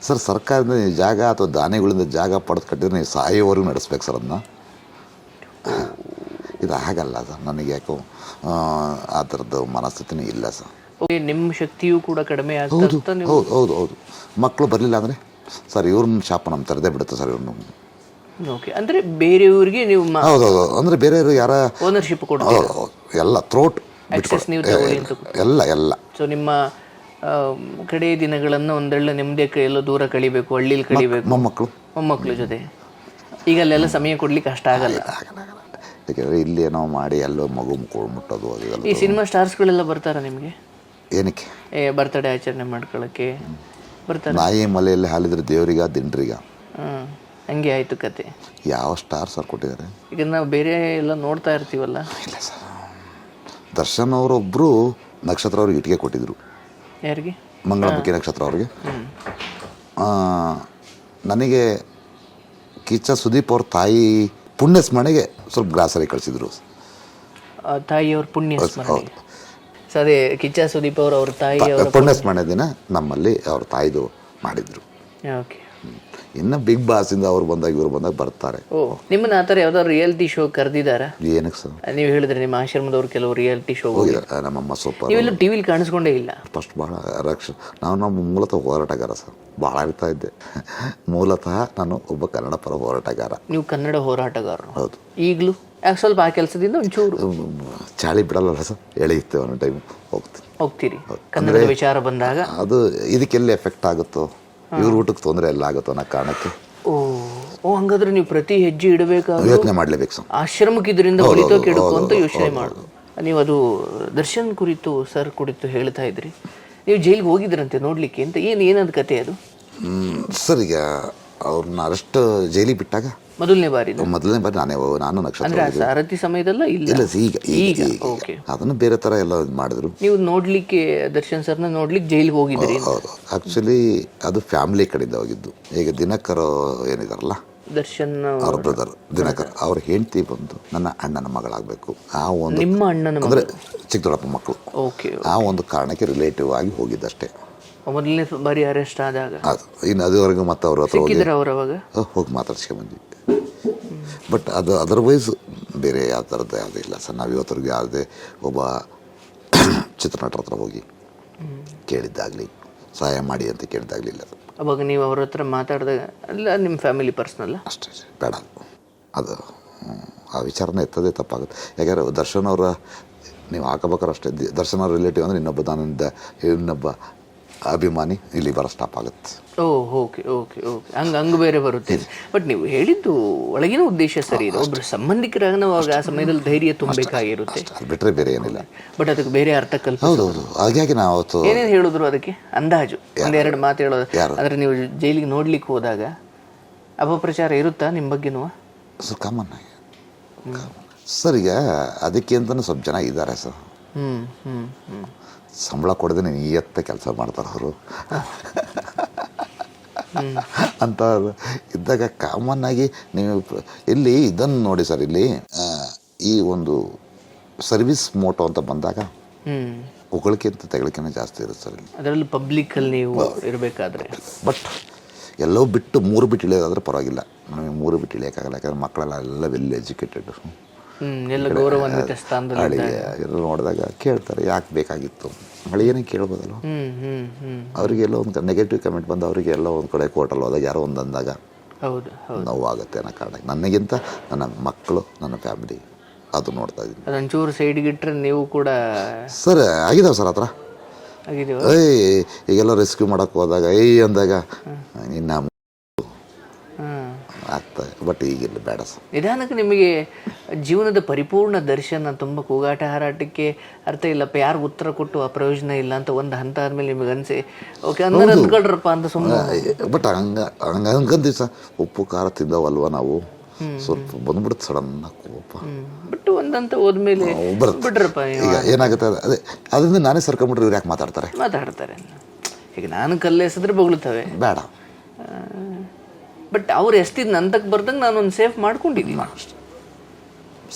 ಸರ್. ಸರ್ಕಾರದಿಂದ ನೀವು ಜಾಗ ಅಥವಾ ದಾನಿಗಳಿಂದ ಜಾಗ ಪಡೆದು ಕಟ್ಟಿದ್ರೆ ನೀವು ಸಾಯೋವರೆಗೂ ನಡೆಸ್ಬೇಕು ಸರ್ ಅದನ್ನ. ಇದು ಆಗಲ್ಲ ಸರ್. ನನಗೆ ಯಾಕೋ ಆ ಥರದ್ದು ಮನಸ್ಥಿತಿನೇ ಇಲ್ಲ ಸರ್.
ನಿಮ್ಮ ಶಕ್ತಿಯೂ ಕೂಡ ಕಡಿಮೆ ಆಗ್ತಾ?
ಹೌದು. ಮಕ್ಕಳು ಬರಲಿಲ್ಲ ಅಂದರೆ ಸರ್ ಇವ್ರನ್ನ ಶಾಪ ನಮ್ಮ ತೆರೆದೇ ಬಿಡುತ್ತೆ ಸರ್ ಇವ್ರನ್ನ.
ಓಕೆ, ಅಂದರೆ ಬೇರೆಯವ್ರಿಗೆ ನೀವು?
ಹೌದು. ಅಂದರೆ ಬೇರೆಯವರು ಯಾರ
ಓನರ್ಶಿಪ್ ಕೊಡ್ತೀರಾ?
ಹೌದು. ಎಲ್ಲ ಥ್ರೋಟ್ ಎಲ್ಲ.
ಸೊ ನಿಮ್ಮ ಕಡೆ ದಿನಗಳನ್ನು ಒಂದೆಳ್ಳ ನಿಮ್ಮದೇ ಎಲ್ಲೋ ದೂರ ಕಳಿಬೇಕು, ಹಳ್ಳಿಲಿ ಕಳಿಬೇಕು, ಮೊಮ್ಮಕ್ಕಳು ಜೊತೆ. ಈಗ ಅಲ್ಲೆಲ್ಲ ಸಮಯ ಕೊಡ್ಲಿಕ್ಕೆ ಅಷ್ಟ ಆಗಲ್ಲ.
ಯಾಕೆಂದರೆ ಇಲ್ಲಿ ಏನೋ ಮಾಡಿ ಎಲ್ಲೋ ಮಗು ಮುಟ್ಟೋದು ಅದು.
ಈ ಸಿನಿಮಾ ಸ್ಟಾರ್ಸ್ಗಳೆಲ್ಲ ಬರ್ತಾರಾ ನಿಮಗೆ?
ಏನಕ್ಕೆ?
ಬರ್ತ್ಡೇ ಆಚರಣೆ ಮಾಡ್ಕೊಳ್ಳೋಕ್ಕೆ ಬರ್ತಾರೆ.
ನಾಯಿ ಮಲೆಯಲ್ಲಿ ಹಾಲಿದ್ರೆ ದೇವರಿಗ ದಿಂಡ್ರಿಗ.
ಹಂಗೆ ಆಯಿತು ಕತೆ.
ಯಾವ ಸ್ಟಾರ್ ಸರ್ ಕೊಟ್ಟಿದ್ದಾರೆ?
ಈಗ ನಾವು ಬೇರೆ ಎಲ್ಲ ನೋಡ್ತಾ ಇರ್ತೀವಲ್ಲ.
ಇಲ್ಲ ಸರ್. ದರ್ಶನ್ ಅವರೊಬ್ಬರು ನಕ್ಷತ್ರ ಅವ್ರಿಗೆ ಇಟ್ಟಿಗೆ ಕೊಟ್ಟಿದ್ರು.
ಯಾರಿಗೆ?
ಮಂಗಳಮುಖಿ ನಕ್ಷತ್ರ ಅವ್ರಿಗೆ. ನನಗೆ ಕಿಚ್ಚ ಸುದೀಪ್ ಅವ್ರ ತಾಯಿ ಪುಣ್ಯ ಸ್ಮರಣೆಗೆ ಸ್ವಲ್ಪ ಗ್ರಾಸರಿ ಕಳಿಸಿದ್ರು.
ತಾಯಿಯವ್ರ ಪುಣ್ಯ ಸ್ಮರಣೆ. ಅದೇ ಕಿಚ್ಚ ಸುದೀಪ್ ಅವ್ರ ತಾಯಿ
ಪುಣ್ಯ ಸ್ಮರಣೆ ದಿನ ನಮ್ಮಲ್ಲಿ ಅವ್ರ ತಾಯಿದು ಮಾಡಿದ್ರು.
ಓಕೆ.
ಇನ್ನು ಬಿಗ್ ಬಾಸಿಂದ ಅವ್ರು ಬಂದಾಗ ಇವ್ರು ಬಂದಾಗ ಬರ್ತಾರೆ.
ಓ, ನಿಮ್ಮನ್ನ ಆ ಥರ ಯಾವ್ದಾದ್ರು ರಿಯಾಲಿಟಿ ಶೋ ಕರೆದಿದ್ದಾರಾ?
ಏನಕ್ಕೆ ಸರ್?
ನೀವು ಹೇಳಿದ್ರೆ ನಿಮ್ಮ ಆಶ್ರಮದವ್ರು ಕೆಲವು ರಿಯಾಲಿಟಿ ಶೋ
ಹೋಗಿದ್ದಾರೆ. ನಮ್ಮಮ್ಮ ಸೂಪರ್.
ನೀವೆಲ್ಲ ಟಿ ವಿಲಿ ಕಾಣಿಸ್ಕೊಂಡೇ ಇಲ್ಲ?
ಫಸ್ಟ್ ಭಾಳ ನಮ್ಮ ಮೂಲತಃ ಹೋರಾಟಗಾರ ಸರ್, ಭಾಳ ಇರ್ತಾ ಇದ್ದೆ. ಮೂಲತಃ ನಾನು ಒಬ್ಬ ಕನ್ನಡ ಪರ ಹೋರಾಟಗಾರ.
ನೀವು ಕನ್ನಡ ಹೋರಾಟಗಾರರು?
ಹೌದು.
ಈಗಲೂ ಯಾಕೆ ಸ್ವಲ್ಪ ಆ ಕೆಲಸದಿಂದ ಒಂಚೂರು
ಚಾಳಿ ಬಿಡಲ್ಲ ಸರ್, ಎಳೆಯುತ್ತೆ ಒಂದು ಟೈಮ್
ಹೋಗ್ತೀರಿ ಕನ್ನಡದ ವಿಚಾರ ಬಂದಾಗ?
ಅದು ಇದಕ್ಕೆಲ್ಲಿ ಎಫೆಕ್ಟ್ ಆಗುತ್ತೋ, ಇವ್ರ ಊಟಕ್ಕೆ ತೊಂದರೆ ಎಲ್ಲ ಆಗುತ್ತೋ ಅನ್ನೋ ಕಾರಣಕ್ಕೆ.
ಓ ಹಂಗಾದ್ರೆ ನೀವು ಪ್ರತಿ ಹೆಜ್ಜೆ ಇಡಬೇಕಾದ್ರೆ
ಯೋಚನೆ ಮಾಡ್ಲೇಬೇಕು ಸರ್.
ಆಶ್ರಮಕ್ಕೆ ಇದರಿಂದ ಹೊಳಿತೋ ಕೆಡುತ್ತೋ ಅಂತ ಯೋಚನೆ ಮಾಡೋದು. ನೀವು ಅದು ದರ್ಶನ್ ಕುರಿತು ಸರ್ ಕುರಿತು ಹೇಳ್ತಾ ಇದ್ರಿ, ನೀವು ಜೈಲಿಗೆ ಹೋಗಿದ್ರಂತೆ ನೋಡ್ಲಿಕ್ಕೆ ಅಂತ. ಏನದು ಕತೆ ಅದು?
ಸರ್, ಈಗ ಅವ್ರನ್ನ ಅರೆಸ್ಟ್ ಜೈಲಿಗೆ ಬಿಟ್ಟಾಗ
ಮೊದಲನೇ ಬಾರಿ
ನಾನು ನಕ್ಷತ್ರ
ಅಂದ್ರೆ ಸಾರಥಿ ಸಮಯದಲ್ಲ? ಇಲ್ಲ,
ಈಗ
ಓಕೆ.
ಅದನ್ನು ಬೇರೆ ತರ ಎಲ್ಲ ಮಾಡಿದ್ರು.
ನೀವು ನೋಡ್ಲಿಕ್ಕೆ ದರ್ಶನ್ ಸರ್ನ ನೋಡ್ಲಿಕ್ಕೆ ಜೈಲಿಗೆ ಹೋಗಿದ್ರಿ?
ಹೌದು. ಆಕ್ಚುಲಿ ಅದು ಫ್ಯಾಮಿಲಿ ಕಡೆಯಿಂದ ಹೋಗಿದ್ದು. ಈಗ ದಿನಕರ್ ಏನಿದಾರಲ್ಲ,
ದರ್ಶನ್
ಅವ್ರ ಬ್ರದರ್ ದಿನಕರ್, ಅವ್ರ ಹೆಂಡತಿ ಬಂದು ನನ್ನ ಅಣ್ಣನ ಮಗಳಾಗಬೇಕು, ಆ ಒಂದು
ನಿಮ್ಮ ಅಣ್ಣನ
ಅಂದ್ರೆ ಚಿಕ್ಕದೊಡ್ಡಪ್ಪ ಮಕ್ಕಳು,
ಓಕೆ,
ಆ ಒಂದು ಕಾರಣಕ್ಕೆ ರಿಲೇಟಿವ್ ಆಗಿ ಹೋಗಿದ್ದಷ್ಟೇ.
ಮೊದಲನೇ ಬಾರಿ ಅರೆಸ್ಟ್ ಆದಾಗ
ಅದು ಇನ್ನು ಅದುವರೆಗೂ ಮತ್ತೆ ಅವ್ರ ಹತ್ರ ಹೋಗಿ ಮಾತಾಡ್ಸ್ಕೊಂಡ್ಬಂದ್ವಿ. ಬಟ್ ಅದು ಅದರ್ವೈಸ್ ಬೇರೆ ಯಾವ ಥರದ್ದು ಯಾವುದೂ ಇಲ್ಲ ಸರ್. ನಾವು ಇವತ್ತರೆಗೂ ಯಾವುದೇ ಒಬ್ಬ ಚಿತ್ರನಟರ ಹತ್ರ ಹೋಗಿ ಕೇಳಿದ್ದಾಗಲಿ, ಸಹಾಯ ಮಾಡಿ ಅಂತ ಕೇಳಿದ್ದಾಗಲಿ ಇಲ್ಲ.
ಅವಾಗ ನೀವು ಅವ್ರ ಹತ್ರ ಮಾತಾಡಿದಾಗ ಅಲ್ಲ, ನಿಮ್ಮ ಫ್ಯಾಮಿಲಿ ಪರ್ಸ್ನಲ್ಲ?
ಅಷ್ಟೇ, ಬೇಡ ಅದು ಆ ವಿಚಾರನ ಎತ್ತದೇ ತಪ್ಪಾಗುತ್ತೆ. ಯಾಕಂದರೆ ದರ್ಶನ್ ಅವರ ನೀವು ಹಾಕಬೇಕಾದ್ರೆ ಅಷ್ಟೇ, ದರ್ಶನ್ ಅವ್ರ ರಿಲೇಟಿವ್ ಅಂದರೆ ಇನ್ನೊಬ್ಬ ಅಭಿಮಾನಿ ಇಲ್ಲಿ ಬರೋ ಸ್ಟಾಪ್ ಆಗುತ್ತೆ.
ಓಕೆ ಓಕೆ ಓಕೆ, ಹಂಗೆ ಬೇರೆ ಬರುತ್ತೆ. ಬಟ್ ನೀವು ಹೇಳಿದ್ದು ಒಳಗಿನ ಉದ್ದೇಶ ಸರಿ ಇದೆ. ಒಬ್ರು ಸಂಬಂಧಿಕರಾಗ ನಾವು ಆ ಸಮಯದಲ್ಲಿ ಧೈರ್ಯ ತುಂಬಬೇಕಾಗಿರುತ್ತೆ,
ಬಿಟ್ಟರೆ ಬೇರೆ ಏನಿಲ್ಲ.
ಬಟ್ ಅದಕ್ಕೆ ಬೇರೆ ಅರ್ಥ
ಹೌದೌದು. ಹಾಗಾಗಿ ನಾವು ಅವತ್ತು
ಏನೇನು ಹೇಳಿದ್ರು ಅದಕ್ಕೆ ಅಂದಾಜು ಒಂದೆರಡು ಮಾತು ಹೇಳೋದು. ಆದರೆ ನೀವು ಜೈಲಿಗೆ ನೋಡ್ಲಿಕ್ಕೆ ಹೋದಾಗ ಅಪಪ್ರಚಾರ ಇರುತ್ತಾ ನಿಮ್ಮ ಬಗ್ಗೆನೂ?
ಸರ್ ಕಾಮನ್ ಆಗಿ ಸರ್, ಈಗ ಅದಕ್ಕೆ ಅಂತಲೂ ಸ್ವಲ್ಪ ಜನ ಇದ್ದಾರೆ ಸರ್. ಸಂಬಳ ಕೊಡದೆ ನಿಯತ್ತ ಕೆಲಸ ಮಾಡ್ತಾರೆ ಅವರು ಅಂತ ಇದ್ದಾಗ ಕಾಮನ್ ಆಗಿ ನೀವು ಇಲ್ಲಿ ಇದನ್ನು ನೋಡಿ ಸರ್, ಇಲ್ಲಿ ಈ ಒಂದು ಸರ್ವಿಸ್ ಮೋಟೋ ಅಂತ ಬಂದಾಗ ಹೊಗಳಿಕೆಂತ ತೆಗಳಿಕೆನೇ ಜಾಸ್ತಿ ಇರುತ್ತೆ ಸರ್.
ಅದರಲ್ಲಿ ಪಬ್ಲಿಕ್ಕಲ್ಲಿ ನೀವು ಇರಬೇಕಾದ್ರೆ.
ಬಟ್ ಎಲ್ಲೋ ಬಿಟ್ಟು 3 ಬಿಟ್ಟು ಇಳಿಯೋದಾದ್ರೆ ಪರವಾಗಿಲ್ಲ. ನಮಗೆ 3 ಬಿಟ್ಟು ಇಳಿಯೋಕ್ಕಾಗಲ್ಲ. ಯಾಕಂದ್ರೆ ಮಕ್ಕಳೆಲ್ಲ ವೆಲ್ ಎಜುಕೇಟೆಡ್,
ಎಲ್ಲ ಗೌರವಾನ್ವಿತ ಸ್ಥಾನದಲ್ಲಿ
ಎಲ್ಲ ನೋಡಿದಾಗ ಕೇಳ್ತಾರೆ ಯಾಕೆ ಬೇಕಾಗಿತ್ತು. ಹಳಿಯೇನೇ ಕೇಳ್ಬೋದಲ್ಲ. ಅವರಿಗೆಲ್ಲೋ ಒಂದು ನೆಗೆಟಿವ್ ಕಮೆಂಟ್ ಬಂದು ಅವರಿಗೆಲ್ಲ ಒಂದು ಕಡೆ ಕೋರ್ಟಲ್ಲಿ ಹೋದಾಗ ಯಾರೋ ಒಂದು ಅಂದಾಗ ನೋವಾಗುತ್ತೆ ಅನ್ನೋ ಕಾರಣ. ನನಗಿಂತ ನನ್ನ ಮಕ್ಕಳು, ನನ್ನ ಫ್ಯಾಮಿಲಿ ಅದು ನೋಡ್ತಾ ಇದ್ದೀನಿ.
ಅದೊಂಚೂರು ಸೈಡ್ಗೆ ಇಟ್ಟರೆ ನೀವು ಕೂಡ
ಸರ್ ಆಗಿದಾವೆ ಸರ್. ಆ ಥರ ಈಗೆಲ್ಲ ರೆಸ್ಕ್ಯೂ ಮಾಡೋಕ್ಕೆ ಹೋದಾಗ ಅಂದಾಗ ಇನ್ನು ಆಗ್ತದೆ. ಬಟ್ ಈಗಿಲ್ಲ, ಬೇಡ ಸರ್.
ನಿಧಾನಕ್ಕೆ ನಿಮಗೆ ಜೀವನದ ಪರಿಪೂರ್ಣ ದರ್ಶನ ತುಂಬ ಕೂಗಾಟ ಹಾರಾಟಕ್ಕೆ ಅರ್ಥ ಇಲ್ಲಪ್ಪ, ಯಾರು ಉತ್ತರ ಕೊಟ್ಟು ಆ ಪ್ರಯೋಜನ ಇಲ್ಲ ಅಂತ ಒಂದು ಹಂತ ಆದಮೇಲೆ ನಿಮಗೆ ಅನಿಸಿ ಓಕೆ ಅಂದ್ರೆ ಅಂದ್ಕೊಳ್ರಪ್ಪ ಅಂತ ಸುಮ್ಮನೆ.
ಬಟ್ ಹಂಗಂತೀವಿ ಸರ್, ಉಪ್ಪು ಖಾರ ತಿಂದವಲ್ವ ನಾವು, ಸ್ವಲ್ಪ ಬಂದ್ಬಿಡುತ್ತೆ ಸಡನ್ ಕೋಪ.
ಬಟ್ ಒಂದಂತ ಹೋದ್ಮೇಲೆ ಬಿಡ್ರಪ್ಪ.
ಈಗ ಏನಾಗುತ್ತೆ ಅದೇ ಅದರಿಂದ ನಾನೇ ಸರ್ಕೊಂಬಿಟ್ರೆ ಇವ್ರು ಯಾಕೆ ಮಾತಾಡ್ತಾರೆ.
ಈಗ ನಾನು ಕಲ್ಲೆಸಿದ್ರೆ ಬೊಗಳುತ್ತವೆ, ಬೇಡ. ಬಟ್ ಅವ್ರು ಎಷ್ಟಿದ್ ನಂತಕ್ಕೆ ಬರ್ದಂಗೆ ನಾನು ಒಂದು ಸೇಫ್ ಮಾಡ್ಕೊಂಡಿದ್ದೀನಿ
ಅಷ್ಟೆ,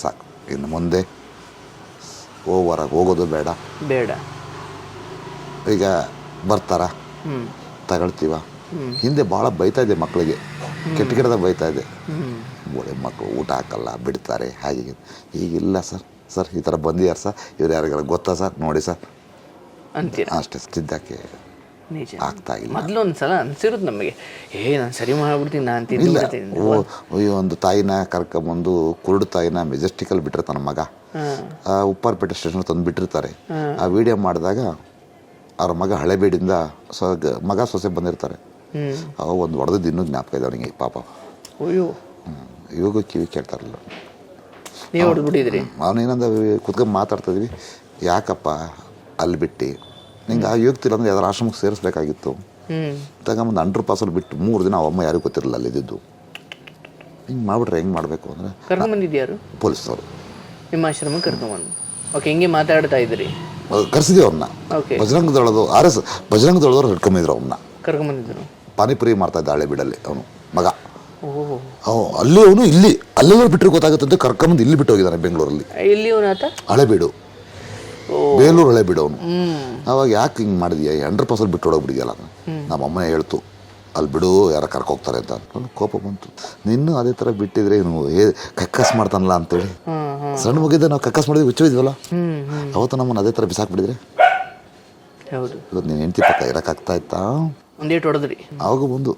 ಸಾಕು. ಇನ್ನು ಮುಂದೆ ಹೊರಗೆ ಹೋಗೋದು ಬೇಡ. ಈಗ ಬರ್ತಾರ ತಗೊಳ್ತೀವ. ಹಿಂದೆ ಭಾಳ ಬೈತಾ ಇದೆ ಮಕ್ಕಳಿಗೆ, ಕೆಟ್ಟದಾಗ ಬೈತಾ ಇದೆ. ಮಕ್ಕಳು ಊಟ ಹಾಕಲ್ಲ, ಬಿಡ್ತಾರೆ, ಹಾಗೆ. ಈಗಿಲ್ಲ ಸರ್ ಈ ಥರ ಬಂದಿದ್ದಾರೆ ಸರ್, ಇವ್ರು ಯಾರಿಗಾರ ಗೊತ್ತಾ ಸರ್, ನೋಡಿ ಸರ್
ಅಂತೀರ
ಅಷ್ಟೇ. ತಿದ್ದಕ್ಕೆ
ನಿಜ
ಆಗ್ತಾ ಇಲ್ಲ.
ಮೊದಲೊಂದ್ಸಲ ಅನ್ಸಿರುತ್ತೆ ನಮಗೆ, ನಾನು ಸರಿ ಮಾಡ್ಬಿಡ್ತೀನಿ ನಾನು
ತಿಂತೀನಿ. ಒಂದು ತಾಯಿನ ಕರ್ಕೊಂಬಂದು ಕುರುಡು ತಾಯಿನ ಮೆಜೆಸ್ಟಿಕಲ್ಲಿ ಬಿಟ್ಟರೆ ತನ್ನ ಮಗ ಉಪ್ಪಾರಪೇಟೆ ಸ್ಟೇಷನ್ ತಂದು ಬಿಟ್ಟಿರ್ತಾರೆ. ಆ ವಿಡಿಯೋ ಮಾಡಿದಾಗ ಅವ್ರ ಮಗ ಹಳೆಬೇಡಿಂದ ಮಗ ಸೊಸೆ ಬಂದಿರ್ತಾರೆ. ಅವಾಗ ಒಂದು ಹೊಡೆದಿದ್ದು ಇನ್ನೂ ಜ್ಞಾಪಕ ಇದೆ ಅವನಿಗೆ ಪಾಪ. ಇವಾಗ ಕಿವಿ ಕೇಳ್ತಾರಲ್ಲ, ಅವನೇನಂದ ಕುತ್ಕೊಂಡು ಮಾತಾಡ್ತಿದ್ವಿ, ಯಾಕಪ್ಪ ಅಲ್ಲಿ ಬಿಟ್ಟು ನಿಂಗೆ ಆ ಯೋಗ್ತಿಲ್ಲ ಅಂದ್ರೆ ಯಾವ್ದಾರು ಆಶ್ರಮಕ್ಕೆ ಸೇರಿಸ್ಬೇಕಾಗಿತ್ತು. ತಗೊಂಬಂದು ಅಂಡರ್ ಪಾಸಲ್ಲಿ ಬಿಟ್ಟು 3 ದಿನ ಅವಮ್ಮ ಯಾರಿಗೂ ಗೊತ್ತಿರಲಿಲ್ಲ ಅಲ್ಲಿದ್ದು. ಹಿಂಗೆ ಮಾಡ್ಬಿಟ್ರೆ ಹೆಂಗೆ ಮಾಡಬೇಕು ಅಂದರೆ
ಕರ್ಕೊಂಬಂದಿದ್ಯಾರು?
ಪೊಲೀಸ್ನವರು
ನಿಮ್ಮ ಆಶ್ರಮಕ್ಕೆ ಕರ್ಕೊಂಬಂದು. ಓಕೆ, ಹಿಂಗೆ ಮಾತಾಡ್ತಾ ಇದ್ರಿ?
ಕರ್ಸಿದ್ವಿ ಅವ್ರನ್ನ. ಬಜರಂಗದಳದು ಬಜರಂಗದಳದವ್ರು ಹಿಡ್ಕೊಂಬಂದಿದ್ರು ಅವನ್ನ,
ಕರ್ಕೊಂಬಂದಿದ್ರು.
ಪಾನಿಪುರಿ ಮಾಡ್ತಾ ಇದ್ದ ಹಳೆ ಬೀಡಲ್ಲಿ ಅವನು ಮಗ. ಅಲ್ಲಿ ಅವನು ಇಲ್ಲಿ ಅಲ್ಲೆಲ್ಲ ಬಿಟ್ಟರೆ ಗೊತ್ತಾಗುತ್ತೆ ಅಂತ ಕರ್ಕೊಂಬಂದು ಇಲ್ಲಿ ಬಿಟ್ಟು ಹೋಗಿದ್ದಾನೆ ಬೆಂಗಳೂರಲ್ಲಿ.
ಇಲ್ಲಿ ಅವನಾತ
ಹಳೆಬೀಡು, ಬೇಲೂರು ಹಳೆಬೀಡು ಅವನು. ಅವಾಗ ಯಾಕೆ ಹಿಂಗೆ ಮಾಡಿದ್ಯಾ, 100% ಬಿಟ್ಟು ಹೊಡೋಗ್ಬಿಟ್ಟಿದ್ಯಲ್ಲ. ನಮ್ಮ ಅಮ್ಮನೇ ಹೇಳ್ತು, ಅಲ್ಲಿ ಬಿಡು ಯಾರ ಕರ್ಕೋಗ್ತಾರೆ ಅಂತ ಅನ್ಕೊಂಡು ಕೋಪ ಬಂತು. ನಿನ್ನೂ ಅದೇ ಥರ ಬಿಟ್ಟಿದ್ರೆ ನೀವು ಕಕ್ಕಸ್ ಮಾಡ್ತಾನಲ್ಲ ಅಂತೇಳಿ ಸಣ್ಣ ಮುಗಿದ ನಾವು ಕಕ್ಕಸ್ ಮಾಡಿದ್ವಿ ಹುಚ್ಚಿದ್ವಲ್ಲ ಅವತ್ತು ನಮ್ಮನ್ನು ಅದೇ ಥರ ಬಿಸಾಕ್ಬಿಟ್ಟಿದ್ರೆ
ಹೌದು.
ಇವತ್ತು ನೀನು ಹೆಂಡತಿ ಪಕ್ಕ ಇರೋಕ್ಕಾಗ್ತಾ ಇತ್ತಾ?
ಒಂದೇಟು ಹೊಡೆದ್ರಿ.
ಆವಾಗ ಬಂದು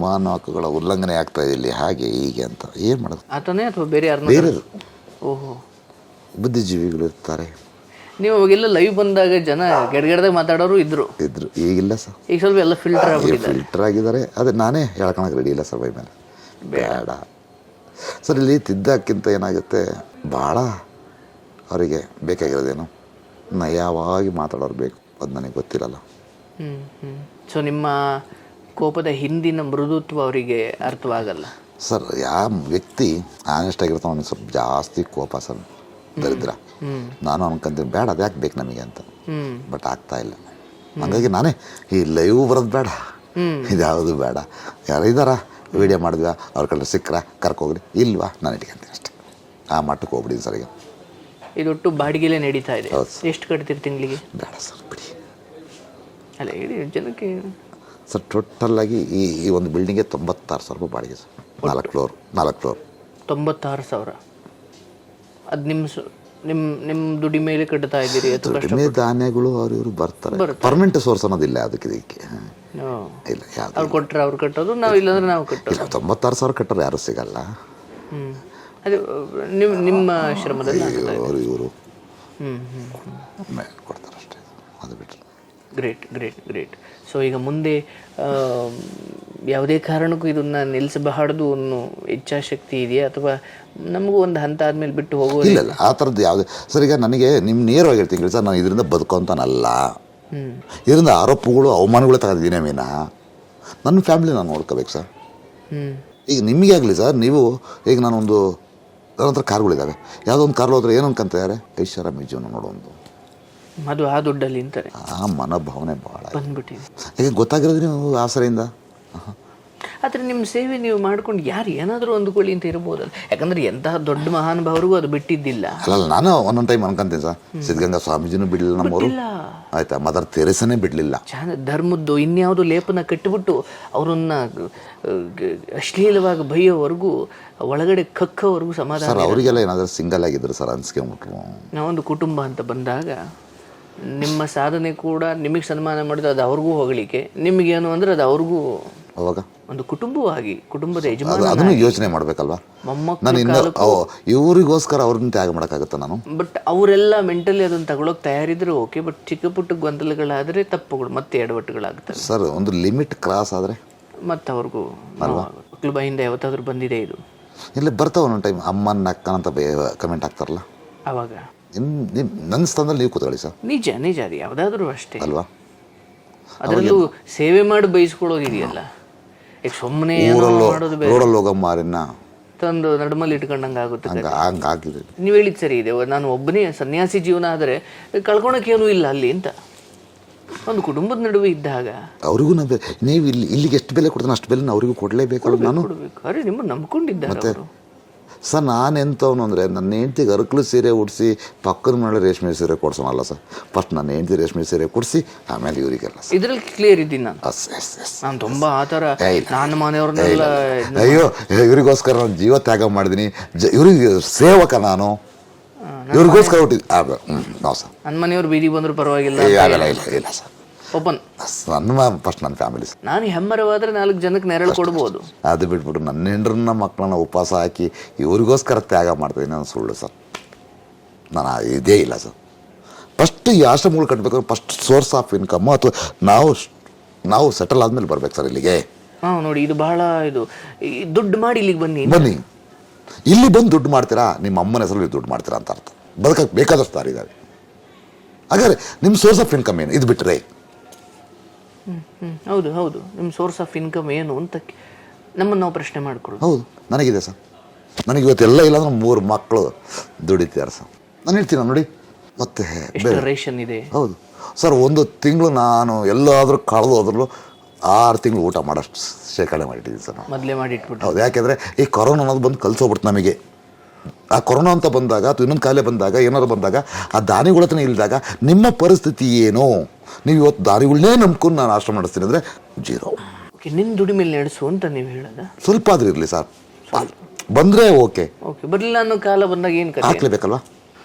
ಮಾನವ ಹಕ್ಕುಗಳ ಉಲ್ಲಂಘನೆ ಆಗ್ತಾ ಇದೆ ಇಲ್ಲಿ ಹಾಗೆ ಹೀಗೆ ಅಂತ ಏನು ಮಾಡೋದು?
ಆತನೇ ಅಥವಾ ಬೇರೆ ಯಾರನ್ನ?
ಬೇರೆದು
ಓಹೋ,
ಬುದ್ಧಿಜೀವಿಗಳು ಇರ್ತಾರೆ.
ನೀವು ಅವಾಗೆಲ್ಲ ಲೈವ್ ಬಂದಾಗ ಜನ ಗೆಡ್ಗೆಡ್ದಾಗ ಮಾತಾಡೋರು ಇದ್ರು.
ಈಗಿಲ್ಲ ಸರ್,
ಈಗ ಸ್ವಲ್ಪ ಎಲ್ಲ ಫಿಲ್ಟರ್ ಆಗ್ಬಿಟ್ಟಿದ್ದಾರೆ.
ಫಿಲ್ಟರ್ ಆಗಿದ್ದಾರೆ. ಅದೇ ನಾನೇ ಹೇಳ್ಕೊಳಕ್ಕೆ ರೆಡಿ ಇಲ್ಲ ಸರ್. ಬೈ ಮೇಲೆ ಬೇಡ ಸರ್. ಇಲ್ಲಿ ತಿದ್ದಕ್ಕಿಂತ ಏನಾಗುತ್ತೆ, ಭಾಳ ಅವರಿಗೆ ಬೇಕಾಗಿರೋದೇನು ನಯವಾಗಿ ಮಾತಾಡೋರು ಬೇಕು. ಅದು ನನಗೆ ಗೊತ್ತಿರಲ್ಲ.
ಸೊ ನಿಮ್ಮ ಕೋಪದ ಹಿಂದಿನ ಮೃದುತ್ವ ಅವರಿಗೆ ಅರ್ಥವಾಗಲ್ಲ
ಸರ್. ಯಾವ ವ್ಯಕ್ತಿ ಆನೆಸ್ಟ್ ಆಗಿರ್ತಾನೆ ಅವನಿಗೆ ಸ್ವಲ್ಪ ಜಾಸ್ತಿ ಕೋಪ ಸರ್, ದರಿದ್ರ. ನಾನು ಅನ್ಕೊಂತೀನಿ ಬೇಡ ಅದು ಯಾಕೆ ಬೇಕು ನಮಗೆ ಅಂತ, ಬಟ್ ಆಗ್ತಾ ಇಲ್ಲ. ಹಂಗಾಗಿ ನಾನೇ ಈ ಲೈವ್ ಬರೋದು ಬೇಡ, ಇದ್ಯಾವುದು ಬೇಡ. ಯಾರು ಇದ್ದಾರ ವಿಡಿಯೋ ಮಾಡಿದ್ವಿ ಅವ್ರ ಕಡೆ ಸಿಕ್ಕರ ಕರ್ಕೋಗ್ರಿ, ಇಲ್ವಾ ನಾನು ಇಟ್ಕೊಂತೀನಿ ಅಷ್ಟೇ. ಆ ಮಟ್ಟಕ್ಕೆ ಹೋಗ್ಬಿಡಿ ಸರ್. ಈಗ
ಇದೊಟ್ಟು ಬಾಡಿಗೆಲೇ ನಡೀತಾ ಇದೆ. ಎಷ್ಟು ಕಟ್ತೀರಿ ತಿಂಗಳಿಗೆ?
ಬೇಡ ಸರ್ ಬಿಡಿ.
ಅಲ್ಲ ಹೇಳಿ ಜನಕ್ಕೆ
ಸರ್. ಟೋಟಲ್ಲಾಗಿ ಈ ಒಂದು ಬಿಲ್ಡಿಂಗ್ಗೆ 96,000 ರೂಪಾಯಿ ಬಾಡಿಗೆ ಸರ್. 4 ಫ್ಲೋರ್
96,000. ಅದು ನಿಮ್ಮ ದುಡಿ ಮೇಲೆ ಕಟ್ತಾ ಇದ್ದೀರಿ ಅಥವಾ
ಕಡಿಮೆ ಧಾನ್ಯಗಳು ಅವ್ರು ಇವರು ಬರ್ತಾರೆ. ಪರ್ಮನೆಂಟ್ ಸೋರ್ಸ್ ಅನ್ನೋದಿಲ್ಲ ಅದಕ್ಕೆ ಇದಕ್ಕೆ. ಇಲ್ಲ ಯಾವ್ದು
ಅವ್ರು ಕೊಟ್ಟರೆ ಅವ್ರು ಕಟ್ಟೋದು, ನಾವು ಇಲ್ಲಾಂದ್ರೆ ನಾವು ಕಟ್ಟೋದು.
ಇಲ್ಲ 96,000 ಕಟ್ಟೋರು ಯಾರು ಸಿಗಲ್ಲ.
ಅದು ನಿಮ್ಮ ಶ್ರಮದಲ್ಲಿ
ಅವರು ಇವರು ಕೊಡ್ತಾರೆ ಅಷ್ಟೇ. ಅದು ಬಿಟ್ಟರೆ
ಗ್ರೇಟ್. ಸೊ ಈಗ ಮುಂದೆ ಯಾವುದೇ ಕಾರಣಕ್ಕೂ ಇದನ್ನು ನಿಲ್ಲಿಸಬಾರ್ದು ಅನ್ನೋ ಇಚ್ಛಾಶಕ್ತಿ ಇದೆಯಾ, ಅಥವಾ ನಮಗೂ ಒಂದು ಹಂತ ಆದಮೇಲೆ ಬಿಟ್ಟು ಹೋಗೋದು?
ಇಲ್ಲ ಆ ಥರದ್ದು ಯಾವುದೇ ಸರ್. ಈಗ ನನಗೆ ನಿಮ್ಮ ನೇರವಾಗಿ ಹೇಳ್ತೀನಿ ಸರ್, ನಾನು ಇದರಿಂದ ಬದುಕೋಂತಾನಲ್ಲ. ಇದರಿಂದ ಆರೋಪಗಳು ಅವಮಾನಗಳು ತಗೊಂಡಿದ್ದೀನಿ ಮೀನ. ನನ್ನ ಫ್ಯಾಮಿಲಿ ನಾನು ನೋಡ್ಕೋಬೇಕು ಸರ್. ಈಗ ನಿಮಗೆ ಆಗಲಿ ಸರ್, ನೀವು ಈಗ ನಾನೊಂದು ನನ್ನ ಹತ್ರ ಕಾರ್ಗಳಿದ್ದಾವೆ. ಯಾವುದೋ ಒಂದು ಕಾರ್ ಹೋದ್ರೆ ಏನು ಅನ್ಕೊಂತಾರೆ, ಐಷಾರಾಮಿ ಜೀವನ ನೋಡೋದು.
ಅದು ಆ ದುಡ್ಡಲ್ಲಿ ಅಂತಾರೆ.
ಆ ಮನೋಭಾವನೆ ಭಾಳ
ಬಂದ್ಬಿಟ್ಟಿದೆ.
ಈಗ ಗೊತ್ತಾಗಿರೋದು ನೀವು ಆಸರೆಯಿಂದ.
ಆದರೆ ನಿಮ್ಮ ಸೇವೆ ನೀವು ಮಾಡ್ಕೊಂಡು ಯಾರು ಏನಾದರೂ ಅಂದುಕೊಳ್ಳಿ ಅಂತ ಇರ್ಬೋದಲ್ಲ. ಯಾಕಂದ್ರೆ ಎಂತಹ ದೊಡ್ಡ ಮಹಾನುಭಾವರಿಗೂ ಅದು ಬಿಟ್ಟಿದ್ದಿಲ್ಲ.
ಅಲ್ಲ ನಾನು ಒಂದೊಂದು ಟೈಮ್ ಅನ್ಕೊಂತೀನಿ ಸರ್, ಸಿದ್ಧಗಂಗಾ ಸ್ವಾಮೀಜಿನೂ ಬಿಡಲಿಲ್ಲ ನಮ್ಮವರು, ಆಯ್ತಾ, ಮದರ್ ತೆರೇಸನೇ ಬಿಡಲಿಲ್ಲ.
ಧರ್ಮದ್ದು ಇನ್ಯಾವುದು ಲೇಪನ ಕಟ್ಟಿಬಿಟ್ಟು ಅವರನ್ನ ಅಶ್ಲೀಲವಾಗಿ ಬೈಯೋವರೆಗೂ, ಒಳಗಡೆ ಕಕ್ಕವರೆಗೂ ಸಮಾಧಾನ.
ಸರ್ ಅವರಿಗೆಲ್ಲ ಏನಾದರೂ ಸಿಂಗಲ್ ಆಗಿದ್ರು ಸರ್ ಅನ್ಸ್ಕೊಂಬಿಟ್ರು.
ನಾವೊಂದು ಕುಟುಂಬ ಅಂತ ಬಂದಾಗ ನಿಮ್ಮ ಸಾಧನೆ ಕೂಡ ನಿಮಗೆ ಸನ್ಮಾನ ಮಾಡಿದ್ರೆ ಅದು ಅವ್ರಿಗೂ ಹೊಗಳಿಕೆ, ನಿಮಗೇನು ಅಂದ್ರೆ ಅದು ಅವ್ರಿಗೂ
ಅವಾಗ
ಒಂದು ಕುಟುಂಬವಾಗಿ, ಕುಟುಂಬದ ಯಜಮಾನ.
ಅದನ್ನು ಯೋಚನೆ ಮಾಡ್ಬೇಕಲ್ವಾ. ನಾನು ಇನ್ನು ಇವರಿಗೋಸ್ಕರ ಅವ್ರನ್ನ ತ್ಯಾಗ ಮಾಡೋಕ್ಕಾಗುತ್ತಾ ನಾನು?
ಬಟ್ ಅವರೆಲ್ಲ ಮೆಂಟಲಿ ಅದನ್ನು ತಗೊಳಕ್ ತಯಾರಿದ್ರೆ ಓಕೆ, ಬಟ್ ಚಿಕ್ಕ ಪುಟ್ಟ ಗೊಂದಲಗಳಾದರೆ ತಪ್ಪುಗಳು ಮತ್ತೆ ಎಡವಟ್ಟುಗಳಾಗ್ತವೆ
ಸರ್. ಒಂದು ಲಿಮಿಟ್ ಕ್ರಾಸ್ ಆದರೆ ಮತ್ತೆ
ಅವ್ರಿಗೂ ಮಕ್ಕಳು ಬಾಯಿಂದ ಯಾವತ್ತಾದ್ರೂ ಬಂದಿದೆ ಇದು?
ಇಲ್ಲ ಬರ್ತಾವ ಒಂದೊಂದು ಟೈಮ್. ಅಮ್ಮನ ಅಕ್ಕನಂತ ಕಮೆಂಟ್ ಆಗ್ತಾರಲ್ಲ,
ಅವಾಗ
ನನ್ನ ಸ್ಥಾನದಲ್ಲಿ ನೀವು ಕೂತ್ಕೊಳ್ಳಿ ಸರ್.
ನಿಜ ಅದು ಯಾವುದಾದ್ರೂ ಅಷ್ಟೇ
ಅಲ್ವಾ.
ಅದರಲ್ಲೂ ಸೇವೆ ಮಾಡಿ ಬಯಸ್ಕೊಳ್ಳೋದಿದೆಯಲ್ಲ, ಈಗ ಸುಮ್ಮನೆ
ರೋಡಲ್ಲಿ ಹೋಗೋ ಮಾರಿನ
ತಂದು ನಡುಮಲ್ಲಿ ಇಟ್ಕೊಂಡಂಗೆ ಆಗುತ್ತೆ.
ಹಂಗಾಗಿದೆ.
ನೀವು ಹೇಳಿದ್ ಸರಿ ಇದೆ. ನಾನು ಒಬ್ಬನೇ ಸನ್ಯಾಸಿ ಜೀವನ ಆದರೆ ಕಳ್ಕೊಳಕ್ಕೇನೂ ಇಲ್ಲ ಅಲ್ಲಿ ಅಂತ. ಒಂದು ಕುಟುಂಬದ ನಡುವೆ ಇದ್ದಾಗ
ಅವ್ರಿಗೂ ನೀವು ಇಲ್ಲಿಗೆ ಎಷ್ಟು ಬೆಲೆ ಕೊಡ್ತಾನೆ ಅಷ್ಟು ಬೆಲೆ ಅವರಿಗೂ ಕೊಡಲೇಬೇಕಲ್ಲ. ನಾನು
ಕೊಡಬೇಕು. ಅರೆ ನಿಮ್ಮನ್ನು ನಂಬ್ಕೊಂಡಿದ್ದಾರೆ ಅವರು.
ಸರ್ ನಾನು ಎಂಥವನು ಅಂದರೆ, ನನ್ನ ಹೆಂಡ್ತಿಗೆ ಅರಕಲು ಸೀರೆ ಉಡಿಸಿ ಪಕ್ಕದ ಮನೆ ರೇಷ್ಮೆ ಸೀರೆ ಕೊಡ್ಸೋಣಲ್ಲ ಸರ್. ಫಸ್ಟ್ ನನ್ನ ಹೆಂಡ್ತಿ ರೇಷ್ಮೆ ಸೀರೆ ಕೊಡಿಸಿ ಆಮೇಲೆ ಇವರಿಗೆಲ್ಲ.
ಇದರಲ್ಲಿ ಕ್ಲಿಯರ್ ಇದ್ದೀನಿ ನಾನು. ನಾನು ತುಂಬ ಆ ಥರ ನನ್ನ ಮನೆಯವ್ರನ್ನೆಲ್ಲ
ಅಯ್ಯೋ ಇವರಿಗೋಸ್ಕರ ನಾನು ಜೀವ ತ್ಯಾಗ ಮಾಡಿದ್ದೀನಿ, ಇವ್ರಿಗೆ ಸೇವಕ ನಾನು, ಇವ್ರಿಗೋಸ್ಕರ ಹುಟ್ಟಿದ್ದು. ನಾವು ಸರ್
ನನ್ನ ಮನೆಯವ್ರು ಬೀದಿಗೆ ಬಂದರೂ ಪರವಾಗಿಲ್ಲ.
ಇಲ್ಲ ಸರ್,
ಓಪನ್.
ಫಸ್ಟ್ ನನ್ನ ಫ್ಯಾಮಿಲಿ.
ನಾನು ಹೆಮ್ಮರವಾದರೆ 4 ಜನಕ್ಕೆ ನೆರಳು ಕೊಡ್ಬೋದು.
ಅದು ಬಿಟ್ಬಿಟ್ಟು ನನ್ನ ಹೆಂಡ್ರನ್ನ ಮಕ್ಕಳನ್ನ ಉಪವಾಸ ಹಾಕಿ ಇವ್ರಿಗೋಸ್ಕರ ತ್ಯಾಗ ಮಾಡ್ತಾಯಿದ್ದೀನಿ ನಾನು ಸುಳ್ಳು ಸರ್. ನಾನು ಇದೇ ಇಲ್ಲ ಸರ್. ಫಸ್ಟ್ ಈ ಆಶ್ರಮಗಳು ಕಟ್ಟಬೇಕಾದ್ರೆ ಫಸ್ಟ್ ಸೋರ್ಸ್ ಆಫ್ ಇನ್ಕಮ್ ಅಥವಾ ನಾವು ಸೆಟಲ್ ಆದಮೇಲೆ ಬರ್ಬೇಕು ಸರ್ ಇಲ್ಲಿಗೆ.
ನೋಡಿ ಇದು ಬಹಳ ಇದು ದುಡ್ಡು ಮಾಡಿ ಇಲ್ಲಿಗೆ ಬನ್ನಿ.
ಇಲ್ಲಿ ಬಂದು ದುಡ್ಡು ಮಾಡ್ತೀರಾ, ನಿಮ್ಮ ಅಮ್ಮನ ಹೆಸರಲ್ಲಿ ದುಡ್ಡು ಮಾಡ್ತೀರಾ ಅಂತ ಅರ್ಥ. ಬದುಕಕ್ಕೆ ಬೇಕಾದಷ್ಟು ದಾರಿ ಇದ್ದಾವೆ. ಹಾಗಾದ್ರೆ ನಿಮ್ಮ ಸೋರ್ಸ್ ಆಫ್ ಇನ್ಕಮ್ ಏನು? ಇದು ಬಿಟ್ಟರೆ
ಹೌದು ನಿಮ್ಮ ಸೋರ್ಸ್ ಆಫ್ ಇನ್ಕಮ್ ಏನು ಅಂತ ನಮ್ಮನ್ನು ನಾವು ಪ್ರಶ್ನೆ ಮಾಡ್ಕೊಳ್ಳೋದು.
ಹೌದು, ನನಗಿದೆ ಸರ್. ನನಗೆ ಇವತ್ತೆಲ್ಲ ಇಲ್ಲ ಅಂದ್ರೆ 3 ಮಕ್ಕಳು ದುಡಿತಾರೆ ಸರ್. ನಾನು ಹೇಳ್ತೀನಿ ನೋಡಿ, ಮತ್ತೆ
ರೇಷನ್ ಇದೆ.
ಹೌದು ಸರ್. ಒಂದು ತಿಂಗಳು ನಾನು ಎಲ್ಲಾದರೂ ಕಳೆದು ಹೋದ್ರೂ 6 ತಿಂಗಳು ಊಟ ಮಾಡೋಷ್ಟು ಶೇಖರಣೆ ಮಾಡಿಟ್ಟಿದ್ದೀನಿ ಸರ್.
ಮೊದಲೇ ಮಾಡಿಟ್ಬಿಟ್ಟು.
ಹೌದು, ಯಾಕೆಂದರೆ ಈ ಕೊರೋನಾ ಅನ್ನೋದು ಬಂದು ಕಲಿಸೋಗ್ಬಿಡ್ತು ನಮಗೆ. ಆ ಕೊರೋನಾ ಅಂತ ಬಂದಾಗ ಅಥವಾ ಇನ್ನೊಂದು ಕಾಯಿಲೆ ಬಂದಾಗ ಏನಾದ್ರು ಬಂದಾಗ ಆ ದಾನಿಗಳ ಹತ್ರ ಇಲ್ದಾಗ ನಿಮ್ಮ ಪರಿಸ್ಥಿತಿ ಏನು? ನೀವು ಇವತ್ತು ದಾನಿಗಳನ್ನೇ ನಂಬ್ಕೊಂಡು ನಾನು ಆಶ್ರಮ ಮಾಡಿಸ್ತೀನಿ ಅಂದರೆ 0.
ಓಕೆ, ನಿನ್ನ ದುಡಿಮೇಲೆ ನಡೆಸು ಅಂತ ನೀವು ಹೇಳೋದ?
ಸ್ವಲ್ಪ ಆದ್ರೂ ಇರಲಿ ಸರ್, ಬಂದರೆ ಓಕೆ.
ಓಕೆ, ಬರಲಿಲ್ಲ ಅನ್ನೋ ಕಾಲ ಬಂದಾಗ ಏನು ಕತೆ?
ಹಾಕ್ಲೇಬೇಕಲ್ವಾ?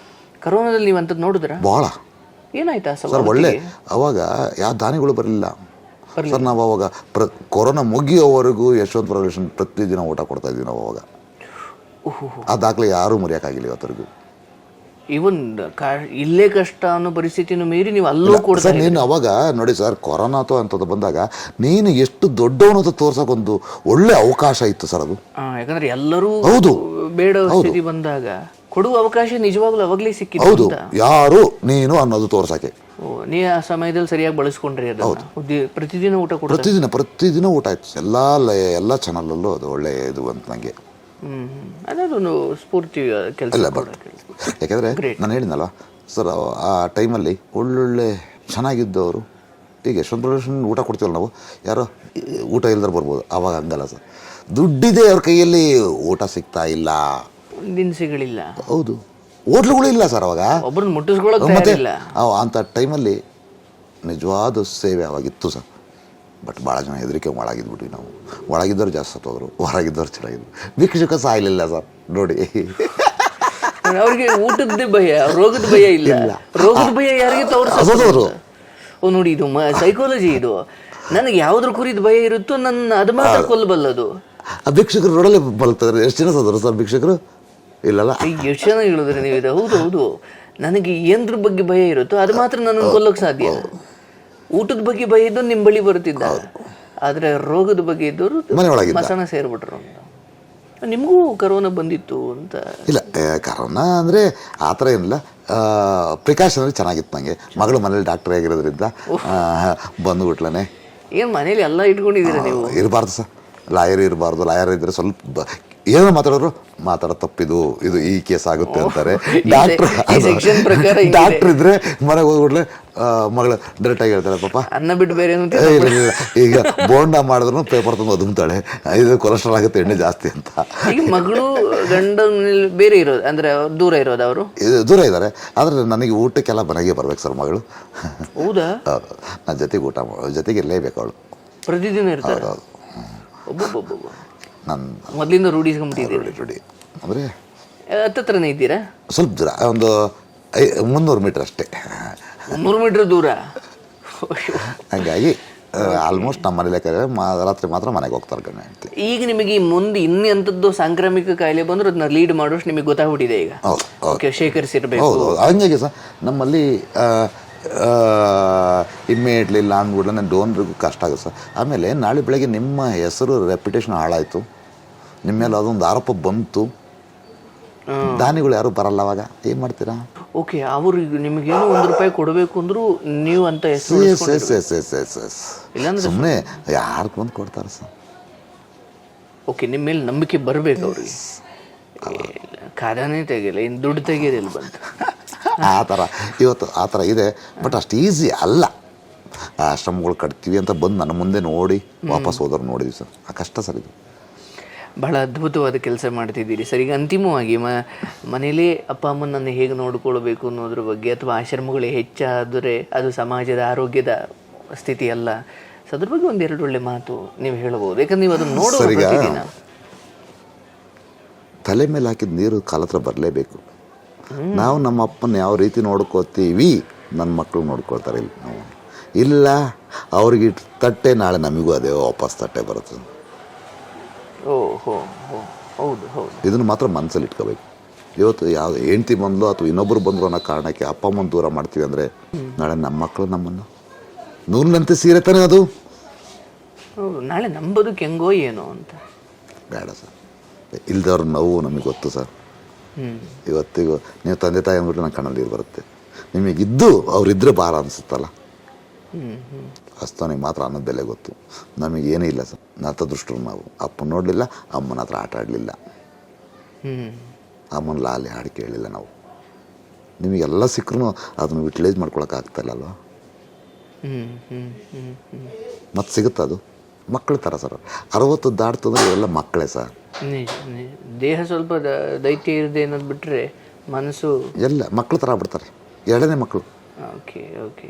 ಕರೋನಾದಲ್ಲಿ ನೀವು ಅಂಥದ್ದು ನೋಡಿದ್ರ?
ಭಾಳ
ಏನಾಯ್ತಾ
ಸರ್, ಒಳ್ಳೆ ಅವಾಗ ಯಾವ ದಾನಿಗಳು ಬರಲಿಲ್ಲ ಸರ್. ನಾವು ಅವಾಗ ಕೊರೋನಾ ಮುಗಿಯೋವರೆಗೂ ಯಶವಂತಪುರ ರೇಷನ್ ಪ್ರತಿದಿನ ಊಟ ಕೊಡ್ತಾ ಇದ್ವಿ ನಾವು ಅವಾಗ. ಆ ದಾಖಲೆ ಯಾರೂ ಮರೆಯೋಕ್ಕಾಗಿಲ್ಲ ಇವತ್ತರೆಗೂ.
ಇವನ್ ಇಲ್ಲೇ ಕಷ್ಟ ಅನ್ನೋ ಪರಿಸ್ಥಿತಿನೂ ಮೀರಿ ನೀವು ಅಲ್ಲೂ ಕೂಡ
ಸರ್, ನೀನು ಅವಾಗ ನೋಡಿ ಸರ್, ಕೊರೋನಾ ಅಥವಾ ಅಂಥದ್ದು ಬಂದಾಗ ನೀನು ಎಷ್ಟು ದೊಡ್ಡವನು ಅಂತ ತೋರ್ಸೋಕೊಂದು ಒಳ್ಳೆ ಅವಕಾಶ ಇತ್ತು ಸರ್ ಅದು.
ಯಾಕಂದ್ರೆ ಎಲ್ಲರೂ
ಹೌದು
ಬೇಡ ಸ್ಥಿತಿ ಬಂದಾಗ ಕೊಡುವ ಅವಕಾಶ ನಿಜವಾಗ್ಲೂ ಅವಾಗಲೇ ಸಿಕ್ಕಿತ್ತು.
ಹೌದು, ಯಾರು ನೀನು ಅನ್ನೋದು ತೋರ್ಸಕ್ಕೆ.
ನೀ ಆ ಸಮಯದಲ್ಲಿ ಸರಿಯಾಗಿ ಬಳಸ್ಕೊಂಡ್ರಿ ಅದನ್ನ. ಪ್ರತಿದಿನ ಊಟ ಕೊಡ,
ಪ್ರತಿದಿನ ಊಟ ಆಯ್ತು. ಎಲ್ಲ ಚಾನಲಲ್ಲೂ ಅದು ಒಳ್ಳೆ ಇದು ಅಂತ ನನಗೆ.
ಅದೊಂದು ಸ್ಫೂರ್ತಿ ಕೆಲಸ.
ಯಾಕೆಂದರೆ ನಾನು ಹೇಳಿದ್ನಲ್ವ ಸರ್, ಆ ಟೈಮಲ್ಲಿ ಒಳ್ಳೊಳ್ಳೆ ಚೆನ್ನಾಗಿದ್ದವರು, ಈಗ ಯಶವಂತಪುರ ಊಟ ಕೊಡ್ತೀವಲ್ಲ ನಾವು, ಯಾರೋ ಊಟ ಇಲ್ದಾರ ಬರ್ಬೋದು. ಆವಾಗ ಹಂಗಲ್ಲ ಸರ್, ದುಡ್ಡಿದೆ ಅವ್ರ ಕೈಯಲ್ಲಿ, ಊಟ ಸಿಗ್ತಾ ಇಲ್ಲ,
ದಿನಸಿಗಳಿಲ್ಲ.
ಹೌದು, ಹೋಟ್ಲುಗಳು ಇಲ್ಲ ಸರ್ ಅವಾಗ,
ಒಬ್ಬರನ್ನ ಮುಟ್ಟಿಸ್ಕೊಳ್ಳೋಕೆ
ಮತ್ತೆ
ಇಲ್ಲ.
ಅಂಥ ಟೈಮಲ್ಲಿ ನಿಜವಾದ ಸೇವೆ ಅವಾಗಿತ್ತು ಸರ್. ಬಟ್ ಭಾಳ ಜನ ಹೆದರಿಕೆ ಒಳಗಿದ್ಬಿಟ್ವಿ ನಾವು. ಒಳಗಿದ್ದವ್ರು ಜಾಸ್ತಿ ಸತ್ತೋದ್ರು, ಹೊರಗಿದ್ದವ್ರು ಚೆನ್ನಾಗಿದ್ರು. ಭಿಕ್ಷುಕ ಸಾಯ್ಲಿಲ್ಲ ಸರ್ ನೋಡಿ.
ಅವ್ರಿಗೆ ಊಟದ ಭಯ, ರೋಗದ ಭಯ ಇಲ್ಲ. ರೋಗದ ಭಯ ಯಾರಿಗೆ ತೋರಿಸೋದು? ಓ ನೋಡಿ, ಇದು ಸೈಕಾಲಜಿ. ಇದು ನನಗೆ ಯಾವ್ದ್ರ ಕುರಿತ ಭಯ ಇರುತ್ತೋ ನನ್ನ ಅದು ಮಾತ್ರ ಕೊಲ್ಲಬಲ್ಲದು.
ಆ ಭಿಕ್ಷುಕರು ರೋಡಲ್ಲೇ ಬಲ್ತಾರೆ. ಎಷ್ಟು ಜನ ಸತ್ತರು ಸರ್ ಭಿಕ್ಷುಕರು? ಇಲ್ಲಲ್ಲ,
ಎಷ್ಟು ಜನ ಹೇಳಿದ್ರಿ ನೀವು ಇದು? ಹೌದು ಹೌದು, ನನಗೆ ಏನ್ರ ಬಗ್ಗೆ ಭಯ ಇರುತ್ತೋ ಅದು ಮಾತ್ರ ನನ್ನನ್ನು ಕೊಲ್ಲೋಕೆ ಸಾಧ್ಯ. ಊಟದ ಬಗ್ಗೆ ಭಯ ಇದ್ದು ನಿಮ್ಮ ಬಳಿ ಬರುತ್ತಿದ್ದ, ಆದ್ರೆ ರೋಗದ ಬಗ್ಗೆ ಇದ್ದವರು ಮಸಣ ಸೇರ್ಬಿಟ್ರು. ನಿಮಗೂ ಕರೋನಾ ಬಂದಿತ್ತು ಅಂತ?
ಇಲ್ಲ, ಕರೋನಾ ಅಂದರೆ ಆ ಥರ ಏನಿಲ್ಲ, ಪ್ರಿಕಾಷನರಿ ಚೆನ್ನಾಗಿತ್ತು ನನಗೆ. ಮಗಳು ಮನೇಲಿ ಡಾಕ್ಟರ್ ಆಗಿರೋದ್ರಿಂದ ಬಂದುಬಿಟ್ಲೇ.
ಏನು ಮನೇಲಿ ಎಲ್ಲ ಇಟ್ಕೊಂಡಿದ್ದೀರಾ ನೀವು?
ಇರಬಾರ್ದು ಸರ್, ಲಾಯರ್ ಇರಬಾರ್ದು. ಲಾಯರ್ ಇದ್ದರೆ ಸ್ವಲ್ಪ ಏನೋ ಮಾತಾಡೋರು ಮಾತಾಡೋ ತಪ್ಪಿದು, ಇದು ಈ ಕೇಸ್ ಆಗುತ್ತೆ ಅಂತಾರೆ. ಡಾಕ್ಟರ್ ಇದ್ರೆ ಮನೆಗೆ ಹೋಗ್ಬಿಡ್ಲೆ ಮಗಳು ಡೈರೆಕ್ಟಾಗಿ ಹೇಳ್ತಾಳೆ, ಪಾಪ
ಅನ್ನ ಬಿಟ್ಟು ಬೇರೆ
ಈಗ ಬೋಂಡ ಮಾಡಿದ್ರು ಪೇಪರ್ ತಂದು ಒದುಮ್ತಾಳೆ, ಇದು ಕೊಲೆಸ್ಟ್ರಾಲ್ ಆಗುತ್ತೆ, ಎಣ್ಣೆ ಜಾಸ್ತಿ ಅಂತ.
ಈಗ ಮಗಳು ಗಂಡ ಬೇರೆ ಇರೋದು ಅಂದ್ರೆ ದೂರ ಇರೋದು? ಅವರು
ದೂರ ಇದ್ದಾರೆ, ಆದರೆ ನನಗೆ ಊಟಕ್ಕೆಲ್ಲ ಮನೆಗೆ ಬರ್ಬೇಕು ಸರ್ ಮಗಳು.
ಹೌದಾ?
ನನ್ನ ಜೊತೆಗೆ ಊಟ ಜೊತೆಗೆ ಇರಲೇಬೇಕು ಅವಳು.
ಪ್ರತಿದಿನ ಇರ್ತಾರೆ?
ಒಬ್ಬೊಬ್ಬೊಬ್ಬ ನನ್ನ
ಮೊದಲಿಂದ ರೂಢಿಸ್ಕೊಂಡ್ಬಿಟ್ಟಿದ್ದೀರಿ?
ರೂಢಿ ಅಂದರೆ
ಹತ್ತತ್ರನೇ ಇದ್ದೀರಾ?
ಸ್ವಲ್ಪ ದೂರ, ಒಂದು 300 ಮೀಟ್ರ್ ಅಷ್ಟೇ.
300 ಮೀಟ್ರ್ ದೂರ?
ಹಾಗಾಗಿ ಆಲ್ಮೋಸ್ಟ್ ನಮ್ಮ ಮನೇಲೆ ರಾತ್ರಿ ಮಾತ್ರ ಮನೆಗೆ ಹೋಗ್ತಾರೆ ಗಣ್ಯ ಅಂತ.
ಈಗ ನಿಮಗೆ ಮುಂದೆ ಇನ್ನೆಂಥದ್ದು ಸಾಂಕ್ರಾಮಿಕ ಕಾಯಿಲೆ ಬಂದ್ರೆ ಅದನ್ನ ಲೀಡ್ ಮಾಡೋಷ್ಟು ನಿಮಗೆ ಗೊತ್ತಾಗ್ಬಿಟ್ಟಿದೆ ಈಗ. ಓಕೆ, ಶೇಖರಿಸಿರ್ಬೇಕು.
ಹೌದು, ಹಂಗಾಗಿ ಸರ್ ನಮ್ಮಲ್ಲಿ ಇಮ್ಮಿಡಿಯೇಟ್ಲಿ ಇಲ್ಲ ಅಂದ್ಬಿಡ್ಲೆ ನಾನು ಡೋನ್ರಿಗೂ ಕಷ್ಟ ಆಗುತ್ತೆ ಸರ್. ಆಮೇಲೆ ನಾಳೆ ಬೆಳಗ್ಗೆ ನಿಮ್ಮ ಹೆಸರು ರೆಪ್ಯುಟೇಷನ್ ಹಾಳಾಯಿತು, ನಿಮ್ಮ ಮೇಲೆ ಅದೊಂದು ಆರೋಪ ಬಂತು, ದಾನಿಗಳು ಯಾರು ಬರಲ್ಲ, ಅವಾಗ ಏನು ಮಾಡ್ತೀರಾ?
ಓಕೆ, ಅವರು ನಿಮಗೇನು ₹1 ಕೊಡಬೇಕು ಅಂದರೂ ನೀವು ಅಂತ
ಇಲ್ಲಾಂದ್ರೆ ಸುಮ್ಮನೆ ಯಾರು ಬಂದು ಕೊಡ್ತಾರೆ ಸರ್.
ಓಕೆ, ನಿಮ್ಮ ಮೇಲೆ ನಂಬಿಕೆ ಬರಬೇಕು ಅವ್ರಿಗೆ. ಖಾದಾನೇ ತೆಗಿಲ್ಲ, ಇನ್ನು ದುಡ್ಡು ತೆಗಿಯೋದಿಲ್ಲ ಬಂತು
ಆ ಥರ ಇವತ್ತು ಆ ಥರ ಇದೆ. ಬಟ್ ಅಷ್ಟು ಈಸಿ ಅಲ್ಲ. ಆಶ್ರಮಗಳು ಕಟ್ತೀವಿ ಅಂತ ಬಂದು ನನ್ನ ಮುಂದೆ ನೋಡಿ ವಾಪಸ್ ಹೋದವ್ರು ನೋಡಿದ್ವಿ ಸರ್. ಆ ಕಷ್ಟ ಸರ್ ಇದು.
ಬಹಳ ಅದ್ಭುತವಾದ ಕೆಲಸ ಮಾಡ್ತಿದ್ದೀರಿ ಸರ್. ಈಗ ಅಂತಿಮವಾಗಿ ಮನೇಲಿ ಅಪ್ಪ ಅಮ್ಮನನ್ನು ಹೇಗೆ ನೋಡ್ಕೊಳ್ಬೇಕು ಅನ್ನೋದ್ರ ಬಗ್ಗೆ, ಅಥವಾ ಆಶ್ರಮಗಳೇ ಹೆಚ್ಚಾದರೆ ಅದು ಸಮಾಜದ ಆರೋಗ್ಯದ ಸ್ಥಿತಿ ಅಲ್ಲ, ಸೊ ಅದ್ರ ಬಗ್ಗೆ ಒಂದೆರಡು ಒಳ್ಳೆ ಮಾತು ನೀವು ಹೇಳ್ಬೋದು. ಯಾಕಂದ್ರೆ ನೀವು ಅದನ್ನು ನೋಡೋದಿನ
ತಲೆ ಮೇಲೆ ಹಾಕಿದ ನೀರು ಕಾಲತ್ರ ಬರಲೇಬೇಕು. ನಾವು ನಮ್ಮ ಅಪ್ಪನ ಯಾವ ರೀತಿ ನೋಡ್ಕೋತೀವಿ ನನ್ನ ಮಕ್ಕಳು ನೋಡ್ಕೊಳ್ತಾರೆ. ಇಲ್ಲಿ ನಾವು ಇಲ್ಲ, ಅವ್ರಿಗೆ ತಟ್ಟೆ ನಾಳೆ ನಮಗೂ ಅದೇ ವಾಪಸ್ ತಟ್ಟೆ ಬರುತ್ತೆ.
ಓಹೋ, ಹೌದು ಹೌದು.
ಇದನ್ನು ಮಾತ್ರ ಮನಸ್ಸಲ್ಲಿ ಇಟ್ಕೋಬೇಕು. ಇವತ್ತು ಯಾವುದು ಹೆಂಡ್ತಿ ಬಂದಲು ಅಥವಾ ಇನ್ನೊಬ್ಬರು ಬಂದರು ಅನ್ನೋ ಕಾರಣಕ್ಕೆ ಅಪ್ಪ ಅಮ್ಮನ ದೂರ ಮಾಡ್ತೀವಿ ಅಂದರೆ ನಾಳೆ ನಮ್ಮ ಮಕ್ಕಳು ನಮ್ಮನ್ನು ನೂರಿನಂತೆ ಸೀರೆ ತಾನೆ ಅದು.
ಹೌದು, ನಾಳೆ ನಮ್ಮ ಬದುಕು ಹೆಂಗೋ ಏನೋ ಅಂತ.
ಬೇಡ ಸರ್, ಇಲ್ದವ್ರ ನೋವು ನಮಗೆ ಗೊತ್ತು ಸರ್. ಇವತ್ತಿಗೂ ನೀವು ತಂದೆ ತಾಯಿ ಅಂದ್ಬಿಟ್ಟು ನನ್ನ ಕಣ್ಣಲ್ಲಿ ನೀರು ಬರುತ್ತೆ. ನಿಮಗಿದ್ದು ಅವರಿದ್ದರೆ ಭಾರ ಅನಿಸುತ್ತಲ್ಲ, ಅಸ್ತವನಿಗೆ ಮಾತ್ರ ಅನ್ನೋದು ಬೆಲೆ ಗೊತ್ತು. ನಮಗೇನೂ ಇಲ್ಲ ಸರ್. ನತದೃಷ್ಟರು ನಾವು. ಅಪ್ಪನ ನೋಡಲಿಲ್ಲ, ಅಮ್ಮನ ಹತ್ರ ಆಟ ಆಡಲಿಲ್ಲ, ಅಮ್ಮನ ಲಾಲಿ ಹಾಡು ಕೇಳಲಿಲ್ಲ ನಾವು. ನಿಮಗೆಲ್ಲ ಸಿಕ್ಕರೂ ಅದನ್ನು ಯುಟಿಲೈಸ್ ಮಾಡ್ಕೊಳಕ್ಕಾಗ್ತಾಯಿಲ್ಲ ಅಲ್ವಾ? ಮತ್ತು ಸಿಗುತ್ತೆ ಅದು ಮಕ್ಕಳ ಥರ ಸರ್. 60 ದಾಟ್ತಂದ್ರೆ ಇವೆಲ್ಲ ಮಕ್ಕಳೇ ಸರ್.
ದೇಹ ಸ್ವಲ್ಪ ದೈತ್ಯ ಇರದೆ ಅನ್ನೋದು ಬಿಟ್ಟರೆ ಮನಸ್ಸು
ಎಲ್ಲ ಮಕ್ಕಳ ಥರ ಆಗ್ಬಿಡ್ತಾರೆ, ಎರಡನೇ ಮಕ್ಕಳು.
Okay okay.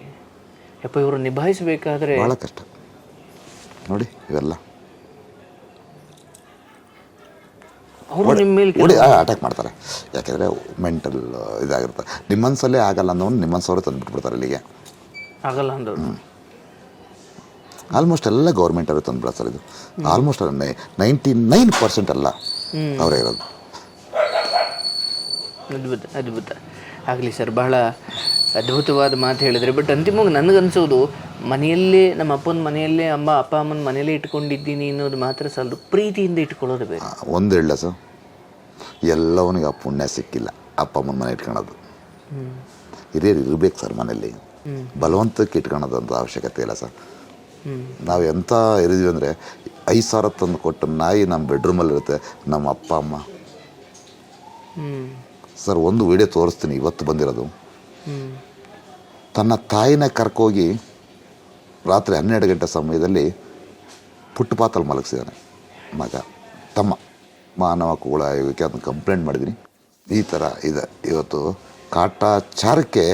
ಯಪ್ಪ, ಇವರು ನಿಭಾಯಿಸಬೇಕಾದ್ರೆ
ಭಾಳ ಕಷ್ಟ. ನೋಡಿ ಇವೆಲ್ಲ
ಅವರು ನಿಮ್ಮ ಮೇಲೆ
ಹೊಡಿ ಅಟ್ಯಾಕ್ ಮಾಡ್ತಾರೆ. ಯಾಕೆಂದರೆ ಮೆಂಟಲ್ ಇದಾಗಿರುತ್ತೆ. ನಿಮ್ಮ ಮನಸ್ಸಲ್ಲೇ ಆಗಲ್ಲ ಅನ್ನೋನು ನಿಮ್ಮ ಮನಸ್ಸವರೇ ತಂದುಬಿಟ್ಬಿಡ್ತಾರೆ ಇಲ್ಲಿಗೆ.
ಆಗಲ್ಲ ಅಂದವರು
ಆಲ್ಮೋಸ್ಟ್ ಎಲ್ಲ ಗೌರ್ಮೆಂಟ್ ಅವರು ತಂದುಬಿಡ ಸರ್. ಇದು ಆಲ್ಮೋಸ್ಟ್ 99% ಎಲ್ಲ ಅವರೇ ಇರೋದು.
ಅದ್ಭುತ ಅದ್ಭುತ ಆಗಲಿ ಸರ್, ಬಹಳ ಅದ್ಭುತವಾದ ಮಾತು ಹೇಳಿದರೆ. ಬಟ್ ಅಂತಿಮವಾಗಿ ನನಗನ್ಸೋದು ಮನೆಯಲ್ಲೇ ನಮ್ಮ ಅಪ್ಪನ ಮನೆಯಲ್ಲೇ ಅಪ್ಪ ಅಮ್ಮನ ಮನೆಯಲ್ಲೇ ಇಟ್ಕೊಂಡಿದ್ದೀನಿ ಅನ್ನೋದು ಮಾತ್ರ ಸಾಲದು, ಪ್ರೀತಿಯಿಂದ ಇಟ್ಕೊಳ್ಳೋದು ಬೇಕು.
ಒಂದು ಹೇಳ ಸರ್, ಎಲ್ಲವನಿಗೆ ಆ ಪುಣ್ಯ ಸಿಕ್ಕಿಲ್ಲ ಅಪ್ಪ ಅಮ್ಮನ ಮನೆ ಇಟ್ಕೊಳ್ಳೋದು. ಹಿರಿಯರು ಇರಬೇಕು ಸರ್ ಮನೇಲಿ, ಬಲವಂತಕ್ಕೆ ಇಟ್ಕೊಳ್ಳೋದು ಅಂತ ಅವಶ್ಯಕತೆ ಇಲ್ಲ ಸರ್. ನಾವು ಎಂಥ ಇರಿದ್ವಿ ಅಂದರೆ 5,000 ತಂದು ಕೊಟ್ಟು ನಾಯಿ ನಮ್ಮ ಬೆಡ್ರೂಮಲ್ಲಿರುತ್ತೆ ನಮ್ಮ ಅಪ್ಪ ಅಮ್ಮ. ಸರ್ ಒಂದು ವಿಡಿಯೋ ತೋರಿಸ್ತೀನಿ, ಇವತ್ತು ಬಂದಿರೋದು. ತನ್ನ ತಾಯಿನ ಕರ್ಕೋಗಿ ರಾತ್ರಿ 12 ಗಂಟೆ ಸಮಯದಲ್ಲಿ ಫುಟ್ಪಾತಲ್ಲಿ ಮಲಗಿಸಿದ್ದಾನೆ ಮಗ. ತಮ್ಮ ಮಾನವ ಹಕ್ಕುಗಳ ಆಯೋಗಕ್ಕೆ ಅದನ್ನು ಕಂಪ್ಲೇಂಟ್ ಮಾಡಿದ್ದೀನಿ. ಈ ಥರ ಇದೆ ಇವತ್ತು ಕಾಟಾಚಾರಕ್ಕೆ.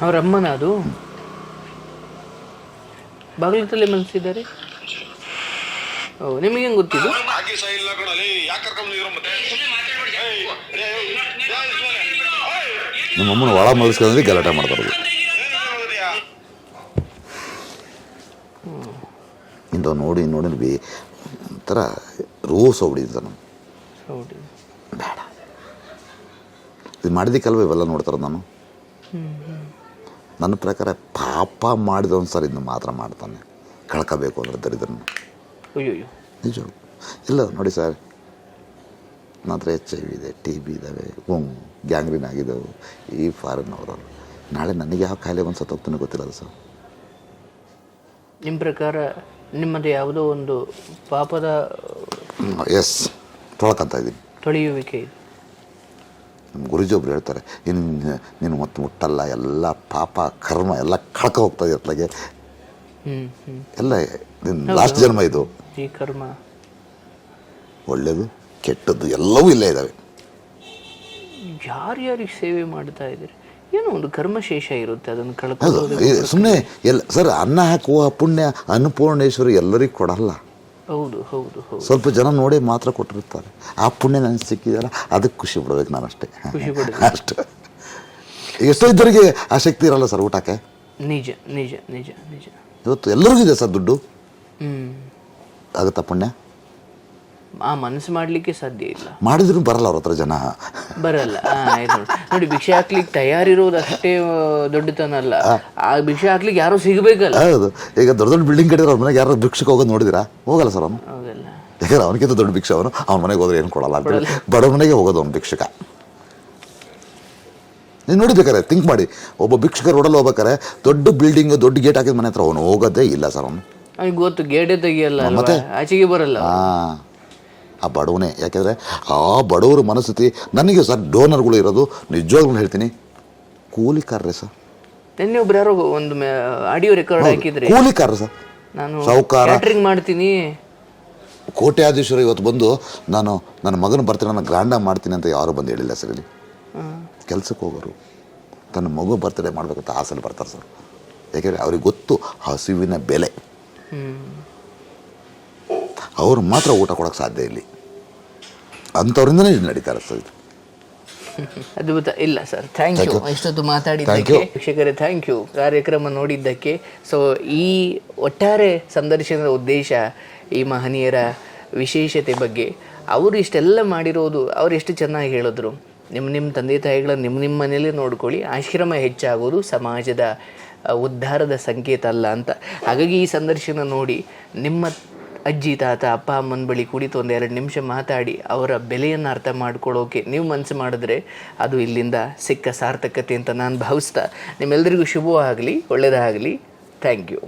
ಅವ್ರ ಅಮ್ಮನ ಅದು ಬಾಗಿಲಲ್ಲಿ ಮಲಗಿಸಿದ್ದಾರೆ. ಓ, ನಿಮಗೆ ಹೆಂಗೆ ಗೊತ್ತಿದ್ದು?
ನಮ್ಮ ಅಮ್ಮನ ಒಳ ಮಲಗಿಸ್ಕೊಂಡ್ರೆ ಗಲಾಟೆ ಮಾಡ್ತಾರೆ. ಇಂಥ ನೋಡಿ ನೋಡಿ ಒಂಥರ ರೋಸ್ ಹೋಗ್ಬಿಟ್ಟಿದ್ದೆ ಸರ್ ನಾನು. ಬೇಡ, ಇದು ಮಾಡಿದ್ದಕ್ಕಲ್ವ ಇವೆಲ್ಲ ನೋಡ್ತಾರೆ. ನಾನು ನನ್ನ ಪ್ರಕಾರ ಪಾಪ ಮಾಡಿದವನು ಸರ್ ಇದನ್ನು ಮಾತ್ರ ಮಾಡ್ತಾನೆ. ಕಳ್ಕೋಬೇಕು ಅಂದರೆ ದರಿದ್ರನ್ನು ನಿಜ ಇಲ್ಲ. ನೋಡಿ ಸರ್, ನನ್ನ ಹತ್ರ HIV ಇದೆ, TB ಇದ್ದಾವೆ, ಗ್ಯಾಂಗ್ರೀನ್ ಆಗಿದ್ದಾವೆ. ಈ ಫಾರಿನ್ ಅವರು ನಾಳೆ ನನಗೆ ಯಾವ ಕಾಯಿಲೆ ಒಂದು ಸತ್ತೋಗ್ತಾನೆ ಗೊತ್ತಿಲ್ಲ ಸರ್.
ನಿಮ್ಮ ಪ್ರಕಾರ ನಿಮ್ಮದು ಯಾವುದೋ ಒಂದು ಪಾಪದ
ಎಸ್ ತೊಳ್ಕೊಂತ ಇದ್ದೀನಿ,
ತೊಳೆಯುವಿಕೆ.
ನಮ್ಮ ಗುರುಜಿ ಒಬ್ರು ಹೇಳ್ತಾರೆ, ನೀನು ಮತ್ತೆ ಮುಟ್ಟಲ್ಲ, ಎಲ್ಲ ಪಾಪ ಕರ್ಮ ಎಲ್ಲ ಕಳ್ಕೊ ಹೋಗ್ತದೆ ಅತ್ಲಾಗೆ ಎಲ್ಲ. ನಿನ್ನ ಲಾಸ್ಟ್ ಜನ್ಮ ಇದು.
ಈ ಕರ್ಮ
ಒಳ್ಳೇದು ಕೆಟ್ಟದ್ದು ಎಲ್ಲವೂ ಇಲ್ಲೇ ಇದ್ದಾವೆ.
ಯಾರ್ಯಾರಿಗೆ ಸೇವೆ ಮಾಡ್ತಾ ಇದ್ದೀರಿ, ಏನೋ ಒಂದು ಕರ್ಮಶೇಷ ಇರುತ್ತೆ, ಅದನ್ನು
ಹೌದು.
ಕಳ್ಕೊಳ್ಳೋದು
ಸುಮ್ಮನೆ ಎಲ್ಲ ಸರ್, ಅನ್ನ ಹಾಕುವ ಪುಣ್ಯ ಅನ್ನಪೂರ್ಣೇಶ್ವರಿ ಎಲ್ಲರಿಗೂ ಕೊಡಲ್ಲ.
ಹೌದು ಹೌದು ಹೌದು.
ಸ್ವಲ್ಪ ಜನ ನೋಡಿ ಮಾತ್ರ ಕೊಟ್ಟಿರ್ತಾರೆ. ಆ ಪುಣ್ಯ ನನಗೆ ಸಿಕ್ಕಿದೆಯಲ್ಲ, ಅದಕ್ಕೆ ಖುಷಿ ಪಡ್ಬೇಕು ನಾನು ಅಷ್ಟೇ.
ಖುಷಿ ಪಡ
ಅಷ್ಟೇ. ಎಷ್ಟೋ ಇದ್ದವರಿಗೆ ಆ ಶಕ್ತಿ ಇರಲ್ಲ ಸರ್ ಊಟಕ್ಕೆ.
ನಿಜ ನಿಜ ನಿಜ ನಿಜ.
ಇವತ್ತು ಎಲ್ಲರಿಗೂ ಇದೆ ಸರ್ ದುಡ್ಡು, ಆಗುತ್ತಾ ಪುಣ್ಯ?
ಆ ಮನಸ್ಸು ಮಾಡಲಿಕ್ಕೆ ಸಾಧ್ಯ ಇಲ್ಲ.
ಮಾಡಿದ್ರು ಬರಲ್ಲ ಅವ್ರ ಹತ್ರ ಜನ,
ಬರಲ್ಲ. ನೋಡಿ, ಭಿಕ್ಷೆ ಹಾಕ್ಲಿಕ್ಕೆ ತಯಾರಿರೋದು ಅಷ್ಟೇ ದೊಡ್ಡತನ ಅಲ್ಲ, ಆ ಭಿಕ್ಷೆ ಹಾಕ್ಲಿಕ್ಕೆ ಯಾರೋ ಸಿಗಬೇಕಲ್ಲ.
ಹೌದು. ಈಗ ದೊಡ್ಡ ದೊಡ್ಡ ಬಿಲ್ಡಿಂಗ್ ಕಟ್ಟಿದ್ರೆ ಅವ್ರ ಮನೆಗೆ ಯಾರು ಭಿಕ್ಷಕ್ಕೆ ಹೋಗೋದು ನೋಡಿದಿರಾ? ಹೋಗಲ್ಲ ಸರ್ ಅವನು.
ಹೋಗಲ್ಲ.
ಯಾಕಂದ್ರೆ ಅವನಿಗಿಂತ ದೊಡ್ಡ ಭಿಕ್ಷೆ ಅವನು, ಅವ್ನ ಮನೆಗೆ ಹೋದ್ರೆ ಏನು ಕೊಡಲ್ಲ ಅಂತ ಬಡ ಮನೆಗೆ ಹೋಗೋದು ಅವ್ನು ಭಿಕ್ಷಕ. ನೀವು ನೋಡಿಬೇಕಾರೆ ಥಿಂಕ್ ಮಾಡಿ, ಒಬ್ಬ ಭಿಕ್ಷಕ ರೋಡಲ್ಲಿ ಹೋಗ್ಬೇಕಾರೆ ದೊಡ್ಡ ಬಿಲ್ಡಿಂಗ್ ದೊಡ್ಡ ಗೇಟ್ ಹಾಕಿದ ಮನೆ ಹತ್ರ ಅವನು ಹೋಗೋದೇ ಇಲ್ಲ ಸರ್ ಅವನು.
ಅವ್ನಿಗೆ ಗೊತ್ತು ಗೇಟೇ ತೆಗಿಯಲ್ಲ, ಮತ್ತೆ ಆಚೆಗೆ ಬರಲ್ಲ.
ಆ ಬಡವನೇ. ಯಾಕೆಂದರೆ ಆ ಬಡವರ ಮನಸ್ಥಿತಿ ನನಗೆ ಸರ್, ಡೋನರ್ಗಳು ಇರೋದು ನಿಜವಾಗ್ಲೂ ಹೇಳ್ತೀನಿ ಕೂಲಿಕಾರರೇ ಸರ್.
ನಿನ್ನೆ ಒಬ್ರು ಯಾರೋ ಒಂದು ಆಡಿಯೋ ರೆಕಾರ್ಡ್ ಹಾಕಿದ್ರಿ,
ಕೂಲಿಕಾರ ಸರ್.
ನಾನು
ಸಾಹುಕಾರ
ಕ್ಯಾಟ್ರಿಂಗ್ ಮಾಡ್ತೀನಿ,
ಕೋಟ್ಯಾಧೀಶ್ವರ ಇವತ್ತು ಬಂದು ನಾನು ನನ್ನ ಮಗನ ಬರ್ತೀನಿ, ನಾನು ಗ್ರ್ಯಾಂಡಾಗಿ ಮಾಡ್ತೀನಿ ಅಂತ ಯಾರು ಬಂದು ಹೇಳಿಲ್ಲ ಸರ್. ಇಲ್ಲಿ ಕೆಲ್ಸಕ್ಕೆ ಹೋಗೋರು ತನ್ನ ಮಗು ಬರ್ತಡೇ ಮಾಡ್ಬೇಕಂತ ಆಸೆಲಿ ಬರ್ತಾರೆ ಸರ್. ಯಾಕೆಂದರೆ ಅವ್ರಿಗೆ ಗೊತ್ತು ಹಸಿವಿನ ಬೆಲೆ. ಅವ್ರು ಮಾತ್ರ ಊಟ ಕೊಡೋಕ್ಕೆ ಸಾಧ್ಯ ಇಲ್ಲಿ, ಅಂಥವ್ರಿಂದನೇ ನಡೀತಾರೆ ಸರ್ ಇದು.
ಅದ್ಭುತ. ಇಲ್ಲ ಸರ್, ಥ್ಯಾಂಕ್ ಯು ಇಷ್ಟೊತ್ತು ಮಾತಾಡಿದ್ದಕ್ಕೆ. ವೀಕ್ಷಕರೇ, ಥ್ಯಾಂಕ್ ಯು ಕಾರ್ಯಕ್ರಮ ನೋಡಿದ್ದಕ್ಕೆ. ಸೊ ಈ ಒಟ್ಟಾರೆ ಸಂದರ್ಶನದ ಉದ್ದೇಶ ಈ ಮಹನೀಯರ ವಿಶೇಷತೆ ಬಗ್ಗೆ, ಅವರು ಇಷ್ಟೆಲ್ಲ ಮಾಡಿರೋದು, ಅವ್ರು ಎಷ್ಟು ಚೆನ್ನಾಗಿ ಹೇಳಿದ್ರು. ನಿಮ್ಮ ತಂದೆ ತಾಯಿಗಳನ್ನ ನಿಮ್ಮ ಮನೇಲೇ ನೋಡ್ಕೊಳ್ಳಿ, ಆಶ್ರಮ ಹೆಚ್ಚಾಗೋದು ಸಮಾಜದ ಉದ್ಧಾರದ ಸಂಕೇತ ಅಲ್ಲ ಅಂತ. ಹಾಗಾಗಿ ಈ ಸಂದರ್ಶನ ನೋಡಿ ನಿಮ್ಮ ಅಜ್ಜಿ ತಾತ ಅಪ್ಪ ಅಮ್ಮನ ಬಳಿ ಕುಳಿತು 1-2 ನಿಮಿಷ ಮಾತಾಡಿ ಅವರ ಬೆಲೆಯನ್ನು ಅರ್ಥ ಮಾಡ್ಕೊಳ್ಳೋಕೆ ನೀವು ಮನಸ್ಸು ಮಾಡಿದ್ರೆ ಅದು ಇಲ್ಲಿಂದ ಸಿಕ್ಕ ಸಾರ್ಥಕತೆ ಅಂತ ನಾನು ಭಾವಿಸ್ತಾ, ನಿಮ್ಮೆಲ್ಲರಿಗೂ ಶುಭವಾಗಲಿ, ಒಳ್ಳೆಯದಾಗಲಿ. Thank you.